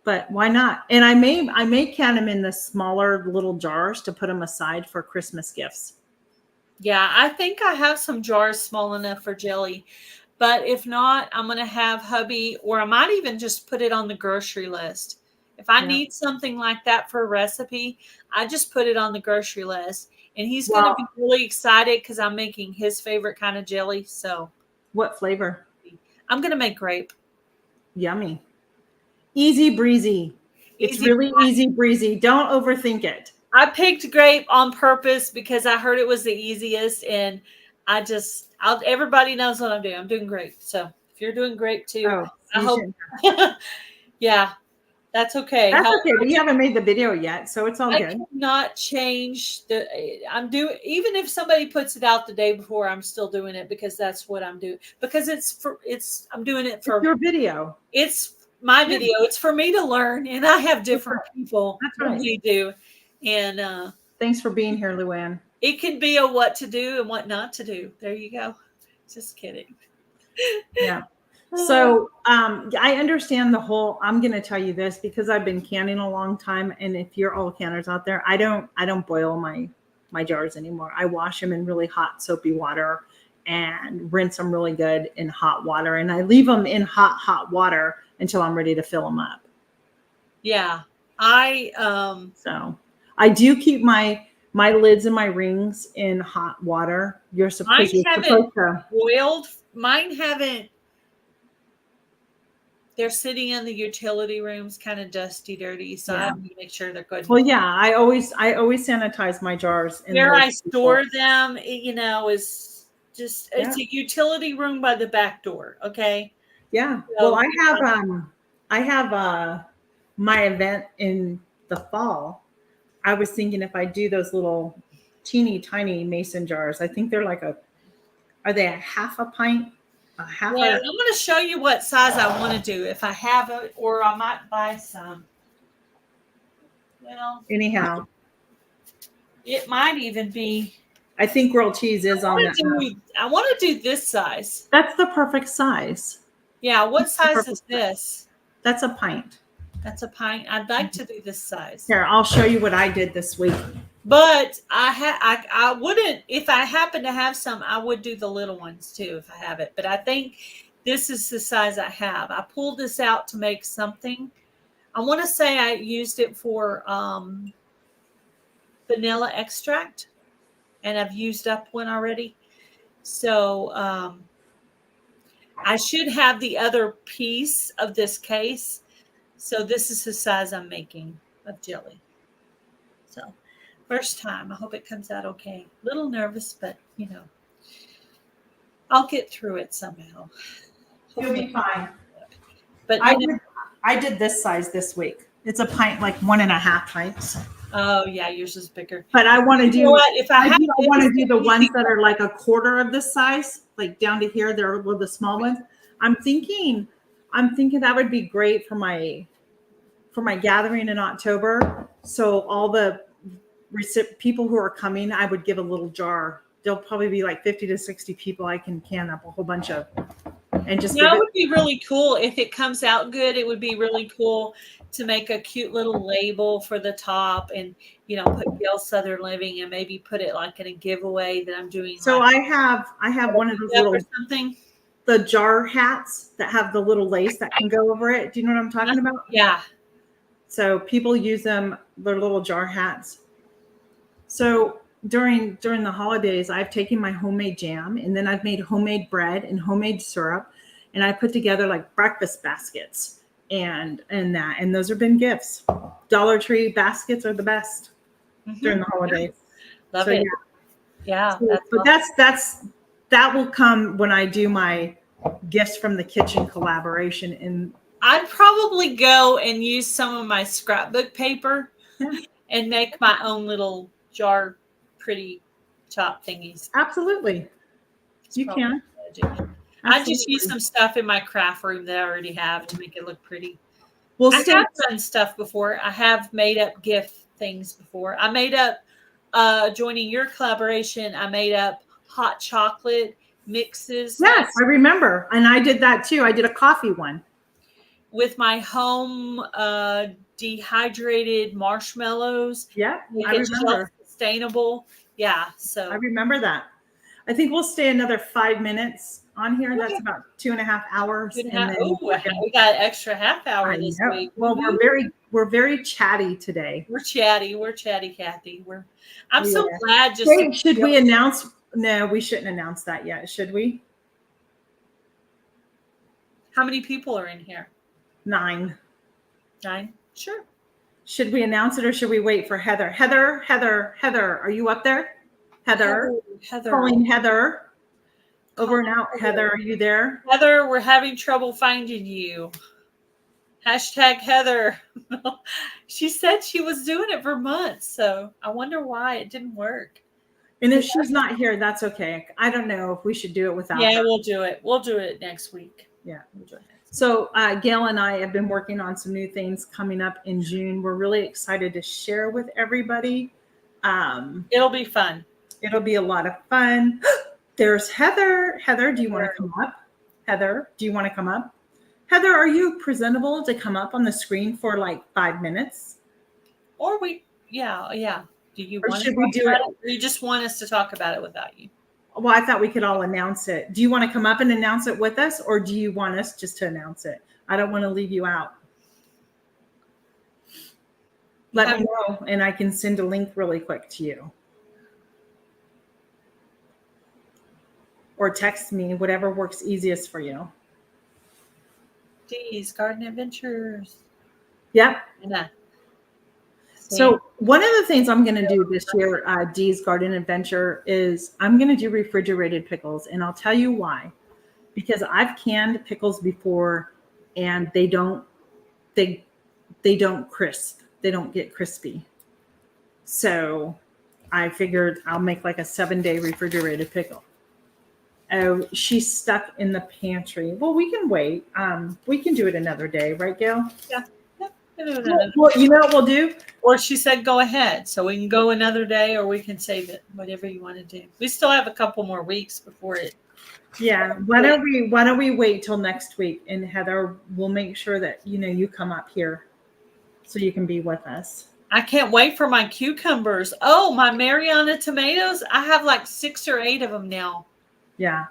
But why not? And I may can them in the smaller little jars to put them aside for Christmas gifts. Yeah, I think I have some jars small enough for jelly. But if not, I'm going to have hubby, or I might even just put it on the grocery list. If I need something like that for a recipe, I just put it on the grocery list. And he's going to be really excited because I'm making his favorite kind of jelly. So, what flavor? I'm going to make grape. Yummy. Easy breezy. It's really easy breezy. Don't overthink it. I picked grape on purpose because I heard it was the easiest, and everybody knows what I'm doing. I'm doing grape. So if you're doing grape too, I hope. Yeah, that's okay. That's okay. But you haven't made the video yet, so it's all good. I cannot change even if somebody puts it out the day before, I'm still doing it because that's what I'm doing. Because I'm doing it for your video. It's my video. It's for me to learn, and I have different people. That's right. We do. And thanks for being here, Luann. It can be a what to do and what not to do. There you go. Just kidding. Yeah. So I understand I'm going to tell you this because I've been canning a long time. And if you're all canners out there, I don't boil my jars anymore. I wash them in really hot soapy water and rinse them really good in hot water. And I leave them in hot water until I'm ready to fill them up. Yeah. So I do keep my lids and my rings in hot water. You're supposed to boiled. Mine haven't. They're sitting in the utility rooms, kind of dusty, dirty. So I have to make sure they're good. Well, yeah, I always sanitize my jars. Where I store them, is just it's a utility room by the back door. Okay. Yeah. So, well, I have my event in the fall. I was thinking if I do those little teeny tiny mason jars, I think they're are they a half a pint? I'm going to show you what size I want to do if I have it, or I might buy some. Well, anyhow, it might even be. I think grilled cheese is on that. I want to do this size. That's the perfect size. Yeah. What size is this? That's a pint. That's a pint. I'd like to do this size. Here, I'll show you what I did this week. But I wouldn't, if I happen to have some, I would do the little ones too if I have it. But I think this is the size I have. I pulled this out to make something. I want to say I used it for vanilla extract, and I've used up one already. So I should have the other piece of this case. So this is the size I'm making of jelly. So first time. I hope it comes out okay. A little nervous, but I'll get through it somehow. You'll be fine. But I did this size this week. It's a pint, like 1.5 pints. Oh yeah, yours is bigger. But I want to do. You know what? If I want to do the ones that are like a quarter of this size, like down to here. They're the small ones. I'm thinking I'm thinking that would be great for my gathering in October. So all the people who are coming, I would give a little jar. There'll probably be like 50 to 60 people. I can can up a whole bunch of and just give That it. would be really cool if it comes out good. It would be really cool to make a cute little label for the top and, put Gail Southern Living and maybe put it like in a giveaway that I'm doing. So like I have one of those little or something. The jar hats that have the little lace that can go over it. Do you know what I'm talking about? Yeah. So people use them. They're little jar hats. So during the holidays, I've taken my homemade jam and then I've made homemade bread and homemade syrup, and I put together like breakfast baskets and those have been gifts. Dollar Tree baskets are the best during the holidays. Love it. Yeah. So, but that will come when I do my gifts from the kitchen collaboration. And I'd probably go and use some of my scrapbook paper and make my own little jar pretty top thingies. Absolutely. You can. I just use some stuff in my craft room that I already have to make it look pretty. Well, I have done stuff before. I have made up gift things before. I made up, joining your collaboration, I made up hot chocolate mixes. Yes, I remember. And I did that too. I did a coffee one. With my home dehydrated marshmallows. Yeah, I remember. Sustainable. Yeah, so. I remember that. I think we'll stay another 5 minutes on here. That's about 2.5 hours. We got an extra half hour this week. Well, we're very chatty today. We're chatty, Kathy. I'm so glad. Should we announce? No, we shouldn't announce that yet, should we? How many people are in here? 9. 9? Sure. Should we announce it or should we wait for Heather? Heather, are you up there? Heather. Calling Heather. Over and out. Heather, are you there? Heather, we're having trouble finding you. #Heather. She said she was doing it for months, so I wonder why it didn't work. And if she's not here, that's okay. I don't know if we should do it without her. Yeah, we'll do it. We'll do it next week. Yeah, we'll do it. So Gail and I have been working on some new things coming up in June. We're really excited to share with everybody. It'll be fun. It'll be a lot of fun. There's Heather. Heather, do you want to come up? Heather, do you want to come up? Heather, are you presentable to come up on the screen for like 5 minutes? Or yeah. Do you want should we do it? Or you just want us to talk about it without you? Well, I thought we could all announce it. Do you want to come up and announce it with us, or do you want us just to announce it? I don't want to leave you out. Let me know, and I can send a link really quick to you. Or text me, whatever works easiest for you. Dee's Garden Adventures. Yep. Yeah. So one of the things I'm going to do this year, Dee's Garden Adventure, is I'm going to do refrigerated pickles. And I'll tell you why. Because I've canned pickles before and they don't crisp. They don't get crispy. So I figured I'll make like a 7-day refrigerated pickle. Oh, she's stuck in the pantry. Well, we can wait. We can do it another day, right, Gail? Yeah. Well, you know what we'll do? Or she said, go ahead. So we can go another day or we can save it, whatever you want to do. We still have a couple more weeks before it. Yeah. Why don't we wait till next week? And Heather, we'll make sure that, you come up here so you can be with us. I can't wait for my cucumbers. Oh, my Mariana tomatoes. I have like 6 or 8 of them now. Yeah.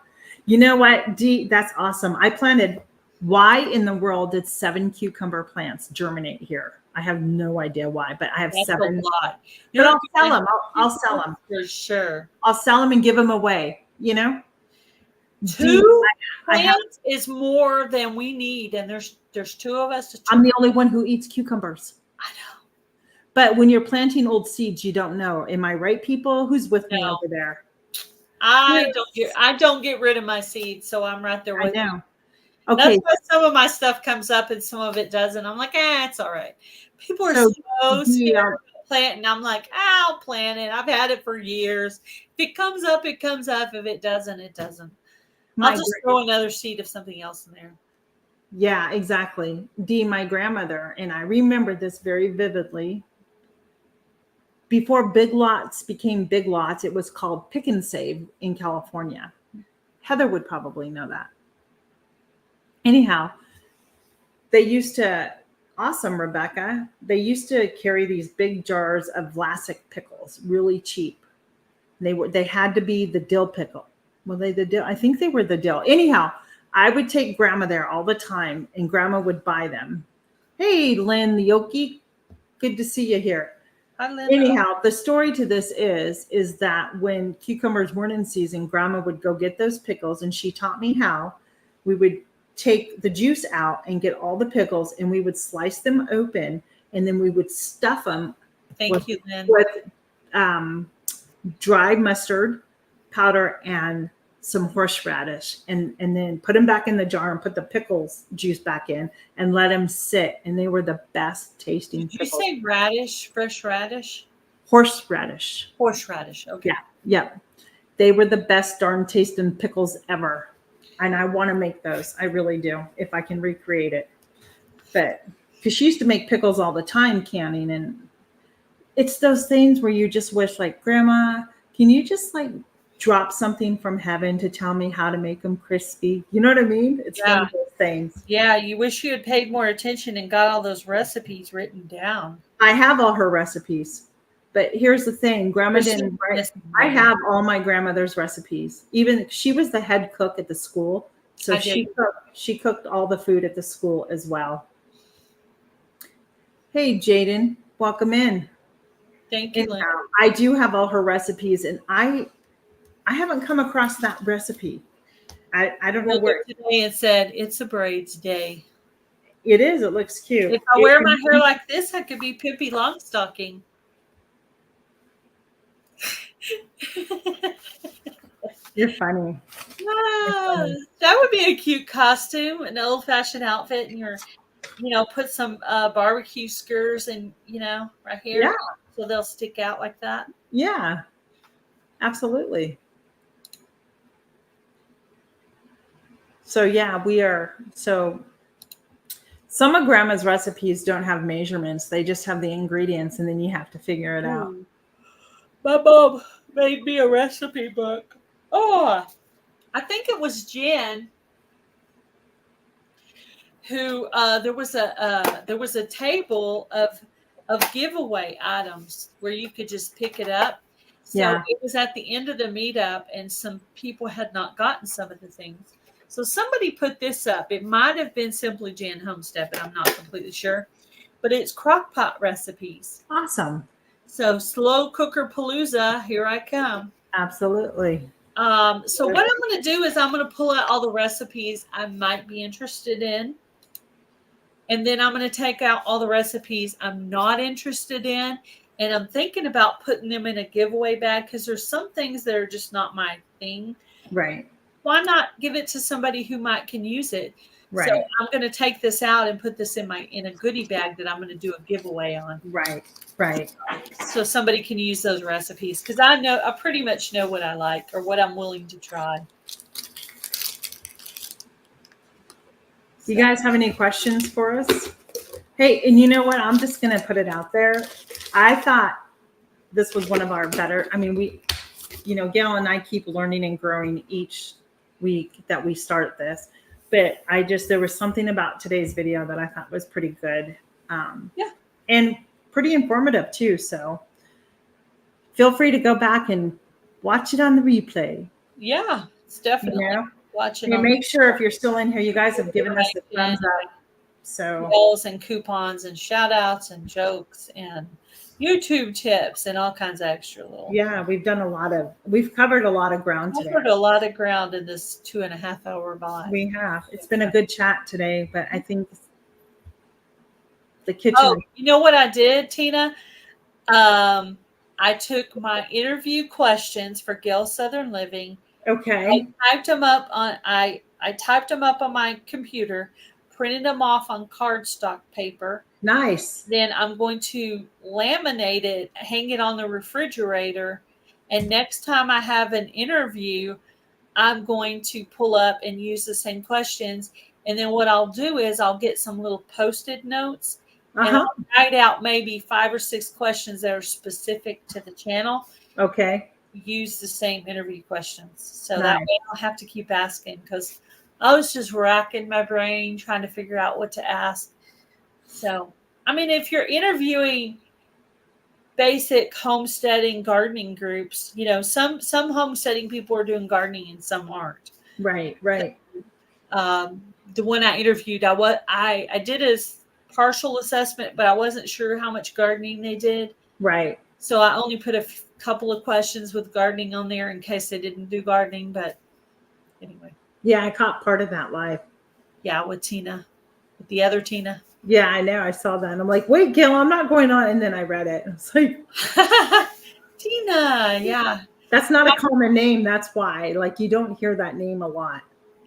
You know what, Dee? That's awesome. I planted. Why in the world did 7 cucumber plants germinate here? I have no idea why, but I have 7. A lot. But I'll sell them. I'll sell them. For sure. I'll sell them and give them away, 2 plants is more than we need. And there's 2 of us. I'm the only one who eats cucumbers. I know. But when you're planting old seeds, you don't know. Am I right, people? Who's with me over there? I don't get rid of my seeds, so I'm right there with you. Okay. That's why some of my stuff comes up and some of it doesn't. I'm like, it's all right. People are so scared of planting. I'm like, I'll plant it. I've had it for years. If it comes up, it comes up. If it doesn't, it doesn't. I'll just throw another seed of something else in there. Yeah, exactly. Dee, my grandmother, and I remember this very vividly. Before Big Lots became Big Lots, it was called Pick and Save in California. Heather would probably know that. Anyhow, they used to, awesome, Rebecca. They used to carry these big jars of Vlasic pickles, really cheap. They had to be the dill pickle. Were they the dill? I think they were the dill. Anyhow, I would take grandma there all the time and grandma would buy them. Hey, Lynn Yoki, good to see you here. Hi, Lynn. Anyhow, the story to this is that when cucumbers weren't in season, grandma would go get those pickles and she taught me how. We would take the juice out and get all the pickles and we would slice them open and then we would stuff them Thank you, Lynn. with dry mustard powder and some horseradish and then put them back in the jar and put the pickles juice back in and let them sit. And they were the best tasting Did pickles. you say radish, fresh radish? Horseradish. Horseradish. Okay. Yeah. They were the best darn tasting pickles ever. And I want to make those. I really do, if I can recreate it. But because she used to make pickles all the time, canning, and it's those things where you just wish, like, Grandma, can you just like drop something from heaven to tell me how to make them crispy? You know what I mean? It's one of those things. Yeah, you wish you had paid more attention and got all those recipes written down. I have all her recipes. But here's the thing, Grandma didn't write. I have all my grandmother's recipes. Even she was the head cook at the school. So she cooked all the food at the school as well. Hey, Jaden, welcome in. Thank you, Lynn. I do have all her recipes, and I haven't come across that recipe. I don't know where today it said it's a braids day. It is. It looks cute. If I wear my hair like this, I could be Pippi Longstocking. You're funny. That would be a cute costume, an old-fashioned outfit, and put some barbecue skewers and right here. Yeah. So they'll stick out like that. Yeah, absolutely. So yeah, some of Grandma's recipes don't have measurements. They just have the ingredients and then you have to figure it out. My mom made me a recipe book. Oh, I think it was Jen who there was a table of giveaway items where you could just pick it up. So it was at the end of the meetup and some people had not gotten some of the things. So somebody put this up. It might have been Simply Jan Homestead, but I'm not completely sure. But it's crock pot recipes. Awesome. So slow cooker palooza, here I come. Absolutely. So what I'm going to do is I'm going to pull out all the recipes I might be interested in. And then I'm going to take out all the recipes I'm not interested in. And I'm thinking about putting them in a giveaway bag because there's some things that are just not my thing. Right. Why not give it to somebody who can use it? Right. So I'm going to take this out and put this in a goodie bag that I'm going to do a giveaway on. Right. Right. So somebody can use those recipes because I pretty much know what I like or what I'm willing to try. You guys have any questions for us? Hey, and you know what? I'm just going to put it out there. I thought this was one of our better. I mean, Gail and I keep learning and growing each week that we start this. But there was something about today's video that I thought was pretty good. And pretty informative too. So feel free to go back and watch it on the replay. Yeah, it's definitely watch it. And make sure if you're still in here, you guys have given us the thumbs up. So bells and coupons and shout outs and jokes and YouTube tips and all kinds of extra little. Yeah, we've covered a lot of ground today. Covered a lot of ground in this 2.5 hour live. We have. It's been a good chat today, but I think the kitchen. Oh, you know what I did, Tina? I took my interview questions for Gale Southern Living. Okay. I typed them up on my computer, printed them off on cardstock paper. Nice. Then I'm going to laminate it, hang it on the refrigerator. And next time I have an interview, I'm going to pull up and use the same questions And then what I'll do is I'll get some little Post-it notes and Uh-huh. I'll write out maybe 5 or 6 questions that are specific to the channel. Okay. Use the same interview questions. So Nice. that way I'll have to keep asking, because I was just racking my brain trying to figure out what to ask. So, I mean, if you're interviewing basic homesteading gardening groups, you know, some homesteading people are doing gardening and some aren't. Right. The one I interviewed, I did a partial assessment, but I wasn't sure how much gardening they did. Right. So I only put a couple of questions with gardening on there in case they didn't do gardening. But anyway. Yeah, I caught part of that live. Yeah, with Tina, with the other Tina. Yeah, I know. I saw that. And I'm like, wait, Gil, I'm not going on. And then I read it. It's like, Tina, yeah. That's not a common name. That's why. Like, you don't hear that name a lot.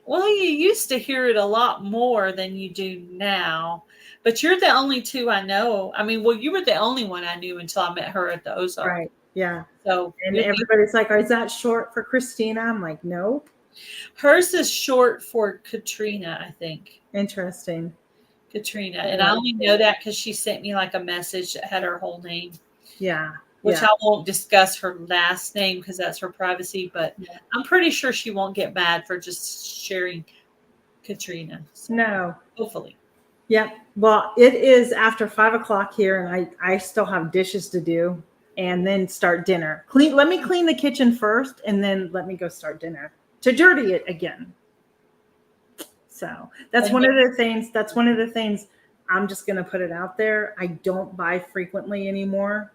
Well, you used to hear it a lot more than you do now. But you're the only two I know. I mean, well, you were the only one I knew until I met her at the Ozark. Right. Yeah. So, and everybody's like, is that short for Christina? I'm like, no. Hers is short for Katrina, I think. Interesting. Katrina. And I only know that because she sent me like a message that had her whole name. Yeah. Which I won't discuss her last name because that's her privacy, but I'm pretty sure she won't get mad for just sharing Katrina. So no. Hopefully. Yeah. Well, it is after 5 o'clock here, and I still have dishes to do and then start dinner. Let me clean the kitchen first, and then let me go start dinner to dirty it again. So that's one of the things. That's one of the things. I'm just going to put it out there. I don't buy frequently anymore.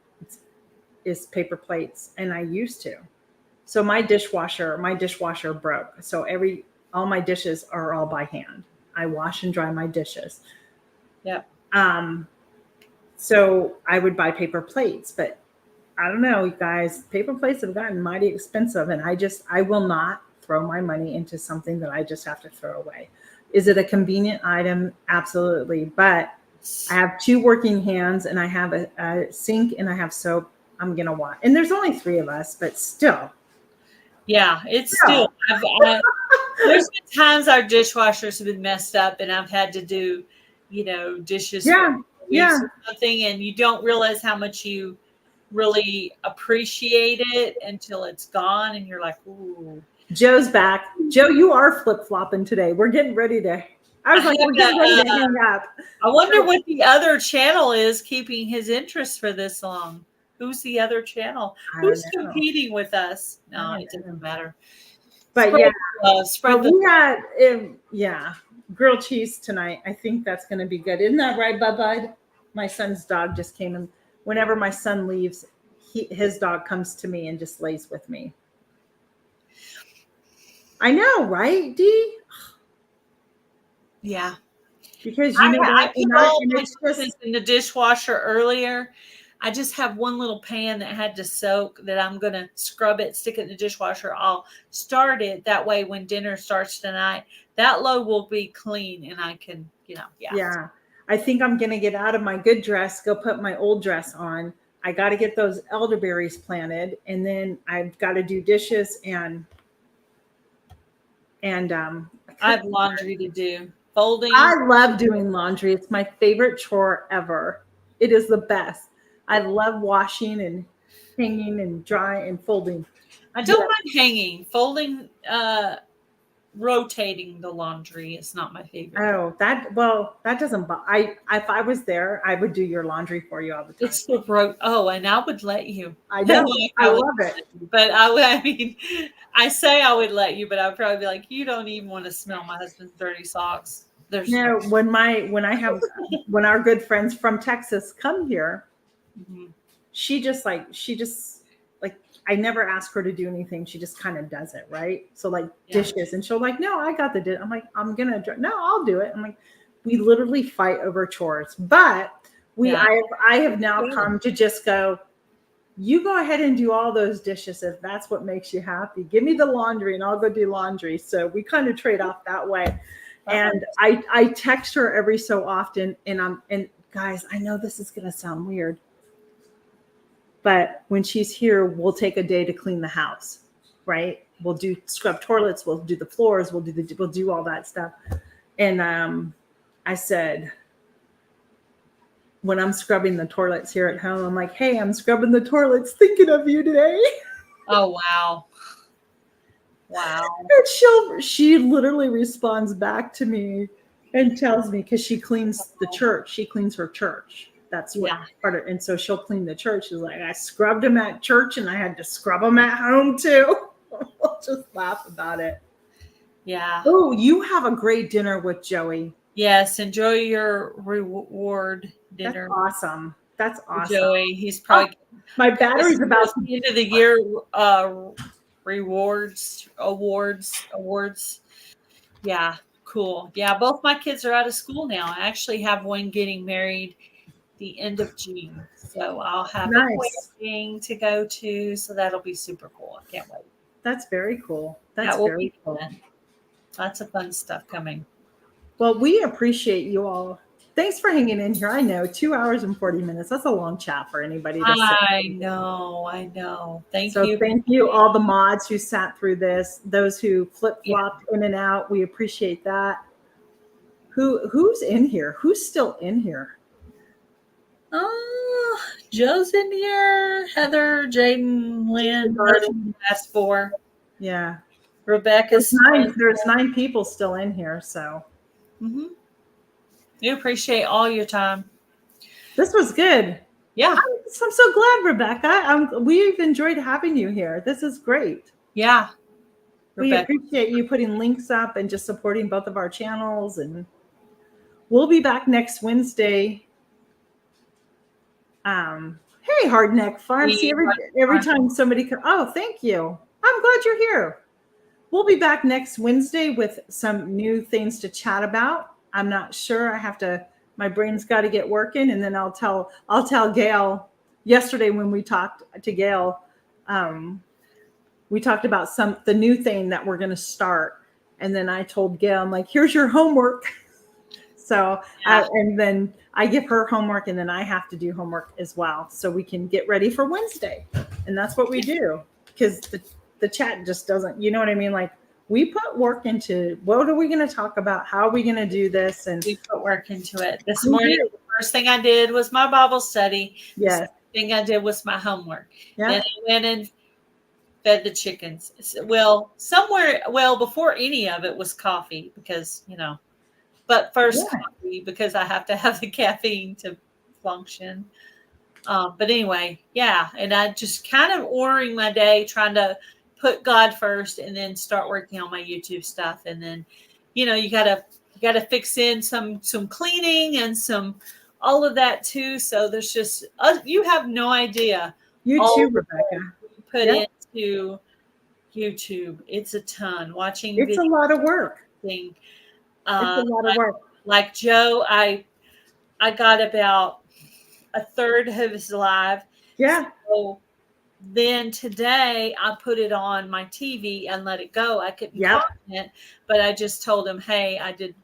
Is paper plates, and I used to. So my dishwasher broke. So all my dishes are all by hand. I wash and dry my dishes. Yep. So I would buy paper plates, but I don't know, you guys, paper plates have gotten mighty expensive, and I will not throw my money into something that I just have to throw away. Is it a convenient item? Absolutely. But I have 2 working hands, and I have a sink, and I have soap. I'm going to wash. And there's only 3 of us, but still. Yeah, it's still. There's been times our dishwashers have been messed up, and I've had to do, dishes for or something, and you don't realize how much you really appreciate it until it's gone, and you're like, ooh. Joe's back. Joe, you are flip-flopping today. We're getting ready to. I was like, we're getting ready to hang up. I wonder what the other channel is keeping his interest for this long. Who's the other channel? Who's competing with us? No, it doesn't matter. But spread the we had grilled cheese tonight. I think that's going to be good. Isn't that right, Bud? My son's dog just came in. Whenever my son leaves, his dog comes to me and just lays with me. I know, right, Dee? Yeah. Because I put all my dishes in the dishwasher earlier. I just have one little pan that had to soak that I'm going to scrub it, stick it in the dishwasher. I'll start it. That way when dinner starts tonight, that load will be clean and I can, Yeah. I think I'm going to get out of my good dress, go put my old dress on. I got to get those elderberries planted, and then I've got to do dishes and I have laundry to do. Folding. I love doing laundry. It's my favorite chore ever. It is the best. I love washing and hanging and drying and folding. I don't mind hanging. Folding, rotating the laundry is not my favorite. Oh, that doesn't. If I was there, I would do your laundry for you all the time. It's the and I would let you. I know. I love it. But I say I would let you, but I'd probably be like, you don't even want to smell my husband's dirty socks. When our good friends from Texas come here, she just I never ask her to do anything. She just kind of does it, right? So dishes, and she'll no, I got the dish. I'm like, I'll do it. I'm like, we literally fight over chores, but I have now come to just go, you go ahead and do all those dishes if that's what makes you happy. Give me the laundry and I'll go do laundry. So we kind of trade off that way. And I text her every so often, and guys, I know this is going to sound weird, but when she's here, we'll take a day to clean the house, right? We'll do scrub toilets. We'll do the floors. We'll do all that stuff. And I said, when I'm scrubbing the toilets here at home, I'm like, hey, I'm scrubbing the toilets thinking of you today. Oh, wow. Wow. And she literally responds back to me and tells me, because she cleans the church. She cleans her church. That's what part of, and so she'll clean the church. She's like, I scrubbed them at church and I had to scrub them at home too. I'll just laugh about it. Yeah. Oh, you have a great dinner with Joey. Yes, enjoy your reward dinner. That's awesome. That's awesome. Joey, he's probably my battery's about the end of the year awards. Yeah, cool. Yeah, both my kids are out of school now. I actually have one getting married the end of June. So I'll have a wedding to go to. So that'll be super cool. I can't wait. That's very cool. That's very cool. Lots of fun stuff coming. Well, we appreciate you all. Thanks for hanging in here. I know 2 hours and 40 minutes. That's a long chat for anybody. I know. Thank you. Thank you, all the mods who sat through this, those who flip-flopped in and out. We appreciate that. Who's in here? Who's still in here? Oh, Joe's in here. Heather, Jaden, Lynn. That's 4. Yeah. Rebecca's there's 9 people still in here, so. Mm-hmm. We appreciate all your time. This was good. Yeah. I'm so glad, Rebecca. We've enjoyed having you here. This is great. Yeah. We appreciate you putting links up and just supporting both of our channels. And we'll be back next Wednesday. Hey, Hardneck Farm. See, every time somebody comes. Oh, thank you. I'm glad you're here. We'll be back next Wednesday with some new things to chat about. I'm not sure. My brain's got to get working, and then I'll tell Gail. Yesterday when we talked to Gail, we talked about the new thing that we're going to start, and then I told Gail, I'm like, here's your homework. So, and then I give her homework, and then I have to do homework as well, so we can get ready for Wednesday, and that's what we do, because the chat just doesn't, you know what I mean? Like, we put work into what are we going to talk about? How are we going to do this? And we put work into it. This morning, the first thing I did was my Bible study. Yes. The second thing I did was my homework. Yeah. Then I went and fed the chickens. Well, before any of it was coffee because, but first coffee because I have to have the caffeine to function. But anyway, and I just kind of ordering my day, trying to put God first and then start working on my YouTube stuff. And then, you gotta fix in some cleaning and all of that too. So there's just, you have no idea. You too, Rebecca. Put into YouTube. It's a ton. Watching. It's a lot of work. It's a lot of work. Like Joe, I got about a third of his live. Yeah. So then today I put it on my TV and let it go. I couldn't comment it, but I just told him, hey, I did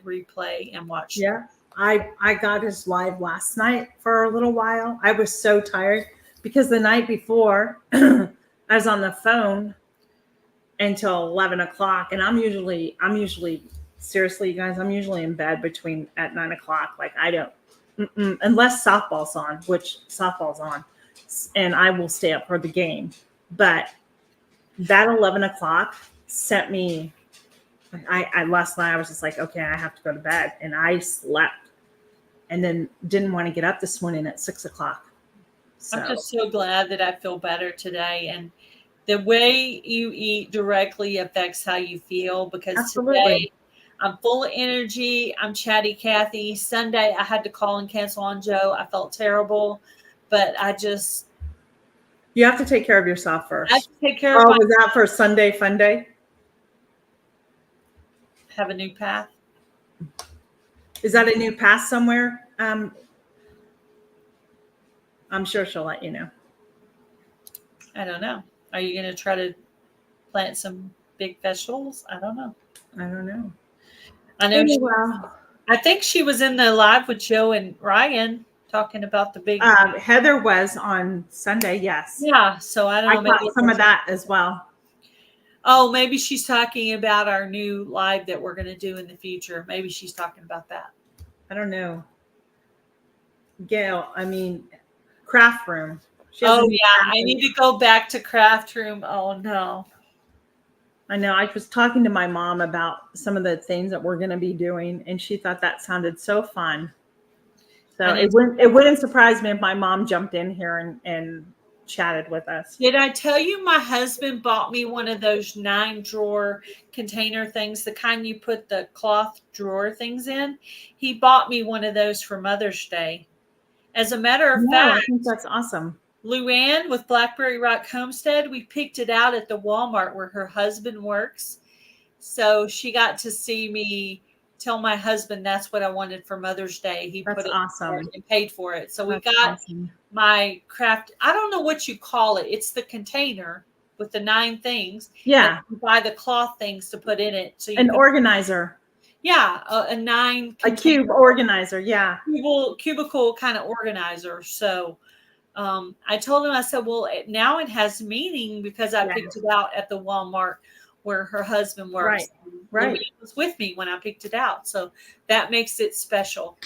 replay and watch. Yeah. I got his live last night for a little while. I was so tired because the night before I was on the phone until 11 o'clock. And I'm usually seriously, you guys, I'm usually in bed at 9 o'clock. Like unless softball's on, which softball's on. And I will stay up for the game. But that 11 o'clock sent me, last night I was just like, okay, I have to go to bed. And I slept and then didn't want to get up this morning at 6 o'clock. So. I'm just so glad that I feel better today. And the way you eat directly affects how you feel, because today I'm full of energy. I'm chatty Cathy. Sunday I had to call and cancel on Joe. I felt terrible. But you have to take care of yourself first. I have to take care of myself. Was that for Sunday Fun Day? Have a new path. Is that a new path somewhere? I'm sure she'll let you know. I don't know. Are you going to try to plant some big vegetables? I don't know. I know. I think she was in the live with Joe and Ryan. Talking about the big. Heather was on Sunday, yes. Yeah, so I don't know. I caught some of that as well. Oh, maybe she's talking about our new live that we're going to do in the future. Maybe she's talking about that. I don't know. Gail, I mean, craft room. Oh, yeah. I need to go back to craft room. Oh, no. I know. I was talking to my mom about some of the things that we're going to be doing, and she thought that sounded so fun. So it wouldn't surprise me if my mom jumped in here and chatted with us. Did I tell you my husband bought me one of those 9-drawer container things, the kind you put the cloth drawer things in? He bought me one of those for Mother's Day. As a matter of fact, I think that's awesome. Luann with Blackberry Rock Homestead, we picked it out at the Walmart where her husband works. So she got to see me tell my husband that's what I wanted for Mother's Day. He that's put it awesome and paid for it. So that's we got awesome. My craft. I don't know what you call it. It's the container with the 9 things. Yeah. You buy the cloth things to put in it. So you an organizer. Yeah, a 9. A cube organizer. Yeah. Cubicle kind of organizer. So I told him, I said, well, now it has meaning because I picked it out at the Walmart where her husband works. Right. He was with me when I picked it out. So that makes it special.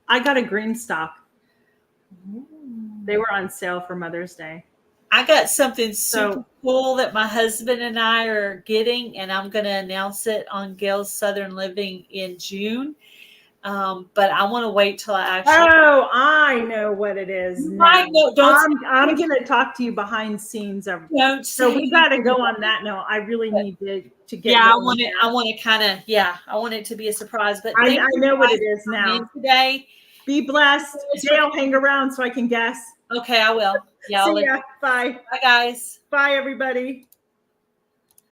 I got a green stop. They were on sale for Mother's Day. I got something super cool that my husband and I are getting, and I'm going to announce it on Gail's Southern Living in June. But I want to wait till I actually. Oh, I know what it is. I'm going to talk to you behind scenes. So we got to go on that note. I really need to get. Yeah, I want to kind of. Yeah, I want it to be a surprise. But I know what it is now. Today. Be blessed. Gail, hang around so I can guess. Okay, I will. Yeah. See ya. Bye. Bye, guys. Bye, everybody.